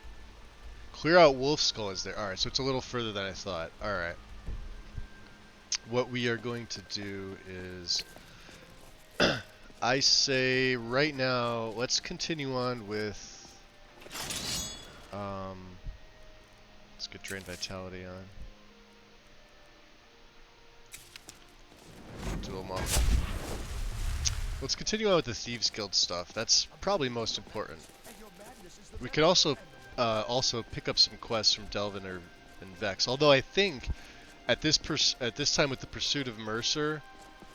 Clear Out Wolf Skull is there. Alright, so it's a little further than I thought. Alright. What we are going to do is... I say right now, let's continue on with... let's get Drain Vitality on. Dual Muffle. Let's continue on with the Thieves Guild stuff. That's probably most important. We could also pick up some quests from Delvin and Vex. Although I think at this time with the Pursuit of Mercer,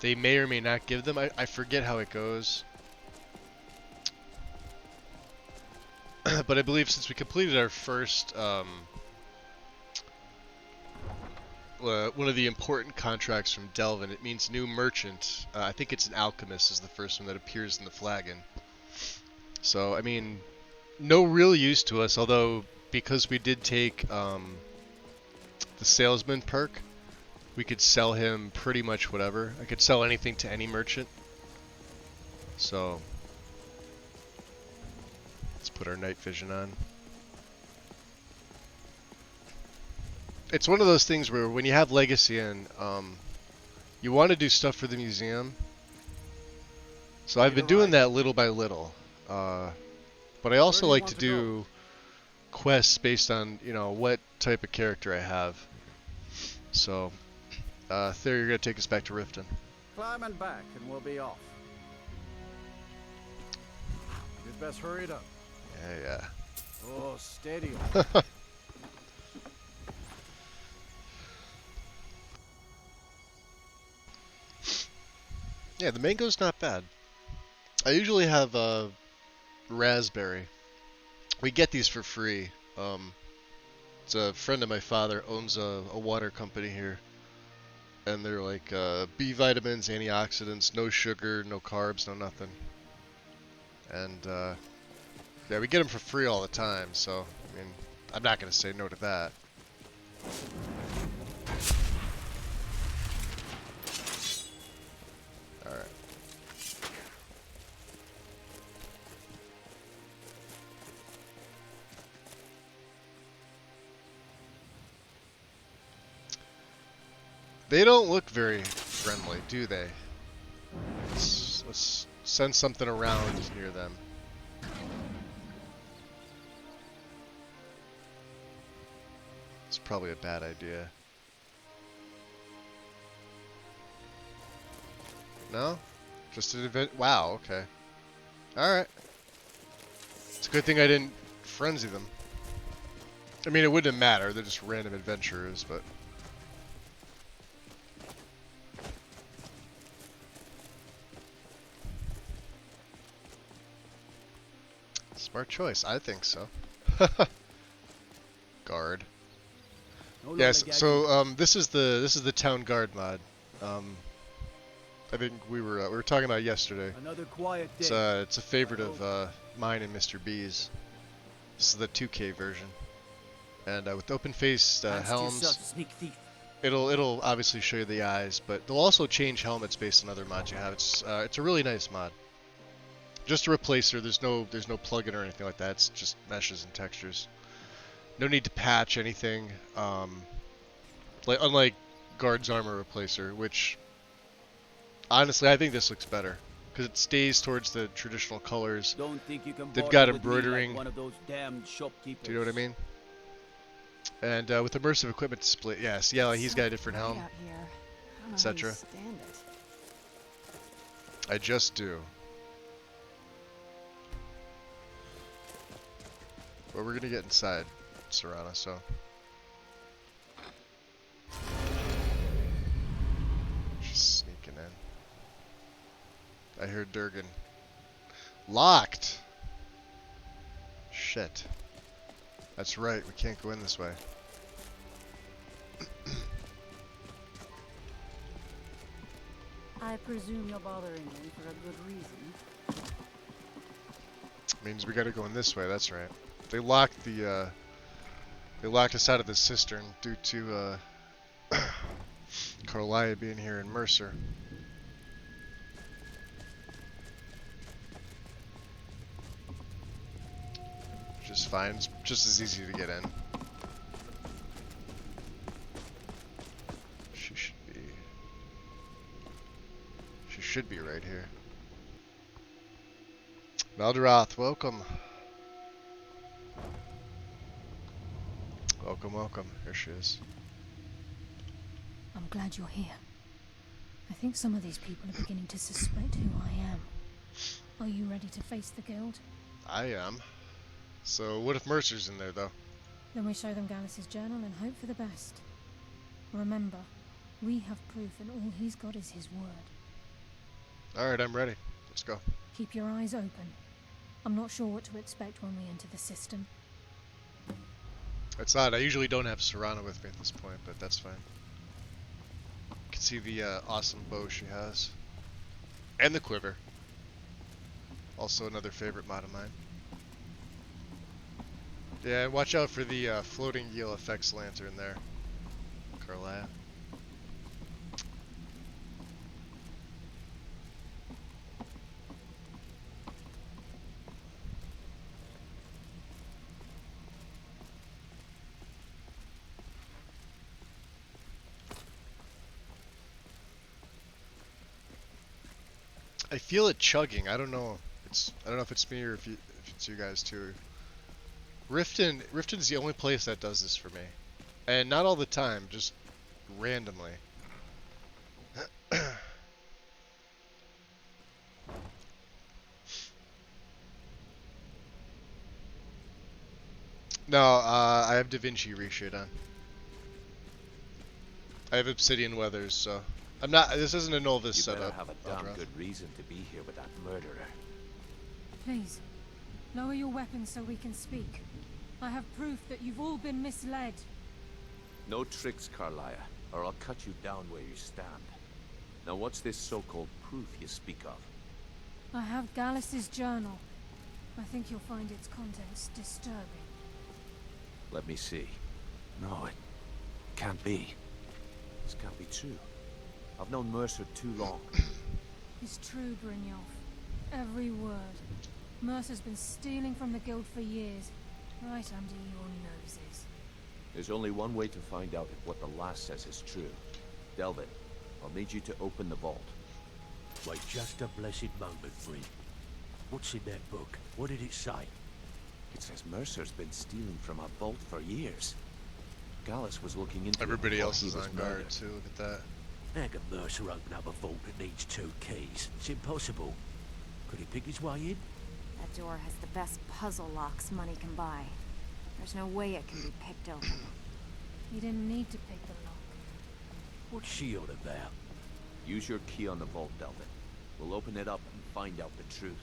they may or may not give them. I forget how it goes. But I believe since we completed our first one of the important contracts from Delvin, it means new merchant. I think it's an alchemist is the first one that appears in the flagon. So I mean, no real use to us, although because we did take the salesman perk, we could sell him pretty much whatever. I could sell anything to any merchant. So let's put our night vision on. It's one of those things where when you have Legacy in, you want to do stuff for the museum. So I've been doing that little by little. But I also like to do quests based on, you know, what type of character I have. So, Thayer, you're going to take us back to Riften. Climbing back and we'll be off. You'd best hurry it up. Yeah. Oh, steady. Yeah, the mango's not bad. I usually have raspberry. We get these for free. It's a friend of my father owns a water company here. And they're like B vitamins, antioxidants, no sugar, no carbs, no nothing. And yeah, we get them for free all the time, so I mean, I'm not going to say no to that. Alright. They don't look very friendly, do they? Let's send something around near them. It's probably a bad idea. No? Just an event? Wow, okay. Alright. It's a good thing I didn't frenzy them. I mean, it wouldn't matter, they're just random adventurers, but... Smart choice, I think so. Guard. Yes, so this is the town guard mod. I think we were talking about it yesterday. Another quiet day. It's a favorite of mine and Mr. B's. This is the 2K version, and with open-faced helms. Sneak thief. It'll obviously show you the eyes, but they'll also change helmets based on other mods you have. It's a really nice mod. Just a replacer. There's no plugin or anything like that. It's just meshes and textures. No need to patch anything. Like unlike Guard's armor replacer, which honestly I think this looks better because it stays towards the traditional colors. Don't think you can They've got barter with me like embroidering. one of those damned shopkeepers. Do you know what I mean? And with immersive equipment split, yes, yeah, like he's got a different helm, etc. I just do. But we're gonna get inside Serana, so. She's sneaking in. I heard Durgan. Locked! Shit. That's right, we can't go in this way. I presume you're bothering me for a good reason. Means we gotta go in this way, that's right. They locked us out of the cistern due to Carlia being here in Mercer. Which is fine, it's just as easy to get in. She should be right here. Maldorath, welcome. Welcome, welcome. Here she is. I'm glad you're here. I think some of these people are beginning to suspect who I am. Are you ready to face the guild? I am. So what if Mercer's in there, though? Then we show them Gallus's journal and hope for the best. Remember, we have proof and all he's got is his word. Alright, I'm ready. Let's go. Keep your eyes open. I'm not sure what to expect when we enter the system. It's odd. I usually don't have Serana with me at this point, but that's fine. You can see the awesome bow she has. And the quiver. Also another favorite mod of mine. Yeah, watch out for the floating Yale effects lantern there, Carlia. I feel it chugging. I don't know. I don't know if it's me or if it's you guys too. Riften's the only place that does this for me, and not all the time, just randomly. No, I have Da Vinci reshade on. I have Obsidian Weathers, so I'm not. This isn't a Novus You setup. better have a damn good reason to be here with that murderer. Please, lower your weapons so we can speak. I have proof that you've all been misled. No tricks, Carlia, or I'll cut you down where you stand. Now what's this so-called proof you speak of? I have Gallus's journal. I think you'll find its contents disturbing. Let me see. No, it can't be. This can't be true. I've known Mercer too long. It's true, Brynjolf. Every word. Mercer's been stealing from the guild for years, right under your noses. There's only one way to find out if what the lass says is true. Delvin, I'll need you to open the vault. Wait just a blessed moment, Bryn. What's in that book? What did it say? It says Mercer's been stealing from our vault for years. Gallus was looking into Everybody it else he is was on guard murdered. too. Look at that. How can Mercer open up a vault that needs 2 keys? It's impossible. Could he pick his way in? That door has the best puzzle locks money can buy. There's no way it can be picked open. You didn't need to pick the lock. What's she on about? Use your key on the vault, Delvin. We'll open it up and find out the truth.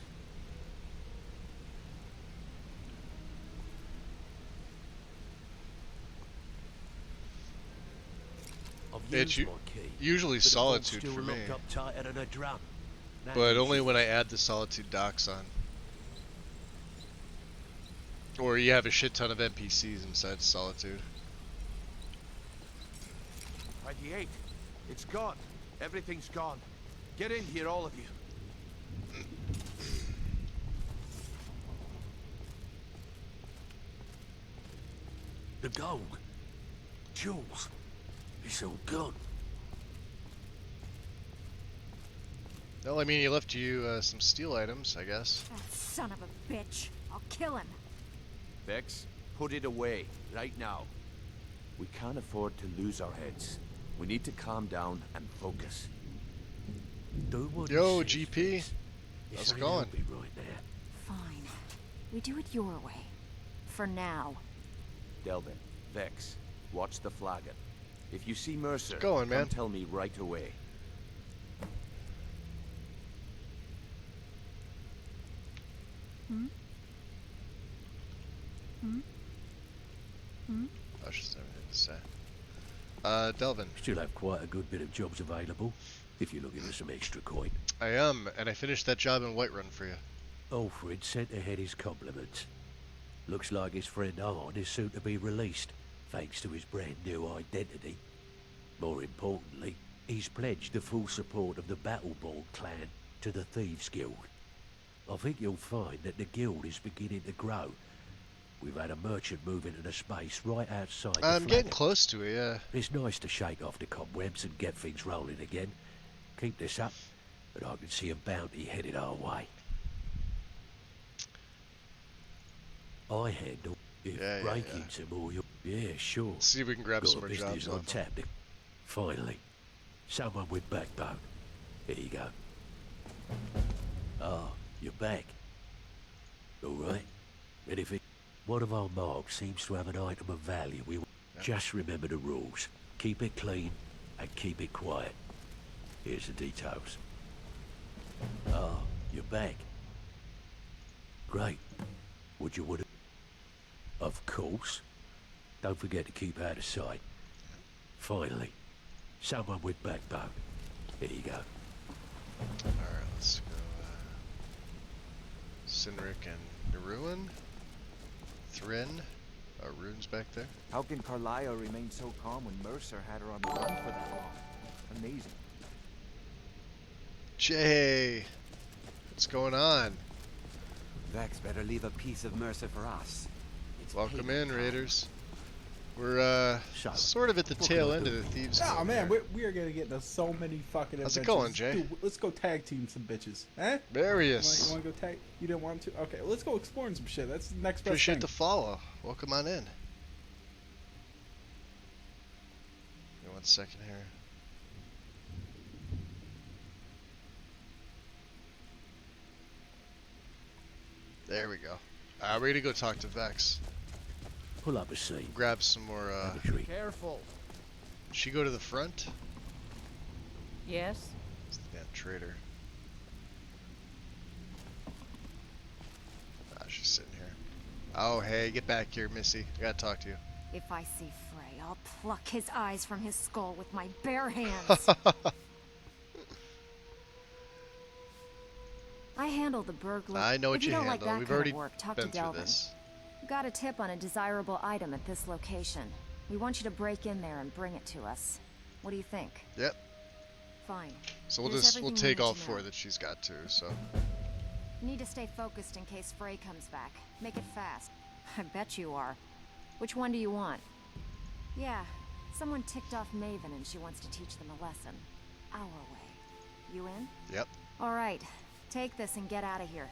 I've It's used my key. usually but the vault's Solitude still for me. locked up tighter than a drum. That But means only you- when I add the Solitude docs on. Or you have a shit ton of NPCs inside Solitude. I 98. It's gone. Everything's gone. Get in here, all of you. The gold. Jules. It's all gone. Well, I mean, he left you some steel items, I guess. That son of a bitch. I'll kill him. Vex, put it away, right now. We can't afford to lose our heads. We need to calm down and focus. Do what Yo, he says, GP. Vex. How's This it ain't going? helping right now. Fine. We do it your way. For now. Delvin, Vex, watch the flagon. If you see Mercer, going, man? come tell me right away. Hmm? Hmm? Hmm? Oh, she doesn't have anything to say. Delvin. Still have quite a good bit of jobs available, if you're looking for some extra coin. I am, and I finished that job in Whiterun for you. Alfred sent ahead his compliments. Looks like his friend Arn is soon to be released, thanks to his brand new identity. More importantly, he's pledged the full support of the Battleborn clan to the Thieves Guild. I think you'll find that the guild is beginning to grow. We've had a merchant move into the space right outside the I'm getting flagon. close to it, yeah. It's nice to shake off the cobwebs and get things rolling again. Keep this up, and I can see a bounty headed our way. I handle if Yeah, break-ins are more your... Yeah, sure. Let's see if we can grab Got some more jobs business on off him. tap. Finally, someone with backbone. Here you go. Ah, you're back. All right. Anything? One of our marks seems to have an item of value. We just remember the rules. Keep it clean and keep it quiet. Here's the details. Ah, you're back. Great. Would you want to? Of course. Don't forget to keep out of sight. Finally, someone with backbone. Here you go. Alright, let's go. Sinric and Neruin. Thrin. Rune's back there. How can Carlisle remain so calm when Mercer had her on the run for that long? Amazing. Jay! What's going on? Vex better leave a piece of Mercer for us. It's Welcome payback in, time. Raiders. We're, sort of at the tail end of the Thieves Oh Guild man, here. we are gonna get into so many fucking How's it adventures. going, Jay? Dude, let's go tag team some bitches. Eh? Various. You wanna go tag? You didn't want to? Okay, let's go exploring some shit. That's the next best Appreciate thing. the follow. Welcome on in. Give me 1 second here. There we go. We're gonna go talk to Vex. Pull up a seat. Grab some more, Careful. She go to the front? Yes? It's the damn traitor. She's sitting here. Oh, hey, get back here, Missy. I gotta talk to you. If I see Frey, I'll pluck his eyes from his skull with my bare hands. I handle the burglar. I know what if you you don't handle. Like that We've kind already of work, talk been to through Delvin. this. Got a tip on a desirable item at this location. We want you to break in there and bring it to us. What do you think? Yep. Fine. So we'll Here's just we'll everything you take need all to know. 4 that she's got too. So You need to stay focused in case Frey comes back. Make it fast. I bet you are. Which one do you want? Yeah, someone ticked off Maven and she wants to teach them a lesson. Our way. You in? yep. All right. Take this and get out of here.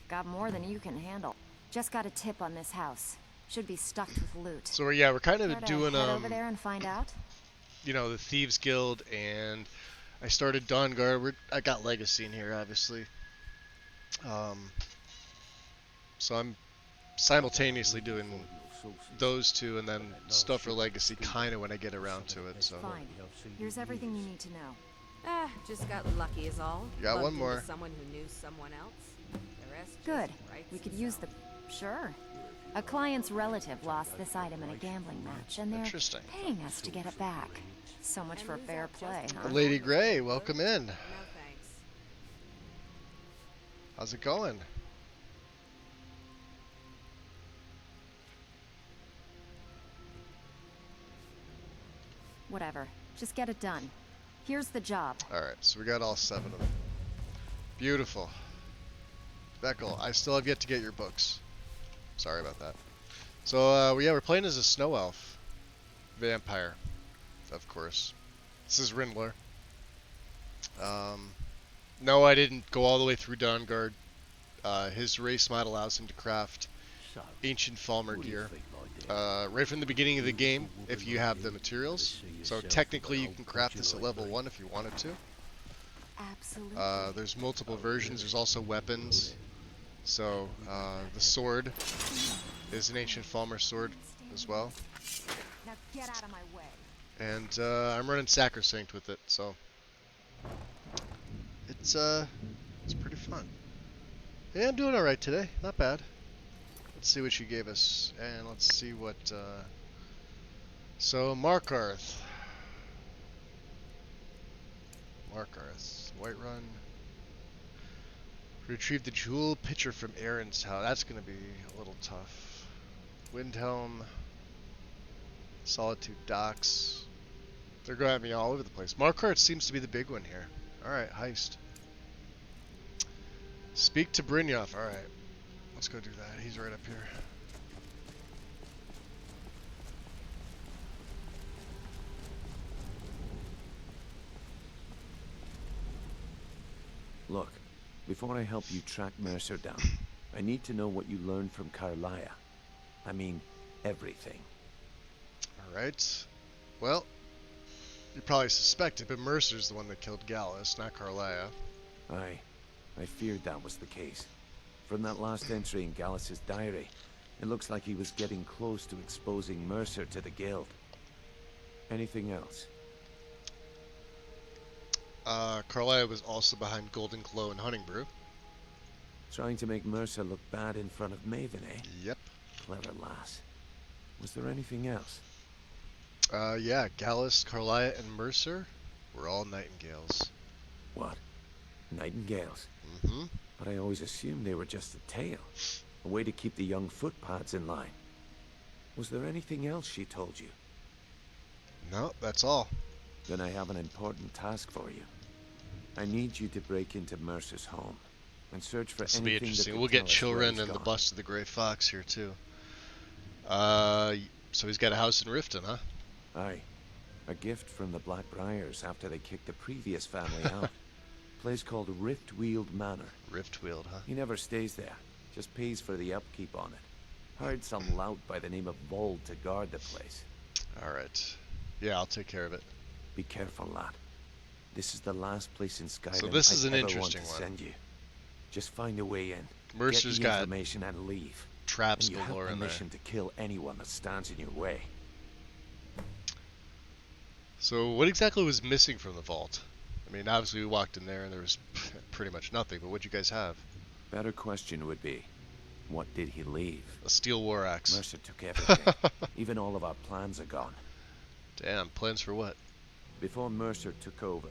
Got more than you can handle. Just got a tip on this house. Should be stuffed with loot. So we're kind of Care to doing head over there and find out? you know, the Thieves Guild, and I started Dawnguard. I got Legacy in here, obviously. So I'm simultaneously doing those 2 and then stuff for Legacy kind of when I get around to it. So Fine. Here's everything you need to know. Just got lucky is all. You got Bumped one more. into someone who knew someone else. The rest just Good. writes We could use the... Sure. A client's relative lost this item in a gambling match, and they're Interesting. paying us to get it back. So much for fair play, huh? Lady Grey, welcome in. No thanks. How's it going? Whatever. Just get it done. Here's the job. Alright, so we got all 7 of them. Beautiful. Beckel, I still have yet to get your books. Sorry about that. So, yeah, we're playing as a snow elf. Vampire, of course. This is Rindler. No, I didn't go all the way through Dawnguard. His race mod allows him to craft ancient Falmer gear. Right from the beginning of the game, if you have the materials. So technically you can craft this at level 1 if you wanted to. Absolutely. There's multiple versions. There's also weapons. So the sword is an ancient Falmer sword as well. Now get out of my way. And I'm running Sacrosanct with it, so it's pretty fun. Yeah, I'm doing alright today. Not bad. Let's see what she gave us. And let's see what so Markarth. Whiterun. Retrieve the jewel pitcher from Aaron's house. That's gonna be a little tough. Windhelm. Solitude Docks. They're going at me all over the place. Markarth seems to be the big one here. Alright, heist. Speak to Brynjolf. Alright. Let's go do that. He's right up here. Look, before I help you track Mercer down, I need to know what you learned from Carlia. I mean, everything. Alright. Well, you probably suspect it, but Mercer's the one that killed Gallus, not Carlia. I feared that was the case. From that last entry in Gallus's diary, it looks like he was getting close to exposing Mercer to the guild. Anything else? Carlia was also behind Golden Glow and Hunting Brew. Trying to make Mercer look bad in front of Maven, eh? Yep. Clever lass. Was there anything else? Yeah, Gallus, Carlia, and Mercer were all Nightingales. What? Nightingales? Mm-hmm. But I always assumed they were just a tale. A way to keep the young footpads in line. Was there anything else she told you? No, that's all. Then I have an important task for you. I need you to break into Mercer's home and search for This will be anything interesting. that We'll could get tell us where Chilren he's and the gone. bust of the Grey Fox here too. So he's got a house in Riften, huh? Aye. A gift from the Blackbriars after they kicked the previous family out. Place called Riftweald Manor. Riftweald, huh? He never stays there. Just pays for the upkeep on it. Hired some lout by the name of Vold to guard the place. Alright. Yeah, I'll take care of it. Be careful, lad. This is the last place in Skyrim So this is I'd an ever interesting want to one. send you. Just find a way in. Mercer's get the got information and leave. traps and you galore have in there. permission to kill anyone that stands in your way. So what exactly was missing from the vault? I mean, obviously we walked in there and there was pretty much nothing, but what'd you guys have? Better question would be, what did he leave? A steel war axe. Mercer took everything. Even all of our plans are gone. Damn, plans for what? Before Mercer took over,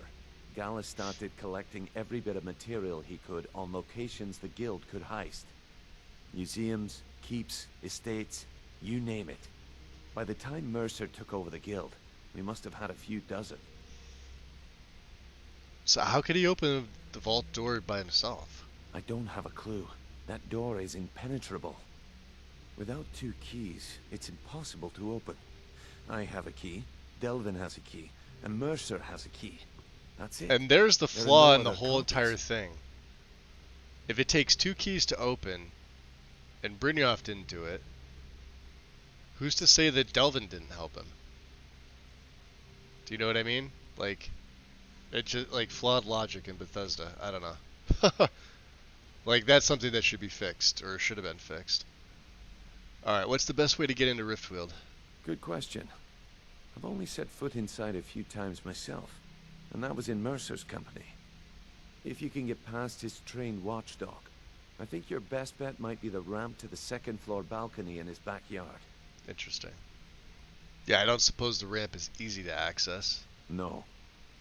Gallus started collecting every bit of material he could on locations the guild could heist. Museums, keeps, estates, you name it. By the time Mercer took over the guild, we must have had a few dozen. So how could he open the vault door by himself? I don't have a clue. That door is impenetrable. Without 2 keys, it's impossible to open. I have a key, Delvin has a key, and Mercer has a key. That's it. And there's the There are flaw no in the other whole copies. entire thing. If it takes 2 keys to open, and Brynjolf didn't do it, who's to say that Delvin didn't help him? Do you know what I mean? Like, it's just like flawed logic in Bethesda. I don't know. Like, that's something that should be fixed, or should have been fixed. Alright, what's the best way to get into Riftweald? Good question. I've only set foot inside a few times myself, and that was in Mercer's company. If you can get past his trained watchdog, I think your best bet might be the ramp to the 2nd floor balcony in his backyard. Interesting. Yeah, I don't suppose the ramp is easy to access. No.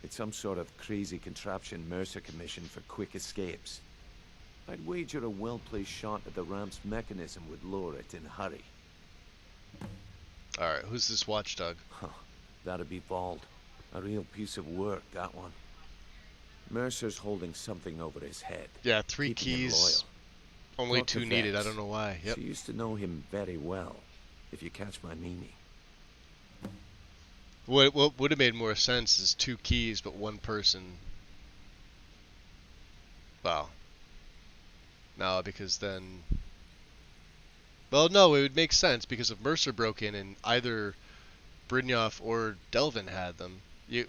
It's some sort of crazy contraption Mercer commissioned for quick escapes. I'd wager a well-placed shot at the ramp's mechanism would lure it in a hurry. Alright, who's this watchdog? Huh. That'd be Vald. A real piece of work, that one. Mercer's holding something over his head. Yeah, 3 keeping him keys. loyal. Only Talk to 2 needed. I Vex. don't know why. Yep. She used to know him very well, if you catch my meaning. What would have made more sense is 2 keys, but 1 person. Wow. No, because then. Well, no, it would make sense because if Mercer broke in and either Brynjolf or Delvin had them,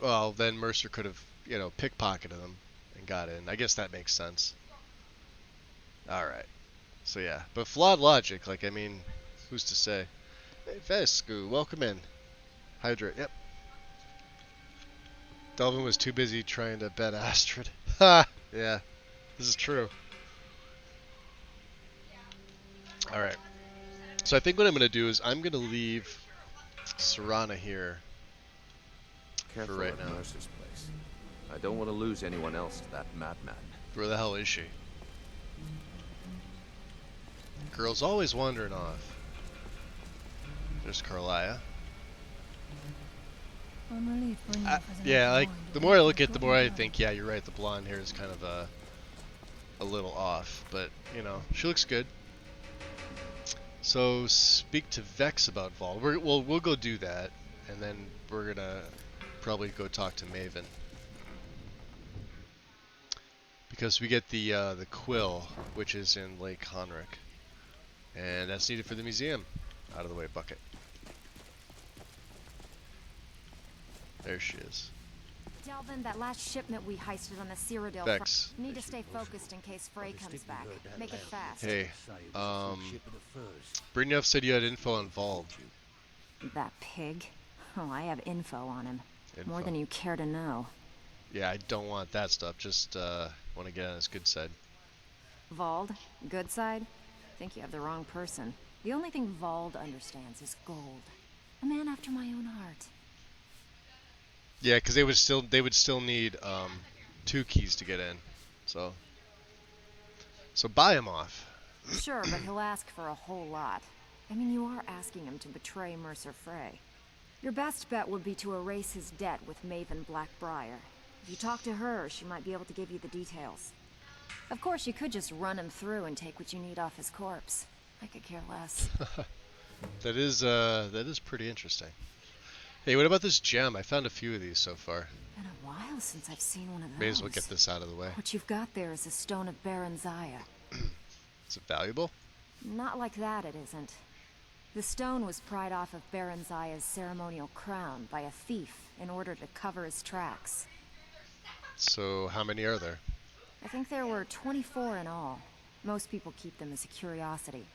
well, then Mercer could have, pickpocketed them and got in. I guess that makes sense. Alright. So yeah. But flawed logic, like, I mean, who's to say? Hey, Vesku, welcome in. Hydrate, yep. Delvin was too busy trying to bet Astrid. Ha! Yeah, this is true. Alright. So I think what I'm going to do is I'm going to leave Serana here Careful for right at now. Mercer's place. I don't want to lose anyone else to that madman. Where the hell is she? Girl's always wandering off. There's Carlia. I'm relieved Brynjolf hasn't Yeah, like, outlined the it. more I look at it, the Got more me I going. think, yeah, you're right, the blonde hair is kind of a little off. But, she looks good. So, speak to Vex about Vol. We'll go do that, and then we're gonna probably go talk to Maven. Because we get the quill, which is in Lake Honrick. And that's needed for the museum. Out of the way, bucket. There she is. Delvin, that last shipment we heisted on the Cyrodiil Vex. Need to stay focused in case Frey comes back. Make it fast. Hey, Brynjolf said you had info on Vald. That pig? Oh, I have info on him. More Info. than you care to know. Yeah, I don't want that stuff. Just want to get on his good side. Vald? Good side? Think you have the wrong person. The only thing Vald understands is gold. A man after my own heart. Yeah, because they would still need 2 keys to get in. So buy him off. Sure, but he'll ask for a whole lot. I mean, you are asking him to betray Mercer Frey. Your best bet would be to erase his debt with Maven Blackbriar. If you talk to her, she might be able to give you the details. Of course, you could just run him through and take what you need off his corpse. I could care less. That is pretty interesting. Hey, what about this gem? I found a few of these so far. Been a while since I've seen one of those. May as well get this out of the way. What you've got there is a stone of Baron Zaya. Is it valuable? Not like that, it isn't. The stone was pried off of Baron Zaya's ceremonial crown by a thief in order to cover his tracks. So how many are there? I think there were 24 in all. Most people keep them as a curiosity.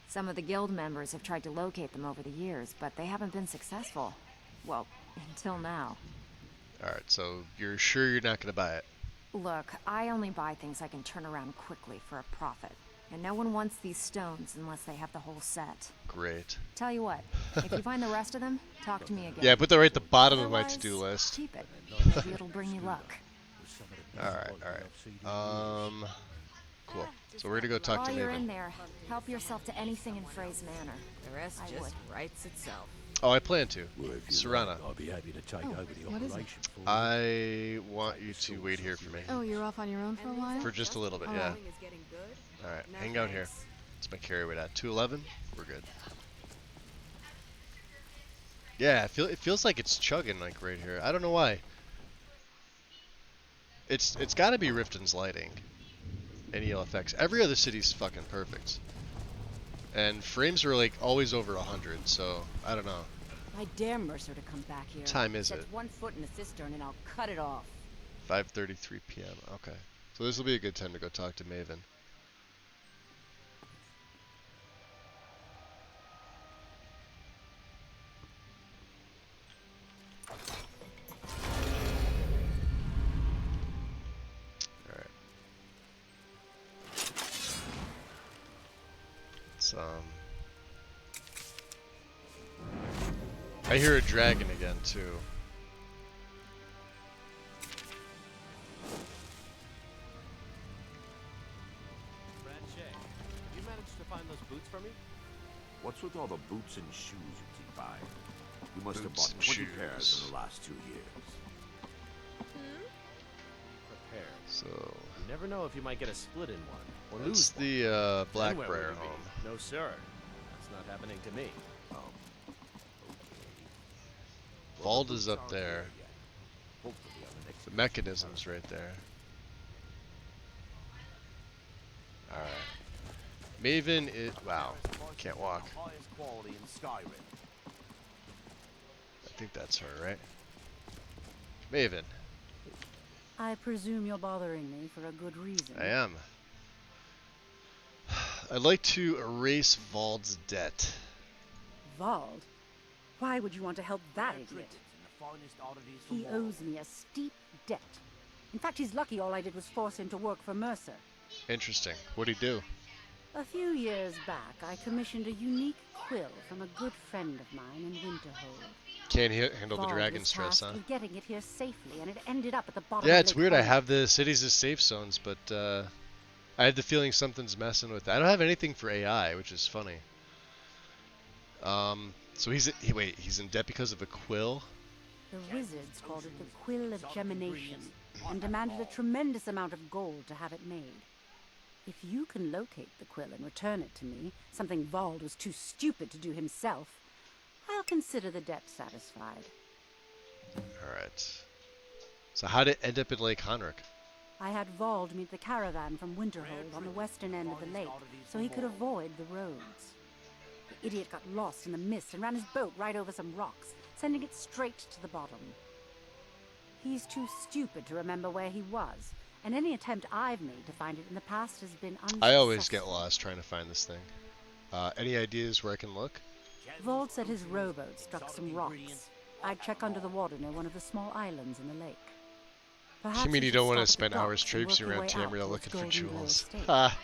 Some of the guild members have tried to locate them over the years, but they haven't been successful. Well, until now. Alright, so you're sure you're not going to buy it? Look, I only buy things I can turn around quickly for a profit. And no one wants these stones unless they have the whole set. Great. Tell you what, if you find the rest of them, talk to me again. Yeah, put that right at the bottom of my Otherwise, to-do list. Keep it. Maybe it'll bring you luck. Alright. Cool. So we're gonna go talk While to you're Maven. in there, help yourself to anything in Frey's manor. The rest I just would. writes itself. Oh, I plan to. Well, if you Serana. like, I'll be happy to take over the what is it? operation for you. I want you to wait here for me. Oh, you're off on your own for a while? For just a little bit, yeah. Alright, hang out here. What's my carry weight at? 211? We're good. Yeah, it feels like it's chugging like right here. I don't know why. It's got to be Riften's lighting and ELFX. Every other city's fucking perfect. And frames are like always over 100, so I don't know. I dare Mercer to come back here. What time is Sets it? 1 foot in the cistern and I'll cut it off. 5:33 p.m. Okay. So this will be a good time to go talk to Maven. Alright. I hear a dragon again too. You managed to find those boots for me? What's with all the boots and shoes you keep buying? You must have Boots bought and 20 shoes. pairs in the last 2 years. Prepared. So You never know if you might get a split in one, or that's lose one. the Then where would Blackbriar you be? home. No, sir. That's not happening to me. Vault is up there. Hopefully on the next The mechanism's right there. Alright. Maven is... Wow. Can't walk. highest quality in Skyrim. I think that's her, right? Maven. I presume you're bothering me for a good reason. I am. I'd like to erase Vald's debt. Vald? Why would you want to help that idiot? He owes me a steep debt. In fact, he's lucky all I did was force him to work for Mercer. Interesting. What'd he do? A few years back, I commissioned a unique quill from a good friend of mine in Winterhold. Can't handle the Vald dragon was stress, tasked huh? with getting it here safely, and it ended up at the bottom Yeah, of it's Lake weird. I Hollow. have the cities as safe zones, but I had the feeling something's messing with that. I don't have anything for AI, which is funny. So he's in debt because of a quill? The wizards called it the Quill of Gemination, and demanded a tremendous amount of gold to have it made. If you can locate the quill and return it to me, something Vald was too stupid to do himself, I'll consider the debt satisfied. Alright. So how'd it end up in Lake Honrick? I had Vald meet the caravan from Winterhold on the western end of the lake, so he could avoid the roads. The idiot got lost in the mist and ran his boat right over some rocks, sending it straight to the bottom. He's too stupid to remember where he was, and any attempt I've made to find it in the past has been unsuccessful. I always get lost trying to find this thing. Any ideas where I can look? Vald said his rowboat struck some rocks. I'd check under the water near one of the small islands in the lake. Perhaps You mean you should don't want to stop at spend the hours docks and work traipsing your around way out Tamriel towards looking for Golden Glow jewels? Estate. Ha!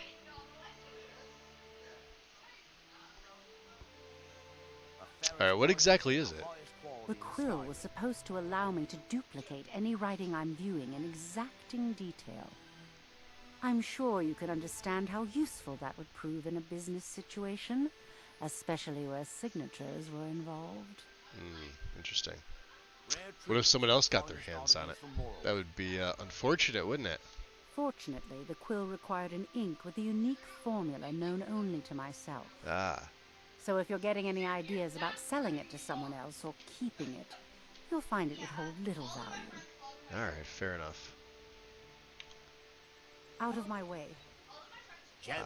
Alright, what exactly is it? The quill was supposed to allow me to duplicate any writing I'm viewing in exacting detail. I'm sure you can understand how useful that would prove in a business situation, especially where signatures were involved. Interesting. What if someone else got their hands on it? That would be unfortunate, wouldn't it? Fortunately, the quill required an ink with a unique formula known only to myself. Ah. So if you're getting any ideas about selling it to someone else or keeping it, you'll find it would hold little value. Alright, fair enough. Out of my way.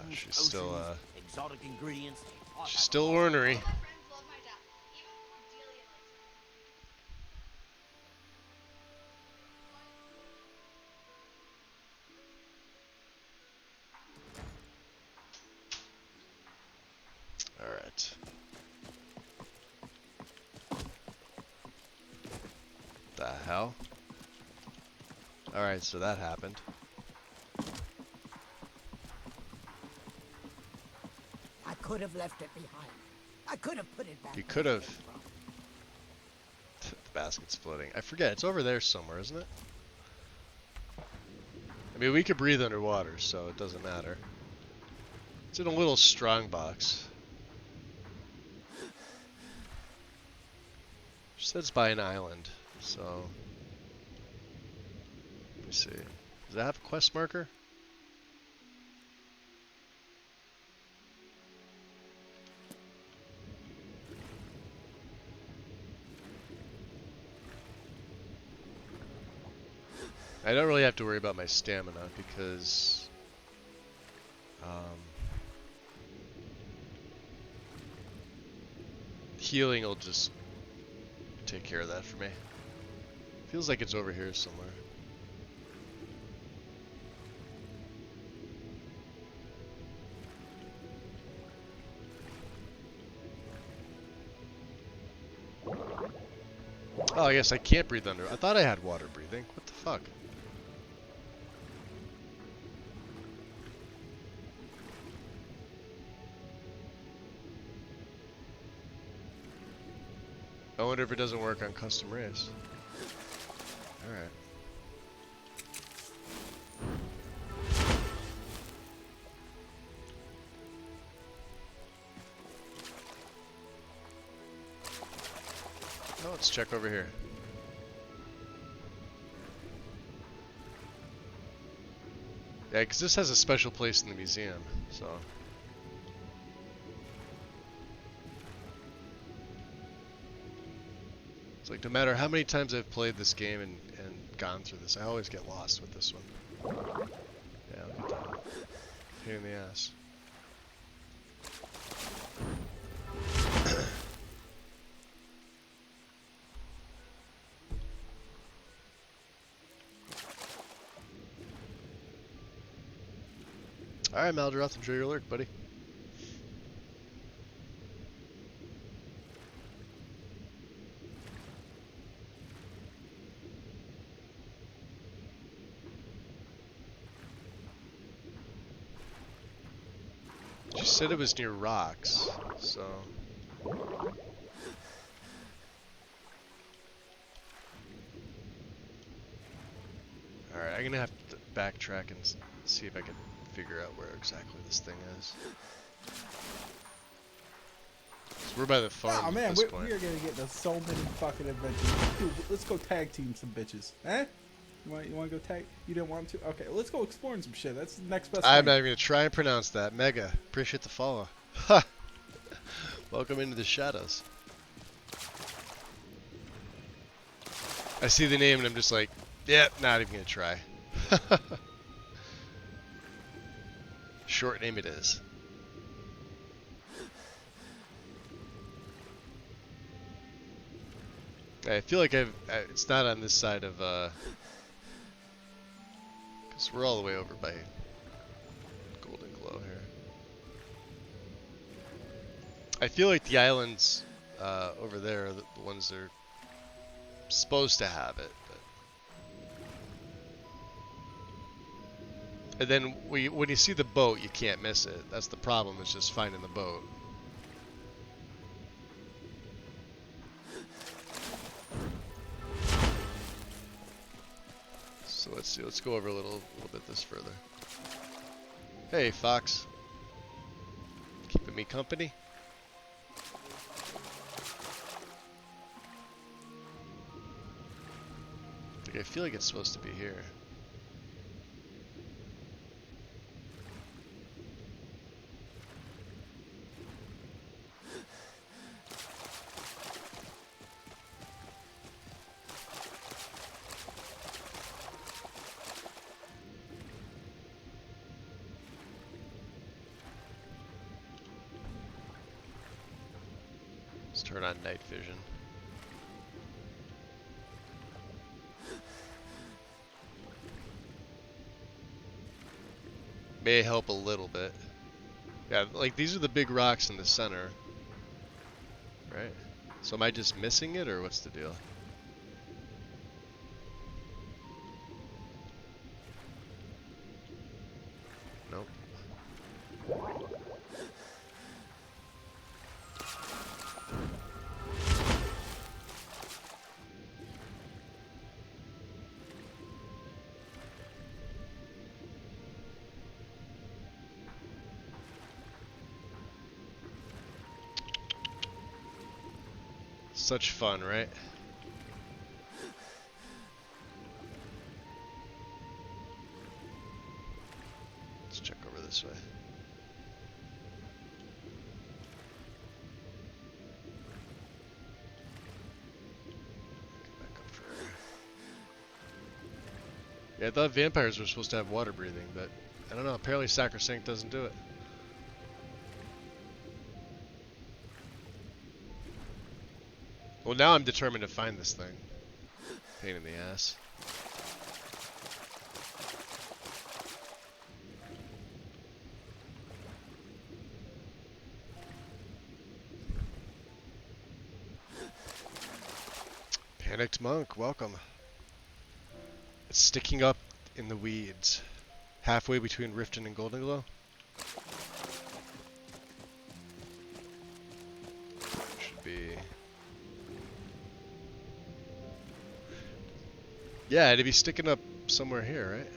She's still, exotic ingredients. she's still ornery. Alright. The hell? Alright, so that happened. I could have left it behind. I could have put it back. You could have. The basket's floating. I forget, it's over there somewhere, isn't it? I mean, we could breathe underwater, so it doesn't matter. It's in a little strong box. She says by an island, so let me see. Does that have a quest marker? I don't really have to worry about my stamina because healing will just take care of that for me. Feels like it's over here somewhere. Oh, I guess I can't breathe under. I thought I had water breathing. What the fuck? I wonder if it doesn't work on custom race. Alright. Let's check over here. Yeah, because this has a special place in the museum, so... It's like no matter how many times I've played this game and gone through this, I always get lost with this one. Yeah, look at that. Pain in the ass. Alright, Malderoth, enjoy your lurk, buddy. She said it was near rocks, so... Alright, I'm gonna have to backtrack and see if I can figure out where exactly this thing is. So we're by the farm Oh man, at this point. we are gonna get to so many fucking adventures. Dude, let's go tag team some bitches. Eh? You want to go tag? You didn't want to? Okay, let's go exploring some shit. That's the next best I'm thing. not even gonna try and pronounce that. Mega. Appreciate the follow. Ha! Welcome into the shadows. I see the name and I'm just like, yeah, not even gonna try. Short name it is. I feel like it's not on this side of, because we're all the way over by Golden Glow here. I feel like the islands over there are the ones that are supposed to have it. But... And then when you see the boat, you can't miss it. That's the problem, is just finding the boat. So let's see, let's go over a little bit this further. Hey, Fox. Keeping me company? I feel like it's supposed to be here. Let's turn on night vision. May help a little bit. Yeah, like these are the big rocks in the center. Right? So am I just missing it, or what's the deal? Nope. Such fun, right? Let's check over this way. Get back up for air. Yeah, I thought vampires were supposed to have water breathing, but I don't know. Apparently Sacrosanct doesn't do it. Well, now I'm determined to find this thing. Pain in the ass. Panicked Monk, welcome. It's sticking up in the weeds. Halfway between Riften and Golden Glow. Should be... Yeah, it'd be sticking up somewhere here, right?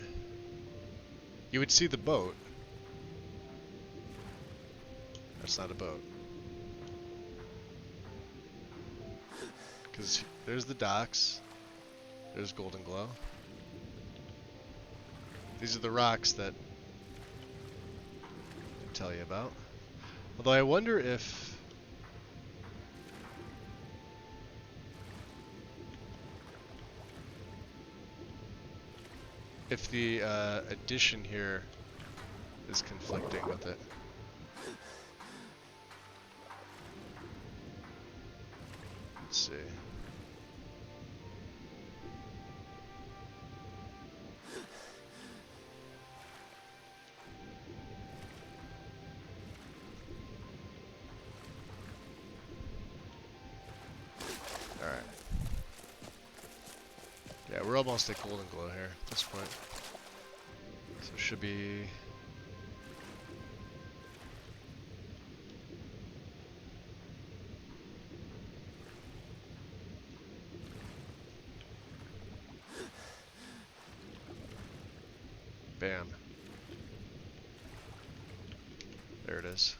You would see the boat. That's not a boat. Because there's the docks. There's Golden Glow. These are the rocks that I tell you about. Although I wonder if the addition here is conflicting with it. Let's see. Alright. Yeah, we're almost at Golden Glow here at this point. So it should be... Bam. There it is.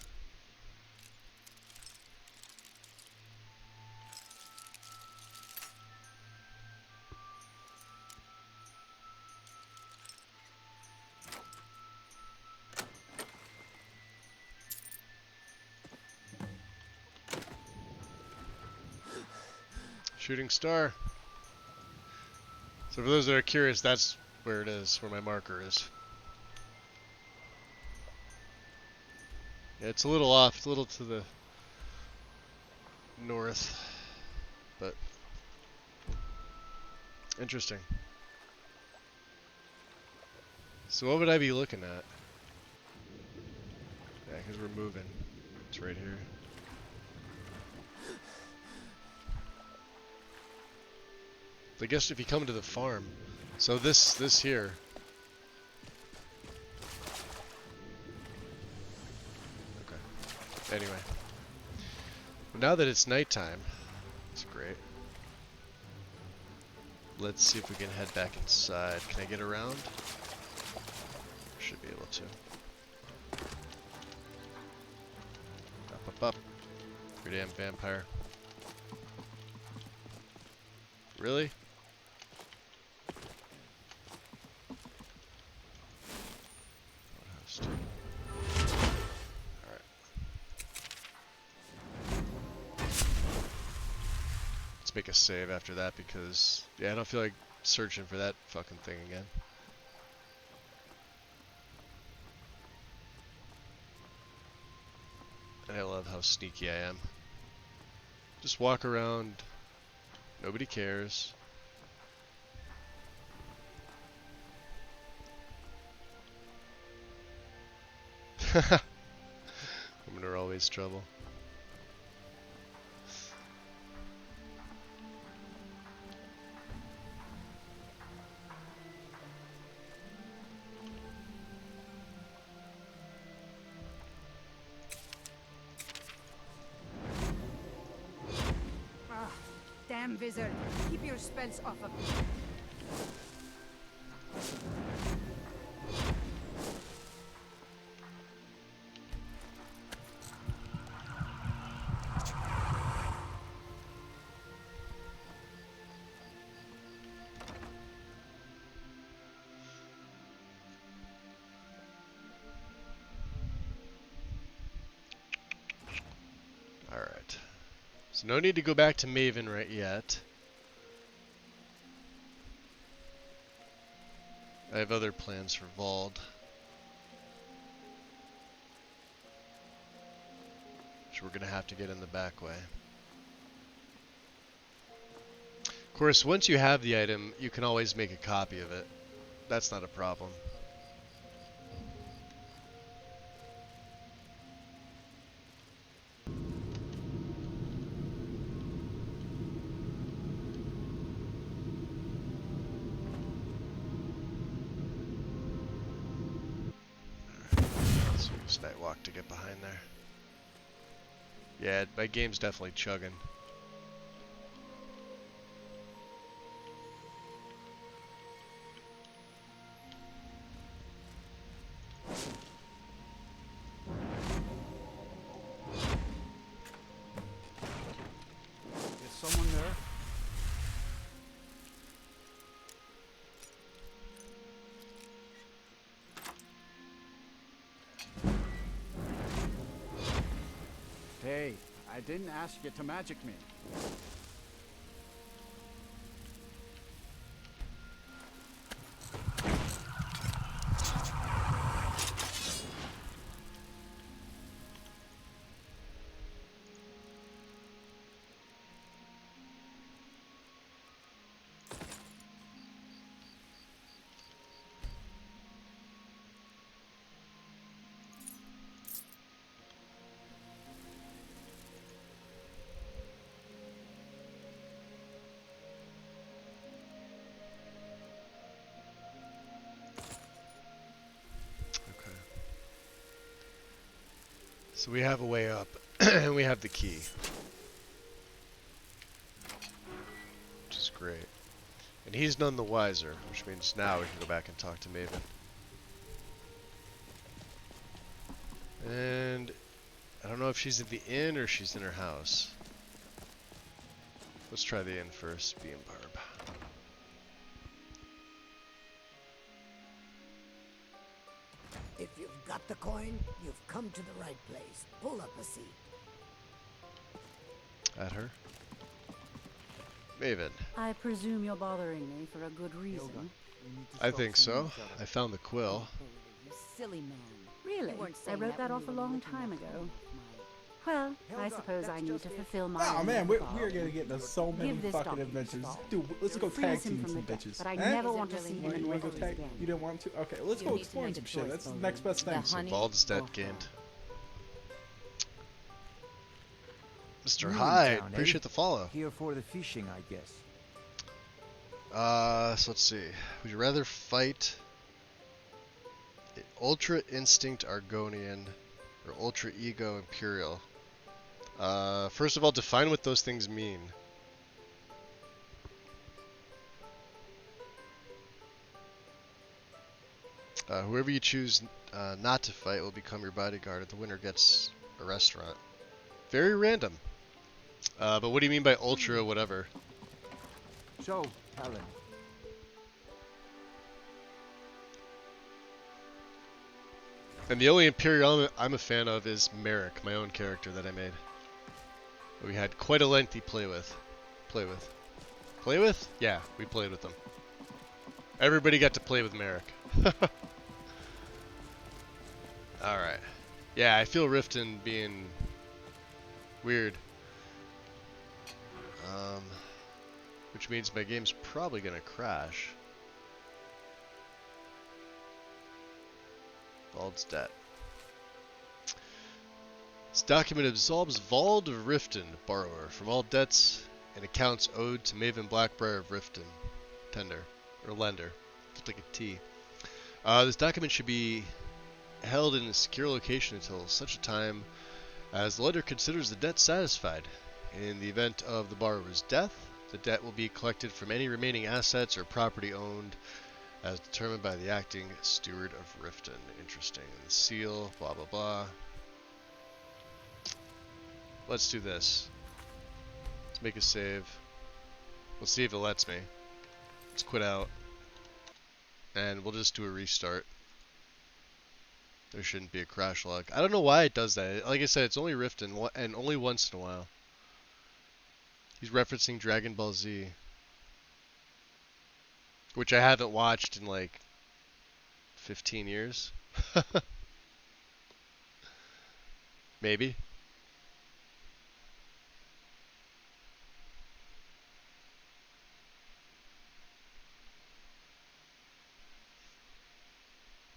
Shooting star. So for those that are curious, that's where it is, where my marker is. Yeah, it's a little off, it's a little to the north, but interesting. So what would I be looking at? Yeah, because we're moving. It's right here. I guess if you come to the farm, so this here. Okay. Anyway, now that it's nighttime, it's great. Let's see if we can head back inside. Can I get around? Should be able to. Up. You damn vampire. Really? Alright. Let's make a save after that because, yeah, I don't feel like searching for that fucking thing again. And I love how sneaky I am. Just walk around, nobody cares. Women are always trouble. Ah, damn wizard. Keep your spells off of me. Alright. So no need to go back to Maven right yet. I have other plans for Vald. Which we're going to have to get in the back way. Of course, once you have the item, you can always make a copy of it. That's not a problem. Nightwalk to get behind there. Yeah, my game's definitely chugging. Is someone there? Hey, I didn't ask you to magic me. So we have a way up, and we have the key. Which is great. And he's none the wiser, which means now we can go back and talk to Maven. And I don't know if she's at the inn or she's in her house. Let's try the inn first, Bee and Barb. If you've got the coin, you've come to the right place. Pull up a seat. At her. Maven. I presume you're bothering me for a good reason. I think so. I found the quill. You silly man. Really? I wrote that off a long time ago. Well, I suppose I need to fulfill my Oh end man, of we're the gonna bargain. get into so many Give this fucking donkey adventures. salt. Dude, let's go Freeze tag him team from some the deck, bitches. but I Eh? never want to see him in You wanna go Wexley's tag? again. You don't want to? Okay, let's You go need to exploring make some a shit. choice, That's the Baldwin. next best thing. So Bald's dead gained. Mr. New in Hyde, town, eh? appreciate the follow. Here for the fishing, I guess. So let's see. Would you rather fight Ultra Instinct Argonian or Ultra Ego Imperial? First of all, define what those things mean. Whoever you choose not to fight will become your bodyguard. The winner gets a restaurant. Very random. But what do you mean by ultra whatever? So, Helen. And the only Imperial I'm a fan of is Merrick, my own character that I made. We had quite a lengthy play with? Yeah, we played with them. Everybody got to play with Merrick. Alright. Yeah, I feel Riften being weird. Which means my game's probably gonna crash. Bald's debt. This document absolves Vald of Riften, borrower, from all debts and accounts owed to Maven Blackbriar of Riften, tender, or lender. Looks like a T. This document should be held in a secure location until such a time as the lender considers the debt satisfied. In the event of the borrower's death, the debt will be collected from any remaining assets or property owned as determined by the acting steward of Riften. Interesting. And the seal, blah, blah, blah. Let's do this. Let's make a save. Let's see if it lets me. Let's quit out. And we'll just do a restart. There shouldn't be a crash log. I don't know why it does that. Like I said, it's only Riften, and only once in a while. He's referencing Dragon Ball Z. Which I haven't watched in like 15 years. Maybe.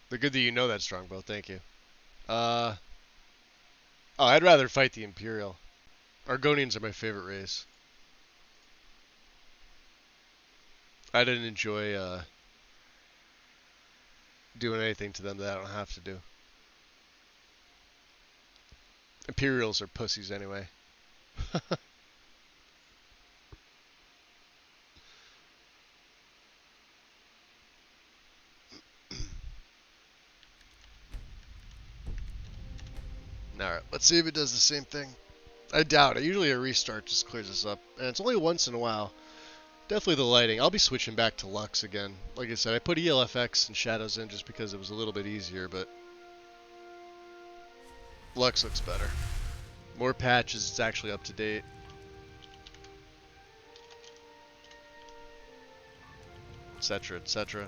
They're good that you know that, Strongbow. Thank you. Oh, I'd rather fight the Imperial. Argonians are my favorite race. I didn't enjoy doing anything to them that I don't have to do. Imperials are pussies anyway. Alright, let's see if it does the same thing. I doubt it. Usually a restart just clears this up. And it's only once in a while. Definitely the lighting. I'll be switching back to Lux again. Like I said, I put ELFX and Shadows in just because it was a little bit easier, but Lux looks better. More patches, it's actually up to date. Etc, etc.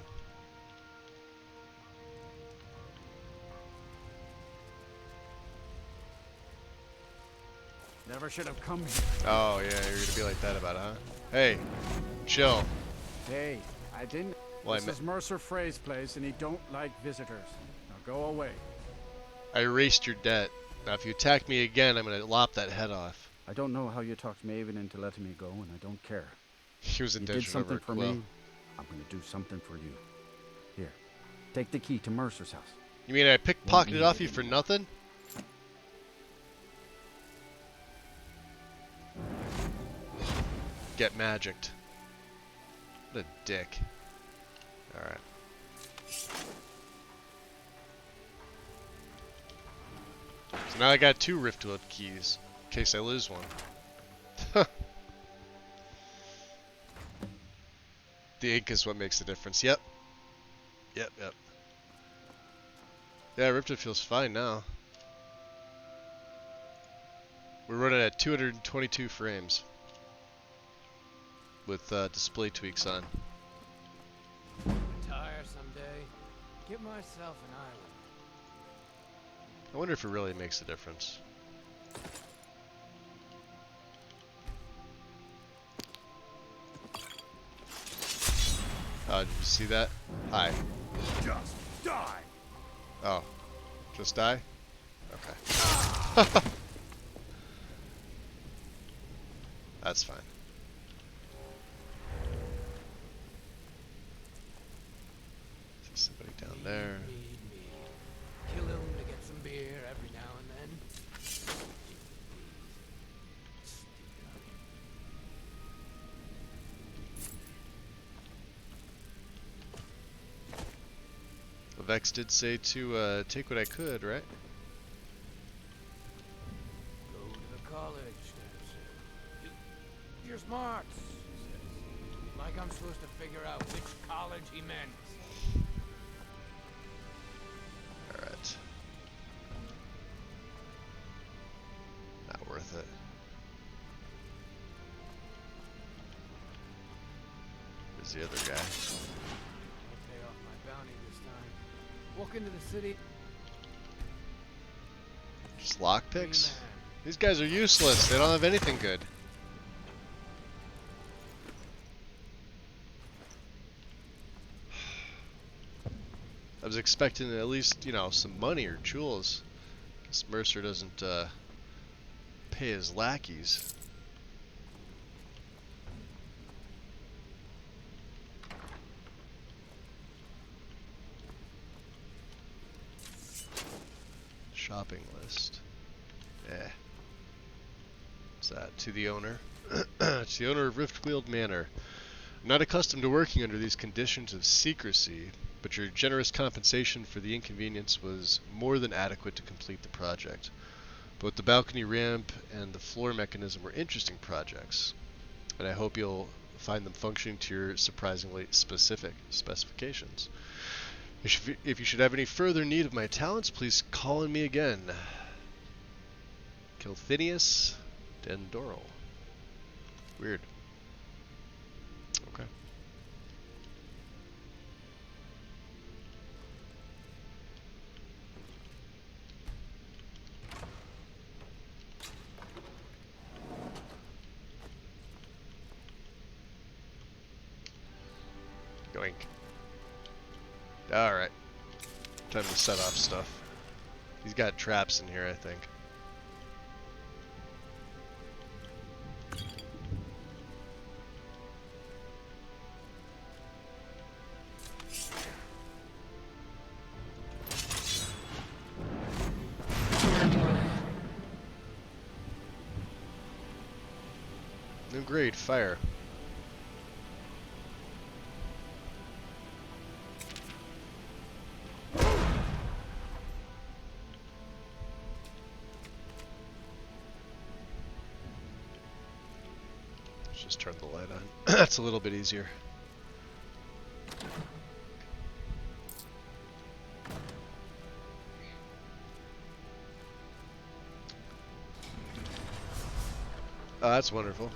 Never should have come here. Oh yeah, you're gonna be like that about it, huh? Hey, chill. Hey, I didn't. Well, This is Mercer Frey's place, and he don't like visitors. Now go away. I erased your debt. Now if you attack me again, I'm gonna lop that head off. I don't know how you talked Maven into letting me go, and I don't care. He was You did indentured over something a for quill. me. I'm gonna do something for you. Here, take the key to Mercer's house. You mean I pickpocketed off you for nothing? Get magicked. What a dick. Alright. So now I got 2 Riftwood keys, in case I lose one. The ink is what makes the difference. Yep. Yep. Yeah, Riftwood feels fine now. We're running at 222 frames. With display tweaks on. Retire someday. Give myself an island. I wonder if it really makes a difference. Did you see that? Hi. Just die. Oh. Just die? Okay. That's fine. See somebody down there. Kill him to get some beer every now and then. Vex did say to take what I could, right? Go to the college, Dad said. You're smart, she says. Like I'm supposed to figure out which college he meant. Alright. Not worth it. Where's the other guy? I'll pay off my bounty this time. Walk into the city. Just lockpicks? These guys are useless. They don't have anything good. I was expecting at least, you know, some money or jewels. This Mercer doesn't pay his lackeys. Shopping list. Eh. What's that? To the owner. To the owner of Riftweald Manor. I'm not accustomed to working under these conditions of secrecy, but your generous compensation for the inconvenience was more than adequate to complete the project. Both the balcony ramp and the floor mechanism were interesting projects, and I hope you'll find them functioning to your surprisingly specific specifications. If you should have any further need of my talents, please call on me again. Kilthinius Dendoral. Weird. Okay. Yoink. Alright. Time to set off stuff. He's got traps in here, I think. New grade, fire. Let's just turn the light on. That's a little bit easier. Oh, that's wonderful.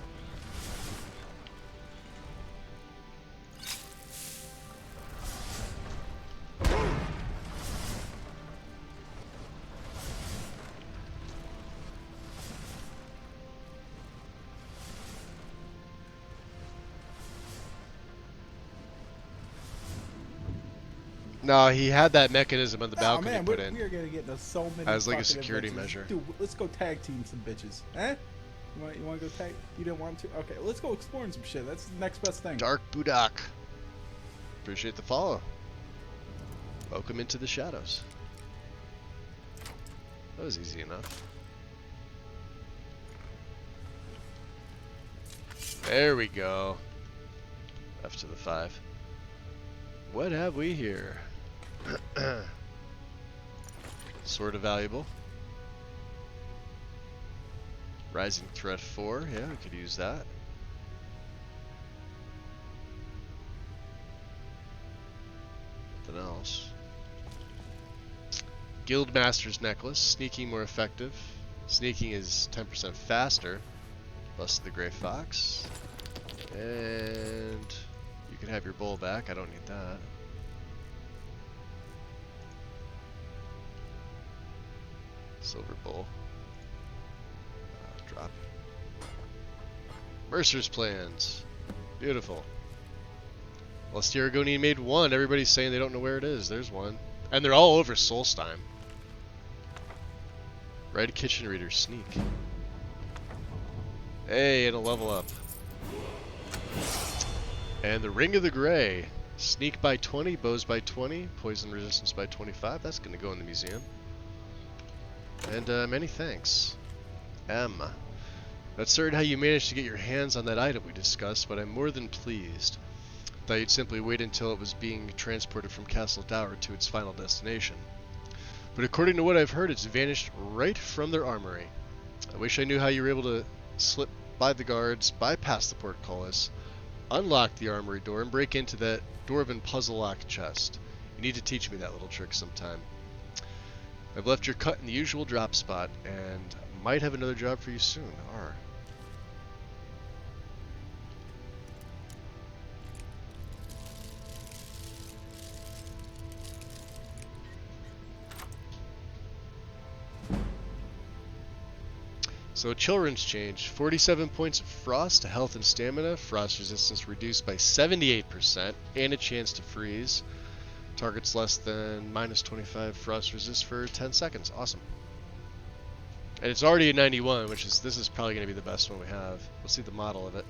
No, he had that mechanism on the balcony man, put in. we are gonna get into so many as like a fucking security adventures. measure. Dude, let's go tag team some bitches. Eh? You want to go tag? You didn't want to? Okay, let's go exploring some shit. That's the next best thing. Dark Budak. Appreciate the follow. Welcome into the shadows. That was easy enough. There we go. F to the 5. What have we here? Sort of valuable. Rising Threat 4. Yeah, we could use that. Nothing else. Guildmaster's Necklace. Sneaking more effective. Sneaking is 10% faster. Bust the Grey Fox. And you can have your bowl back. I don't need that. Silver bowl. Drop. Mercer's plans. Beautiful. Well, Sterigoni made one. Everybody's saying they don't know where it is. There's one. And they're all over Solstein. Red Kitchen Reader Sneak. Hey, and a level up. And the Ring of the Grey. Sneak by 20, bows by 20, poison resistance by 25. That's going to go in the museum. And many thanks. M. Not certain how you managed to get your hands on that item we discussed, but I'm more than pleased. Thought you'd simply wait until it was being transported from Castle Dower to its final destination. But according to what I've heard, it's vanished right from their armory. I wish I knew how you were able to slip by the guards, bypass the portcullis, unlock the armory door, and break into that dwarven puzzle lock chest. You need to teach me that little trick sometime. I've left your cut in the usual drop spot, and might have another job for you soon. R. So children's change. 47 points of frost to health and stamina. Frost resistance reduced by 78%, and a chance to freeze. Targets less than minus 25 frost resist for 10 seconds. Awesome. And it's already a 91, which is, this is probably going to be the best one we have. We'll see the model of it.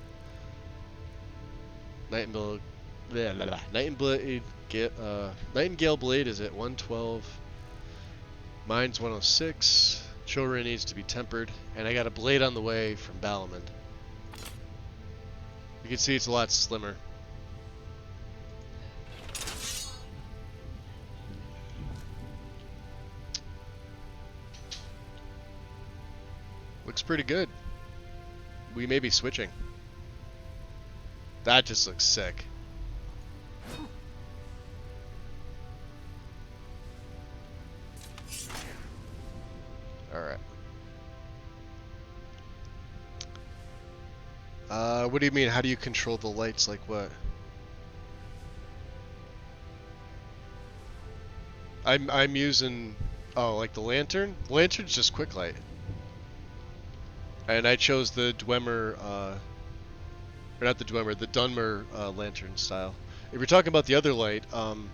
Nightingale Blade is at 112. Mine's 106. Children needs to be tempered. And I got a blade on the way from Balamond. You can see it's a lot slimmer. Looks pretty good. We may be switching. That just looks sick. Alright. What do you mean? How do you control the lights? Like what? I'm using, oh, like the lantern? The lantern's just quick light. And I chose the Dwemer, or not the Dwemer, the Dunmer lantern style. If you're talking about the other light, I'm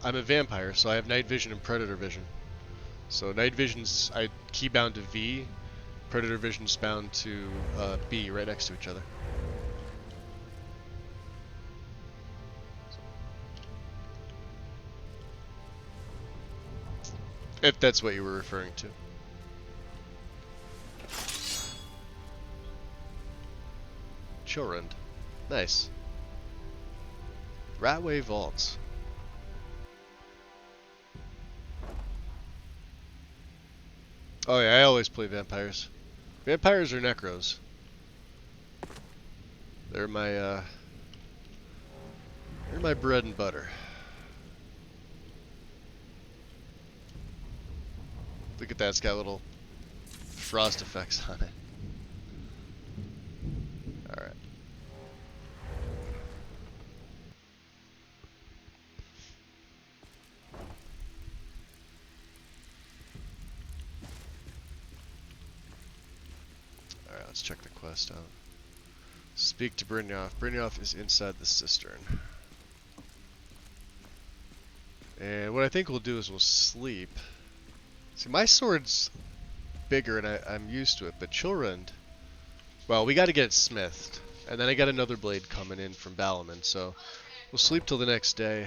a vampire, so I have night vision and predator vision. So night vision's I keybound to V, predator vision's bound to B, right next to each other. If that's what you were referring to. Children. Nice. Ratway Vaults. Oh yeah, I always play vampires. Vampires or necros. They're my bread and butter. Look at that, it's got little frost effects on it. Let's check the quest out. Speak to Brynjolf. Brynjolf is inside the cistern. And what I think we'll do is we'll sleep. See, my sword's bigger and I'm used to it, but Chilrund, well, we got to get it smithed. And then I got another blade coming in from Balaman, so we'll sleep till the next day.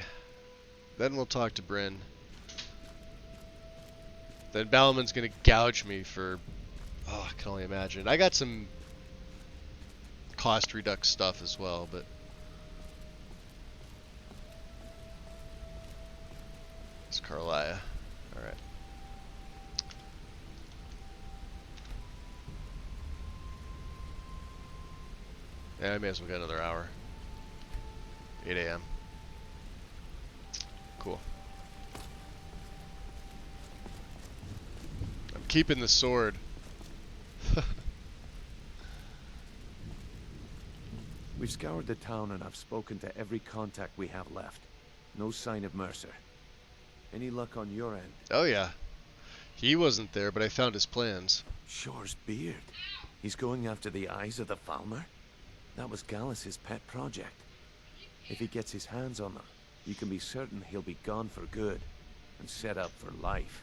Then we'll talk to Bryn. Then Balaman's gonna gouge me for, oh, I can only imagine. I got some cost redux stuff as well, but it's Carlia. Alright. Yeah, I may as well get another hour. 8 a.m. Cool. I'm keeping the sword. We've scoured the town and I've spoken to every contact we have left. No sign of Mercer. Any luck on your end? Oh yeah. He wasn't there, but I found his plans. Shore's beard. He's going after the eyes of the Falmer? That was Gallus's pet project. If he gets his hands on them, you can be certain he'll be gone for good and set up for life.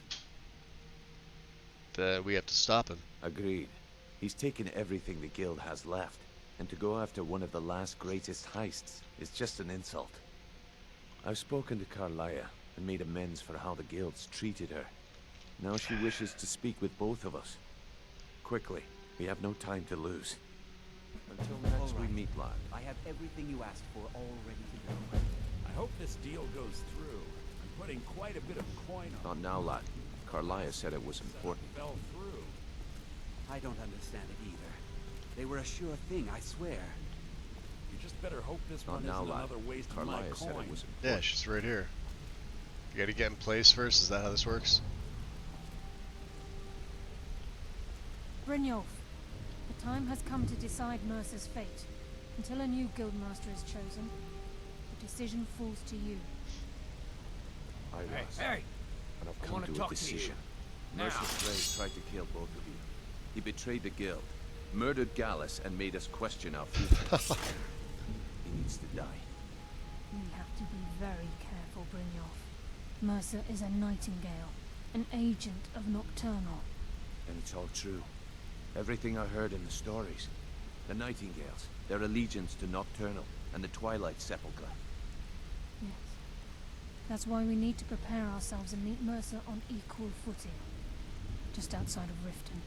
Then we have to stop him. Agreed. He's taken everything the guild has left, and to go after one of the last greatest heists is just an insult. I've spoken to Carlia and made amends for how the guild's treated her. Now she wishes to speak with both of us. Quickly, we have no time to lose. Until next we meet, lad. I have everything you asked for all ready to go. I hope this deal goes through. I'm putting quite a bit of coin on. Not now, lad. Carlia said it was important. Fell through. I don't understand it either. They were a sure thing, I swear. You just better hope this Not one now, isn't lad. another waste of my Carlia said coin. it was important. Yeah, she's right here. You gotta get in place first, is that how this works? Brynjolf, the time has come to decide Mercer's fate. Until a new guildmaster is chosen, the decision falls to you. I was. Hey! And I've I come wanna to a talk to decision. you. Mercer Now. Frey tried to kill both of you. He betrayed the guild, murdered Gallus, and made us question our future. He needs to die. We have to be very careful, Brynjolf. Mercer is a nightingale, an agent of Nocturnal. And it's all true. Everything I heard in the stories. The Nightingales, their allegiance to Nocturnal, and the Twilight Sepulchre. Yes. That's why we need to prepare ourselves and meet Mercer on equal footing. Just outside of Riften,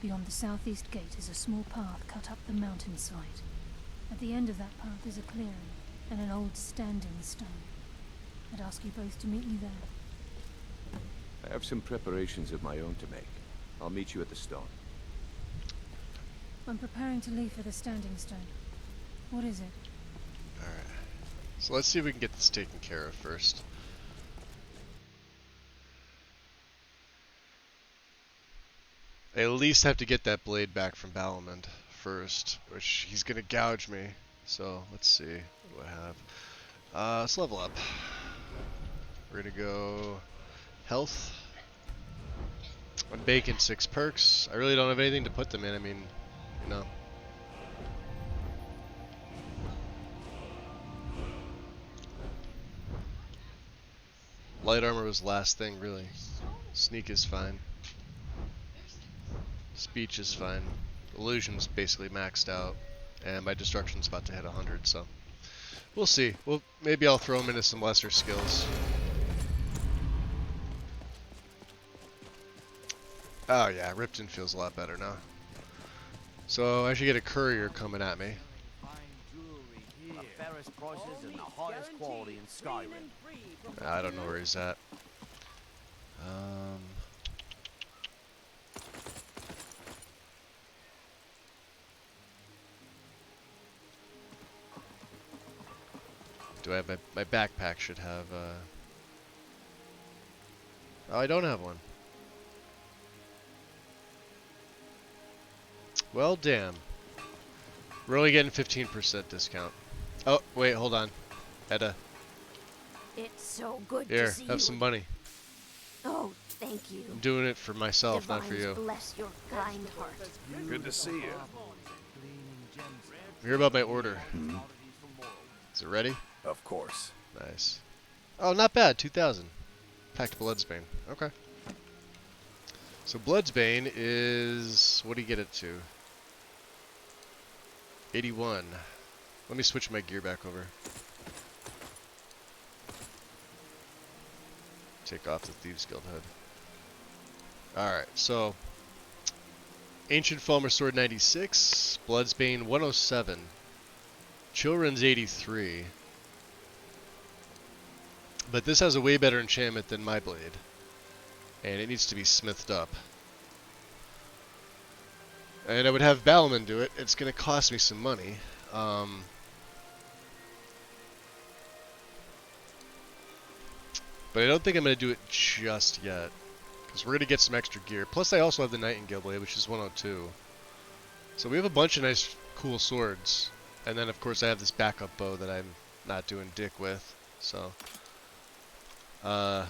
beyond the southeast gate, is a small path cut up the mountainside. At the end of that path is a clearing, and an old standing stone. I'd ask you both to meet me there. I have some preparations of my own to make. I'll meet you at the stone. I'm preparing to leave for the standing stone. What is it? Alright. So let's see if we can get this taken care of first. I at least have to get that blade back from Balaman first, which he's gonna gouge me. So let's see what do I have. Let's level up. We're gonna go health. 1 bacon, 6 perks. I really don't have anything to put them in. I mean, you know. Light armor was last thing, really. Sneak is fine. Speech is fine. Illusion's basically maxed out. And my destruction's about to hit 100, so. We'll see. Well, maybe I'll throw him into some lesser skills. Oh yeah, Ripton feels a lot better now. So I should get a courier coming at me. The fairest prices and the highest quality in Skyrim. I don't know where he's at. Do I have my backpack should have oh, I don't have one. Well, damn. We're only getting 15% discount. Oh, wait, hold on. Edda. It's so good Here, to see have you. some money. Oh, thank you. I'm doing it for myself, not for Divines you. bless your kind heart. Good to see you. Hear about my order. Is it ready? Of course. Nice. Oh, not bad. 2,000. Packed Bloodsbane. Okay. So Bloodsbane is... What do you get it to? 81. Let me switch my gear back over. Take off the Thieves Guild hood. Alright, so... Ancient Falmer Sword 96. Bloodsbane 107. Children's 83. But this has a way better enchantment than my blade. And it needs to be smithed up. And I would have Balman do it. It's going to cost me some money. But I don't think I'm going to do it just yet. Because we're going to get some extra gear. Plus I also have the Nightingale blade, which is 102. So we have a bunch of nice, cool swords. And then of course I have this backup bow that I'm not doing dick with. So... So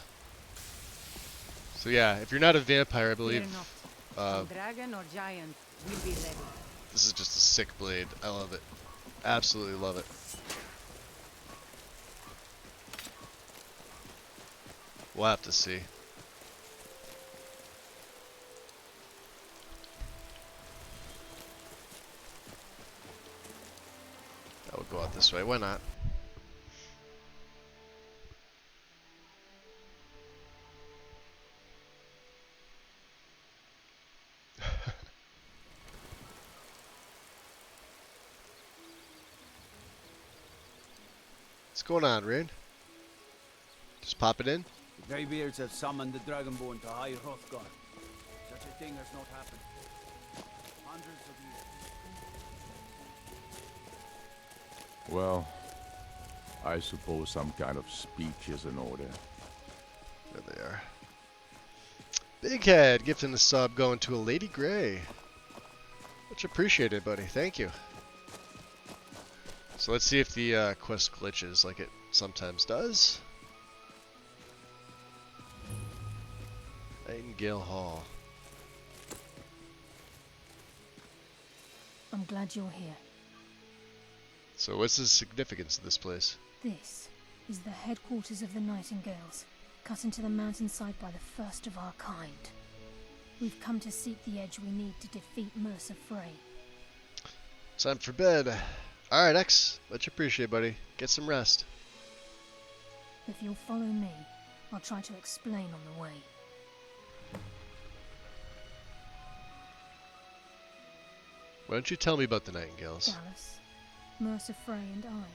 yeah, if you're not a vampire, I believe dragon or giant will be ready. This is just a sick blade. I love it. Absolutely love it. We'll have to see. I would go out this way. Why not? What's going on, Rain? Just pop it in? The Greybeards have summoned the Dragonborn to High Hrothgar. Such a thing has not happened. Hundreds of years. Well, I suppose some kind of speech is in order. There they are. Big Head gifting the sub going to a Lady Grey. Much appreciated, buddy. Thank you. So let's see if the quest glitches like it sometimes does. Nightingale Hall. I'm glad you're here. So what's the significance of this place? This is the headquarters of the Nightingales, cut into the mountainside by the first of our kind. We've come to seek the edge we need to defeat Mercer Frey. Time for bed. Alright, X. Much appreciated, buddy. Get some rest. If you'll follow me, I'll try to explain on the way. Why don't you tell me about the Nightingales? Dallas, Mercer Frey and I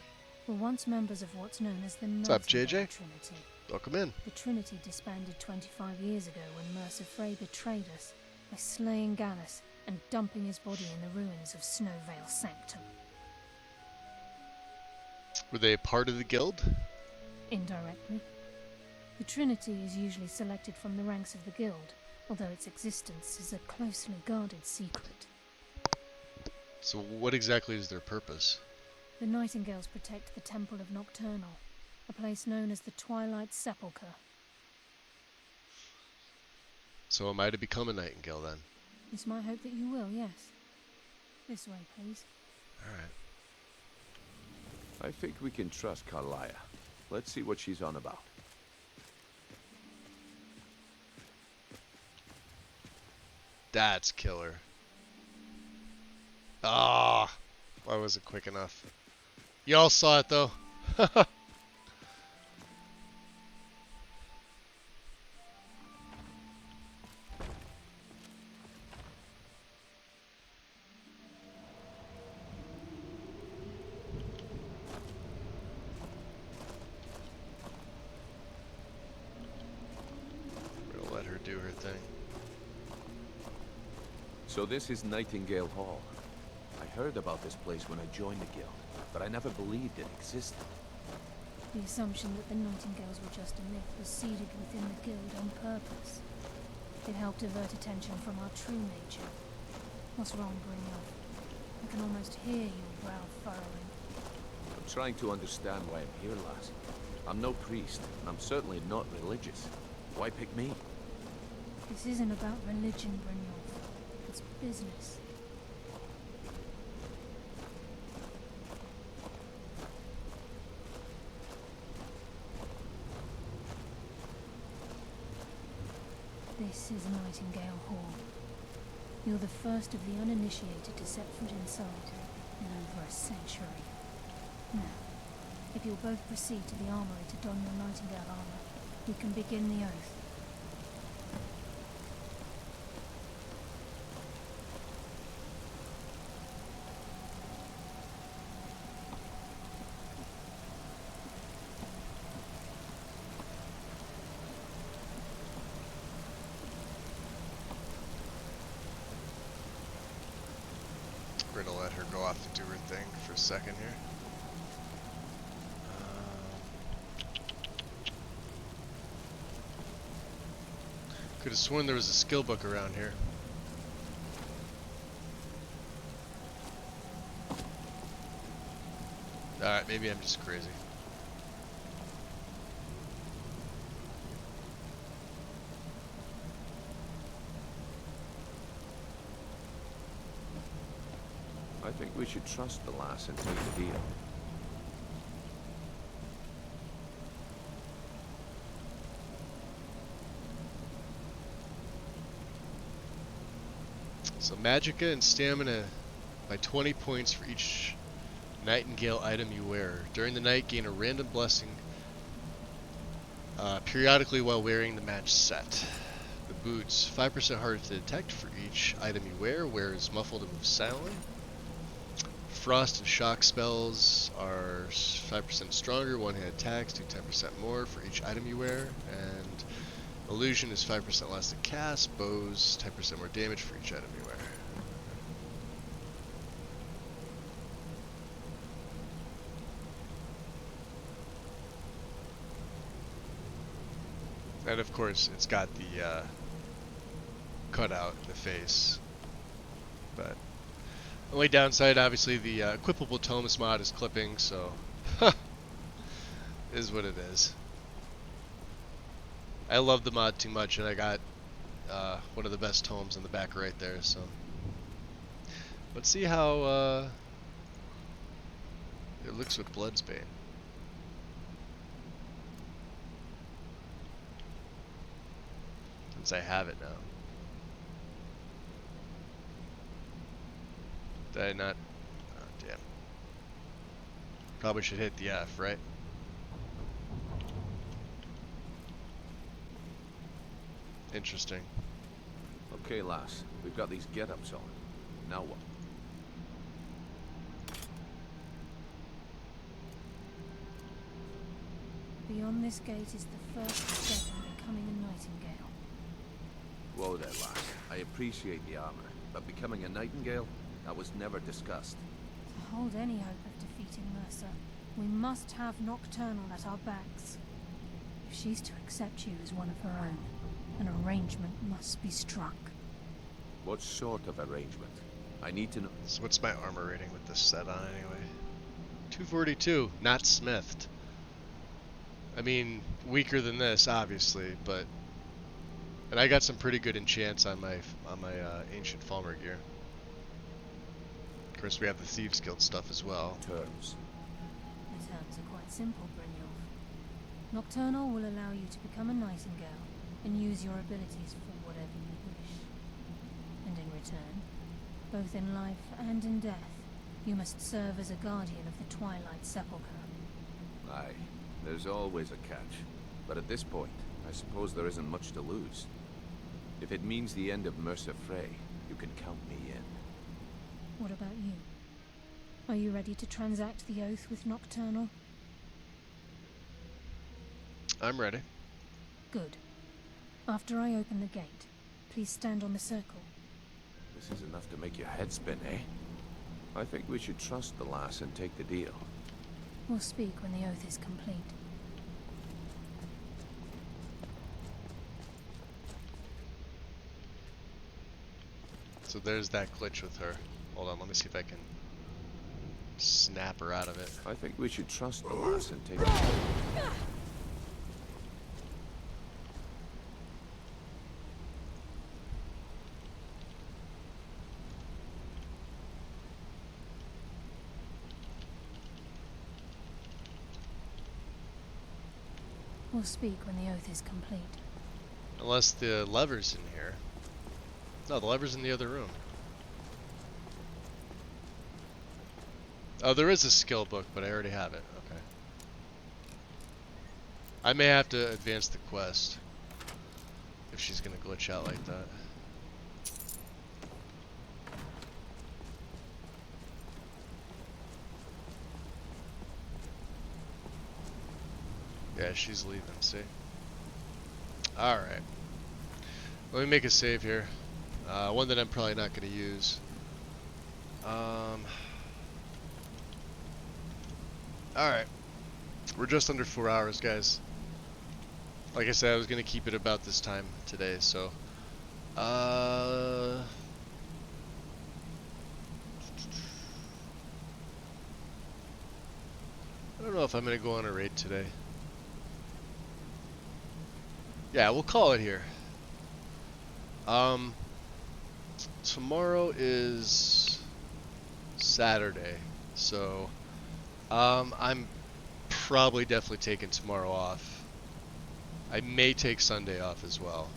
were once members of what's known as the What's up, Nightingale JJ? Trinity. Welcome in. The Trinity disbanded 25 years ago when Mercer Frey betrayed us by slaying Gallus and dumping his body in the ruins of Snowvale Sanctum. Were they a part of the guild? Indirectly. The Trinity is usually selected from the ranks of the guild, although its existence is a closely guarded secret. So what exactly is their purpose? The Nightingales protect the Temple of Nocturnal, a place known as the Twilight Sepulchre. So am I to become a Nightingale then? It's my hope that you will, yes. This way, please. Alright. I think we can trust Carlia. Let's see what she's on about. That's killer. Ah, why was it quick enough? Y'all saw it though. We're gonna let her do her thing. So this is Nightingale Hall. I heard about this place when I joined the guild, but I never believed it existed. The assumption that the Nightingales were just a myth was seeded within the guild on purpose. It helped divert attention from our true nature. What's wrong, Brynjolf? I can almost hear your brow furrowing. I'm trying to understand why I'm here, lass. I'm no priest, and I'm certainly not religious. Why pick me? This isn't about religion, Brynjolf. It's business. This is Nightingale Hall. You're the first of the uninitiated to set foot inside in over a century. Now, if you'll both proceed to the armory to don your Nightingale armor, we can begin the oath. We're gonna let her go off and do her thing for a second here. Could have sworn there was a skill book around here. Alright, maybe I'm just crazy. I think we should trust the lass and take the deal. So magicka and stamina by 20 points for each Nightingale item you wear. During the night, gain a random blessing periodically while wearing the match set. The boots, 5% harder to detect for each item you wear. Wears muffled and moves silently. Frost and shock spells are 5% stronger, one-hand attacks do 10% more for each item you wear, and illusion is 5% less to cast, bows 10% more damage for each item you wear. And of course, it's got the cutout in the face, but only downside, obviously, the equipable tomes mod is clipping, so is what it is. I love the mod too much, and I got one of the best tomes in the back right there. So let's see how it looks with Bloodsbane. Since I have it now. Did I not? Oh, damn. Probably should hit the F, right? Interesting. Okay, lass. We've got these get-ups on. Now what? Beyond this gate is the first step in becoming a Nightingale. Whoa there, lass. I appreciate the armor, but becoming a Nightingale? That was never discussed. To hold any hope of defeating Mercer, we must have Nocturnal at our backs. If she's to accept you as one of her own, an arrangement must be struck. What sort of arrangement? I need to know. So what's my armor rating with this set on anyway? 242, not smithed. I mean, weaker than this, obviously, but... And I got some pretty good enchants on my Ancient Falmer gear. Of course, we have the Thieves Guild stuff as well. Terms. The terms are quite simple, Brynjolf. Nocturnal will allow you to become a Nightingale and use your abilities for whatever you wish. And in return, both in life and in death, you must serve as a guardian of the Twilight Sepulchre. Aye, there's always a catch. But at this point, I suppose there isn't much to lose. If it means the end of Mercer Frey, you can count me in. What about you? Are you ready to transact the oath with Nocturnal? I'm ready. Good. After I open the gate, please stand on the circle. This is enough to make your head spin, eh? I think we should trust the lass and take the deal. We'll speak when the oath is complete. So there's that glitch with her. Hold on, let me see if I can snap her out of it. I think we should trust the lass and take the deal. We'll speak when the oath is complete. Unless the lever's in here. No, the lever's in the other room. Oh, there is a skill book, but I already have it. Okay. I may have to advance the quest if she's gonna glitch out like that. Yeah, she's leaving, see? Alright. Let me make a save here. One that I'm probably not going to use. Alright. We're just under 4 hours, guys. Like I said, I was going to keep it about this time today, so... I don't know if I'm going to go on a raid today. Yeah, we'll call it here. Tomorrow is Saturday, so I'm probably definitely taking tomorrow off. I may take Sunday off as well.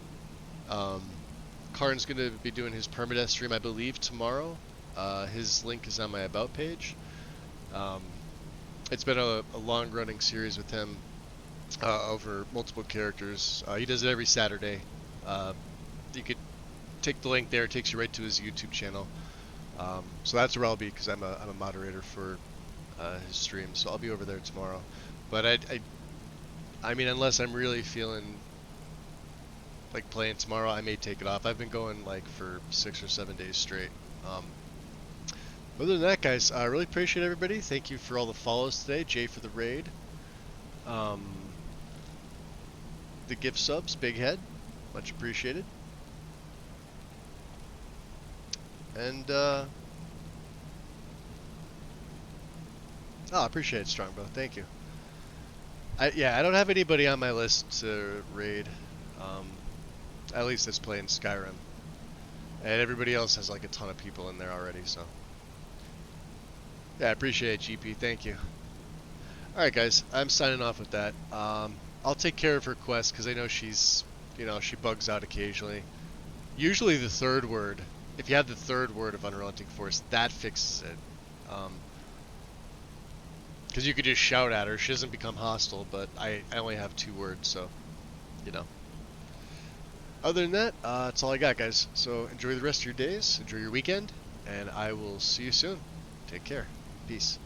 Karn's gonna be doing his permadeath stream, I believe, tomorrow. His link is on my about page. It's been a long-running series with him over multiple characters. He does it every Saturday. You could take the link there; it takes you right to his YouTube channel. So that's where I'll be because I'm a moderator for his stream. So I'll be over there tomorrow. But I mean, unless I'm really feeling like playing tomorrow, I may take it off. I've been going like for 6 or 7 days straight. Other than that, guys, I really appreciate everybody. Thank you for all the follows today. Jay for the raid. The gift subs, Big Head, much appreciated. And oh, I appreciate it, Strongbow. Thank you. Yeah, I don't have anybody on my list to raid. At least that's playing Skyrim. And everybody else has like a ton of people in there already, so. Yeah, I appreciate it, GP. Thank you. Alright, guys. I'm signing off with that. I'll take care of her quest because I know she's, she bugs out occasionally. Usually the third word, if you have the third word of Unrelenting Force, that fixes it. Because you could just shout at her. She doesn't become hostile, but I only have 2 words, so, Other than that, that's all I got, guys. So enjoy the rest of your days, enjoy your weekend, and I will see you soon. Take care. Peace.